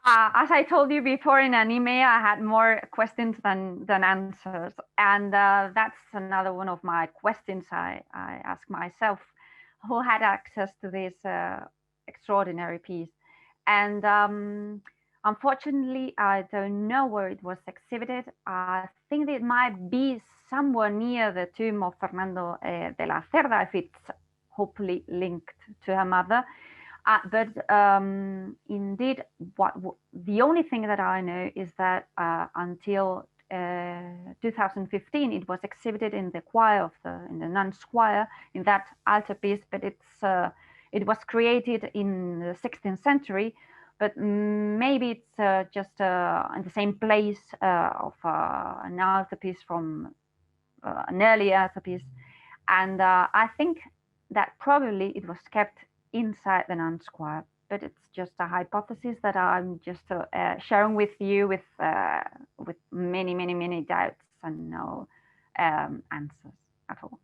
As I told you before in an email, I had more questions than answers. And that's another one of my questions I ask myself. Who had access to this extraordinary piece? And unfortunately, I don't know where it was exhibited. I think it might be somewhere near the tomb of Fernando de la Cerda, if it's hopefully linked to her mother. But indeed, the only thing that I know is that until 2015, it was exhibited in the choir in the nuns' choir, in that altarpiece. But it was created in the 16th century. But maybe it's just in the same place of an altarpiece from an early altarpiece. And I think that probably it was kept inside the nuns' choir, but it's just a hypothesis that I'm just sharing with you with many doubts and no answers at all.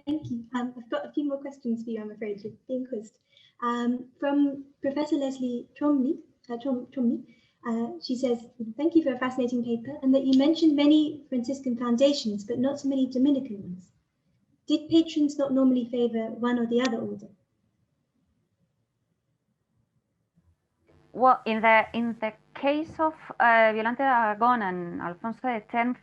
Thank you. I've got a few more questions for you, I'm afraid, you're being quizzed. From Professor Leslie Tromley, she says, thank you for a fascinating paper, and that you mentioned many Franciscan foundations, but not so many Dominican ones. Did patrons not normally favor one or the other order? Well, in the case of Violente de Aragon and Alfonso X,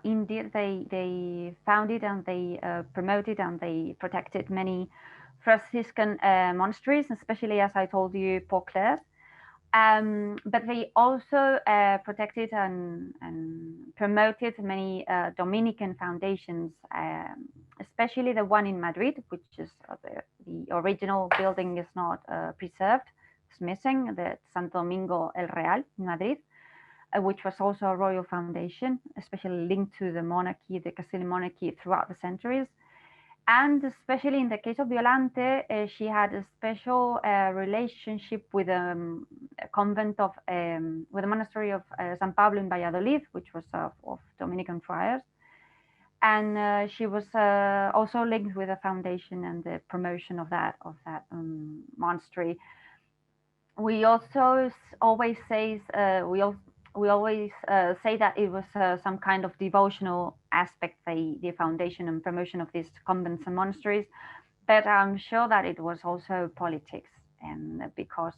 indeed they founded and they promoted and they protected many Franciscan monasteries, especially, as I told you, Port Clares. But they also protected and promoted many Dominican foundations, especially the one in Madrid, which is the original building is not preserved. It's missing, the Santo Domingo el Real in Madrid, which was also a royal foundation, especially linked to the monarchy, the Castilian monarchy throughout the centuries. And especially in the case of Violante, she had a special relationship with a convent of, with the monastery of San Pablo in Valladolid, which was of Dominican friars. And she was also linked with the foundation and the promotion of that monastery. We also always say say that it was some kind of devotional aspect, the foundation and promotion of these convents and monasteries, but I'm sure that it was also politics, and because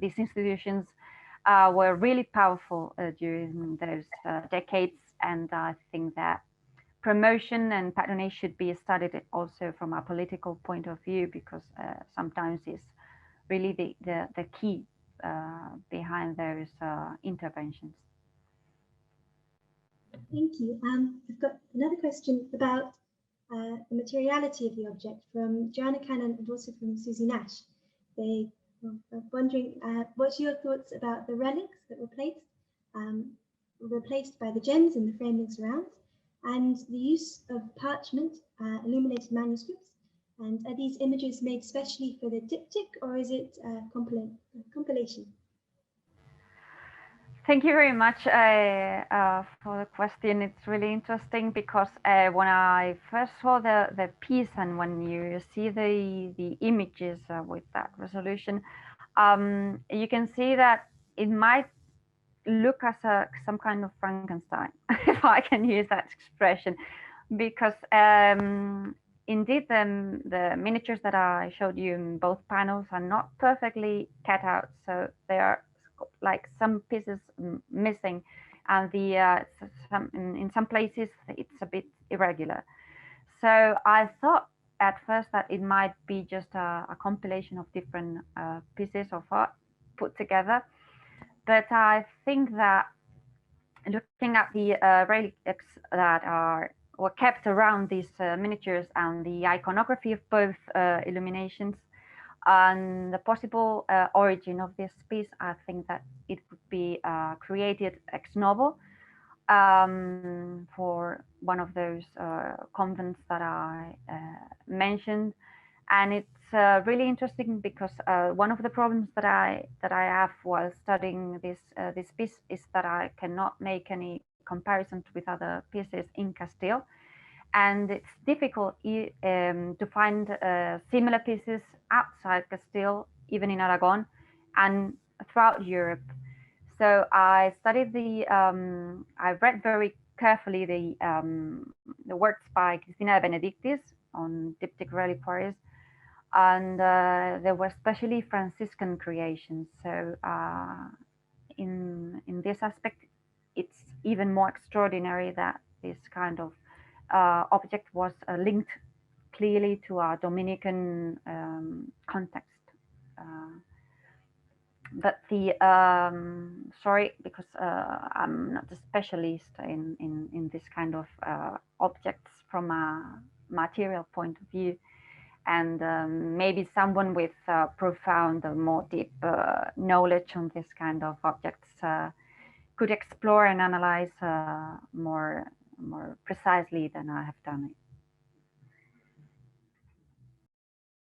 these institutions were really powerful during those decades, and I think that promotion and patronage should be studied also from a political point of view, because sometimes it's really the key behind those interventions. Thank you. I've got another question about the materiality of the object from Joanna Cannon and also from Susie Nash. They were wondering, what's your thoughts about the relics that were placed? replaced by the gems in the framings around, and the use of parchment, illuminated manuscripts. And are these images made specially for the diptych, or is it a compilation? Thank you very much for the question. It's really interesting because when I first saw the piece and when you see the images with that resolution, you can see that it might look as some kind of Frankenstein, if I can use that expression, because indeed the miniatures that I showed you in both panels are not perfectly cut out, so they are like some pieces missing, and in some places it's a bit irregular. So I thought at first that it might be just a compilation of different pieces of art put together, but I think that looking at the relics that were kept around these miniatures and the iconography of both illuminations and the possible origin of this piece, I think that it would be created ex novo for one of those convents that I mentioned. And it's really interesting because one of the problems that I have while studying this piece is that I cannot make any comparisons with other pieces in Castile, and it's difficult to find similar pieces outside Castile, even in Aragon and throughout Europe. So I studied I read very carefully the works by Cristina de Benedictis on diptych reliquaries, and there were especially Franciscan creations. So in this aspect, it's even more extraordinary that this kind of object was linked clearly to a Dominican context. But the sorry, because I'm not a specialist in this kind of objects from a material point of view, and maybe someone with profound, more deep knowledge on this kind of objects could explore and analyze more precisely than I have done it.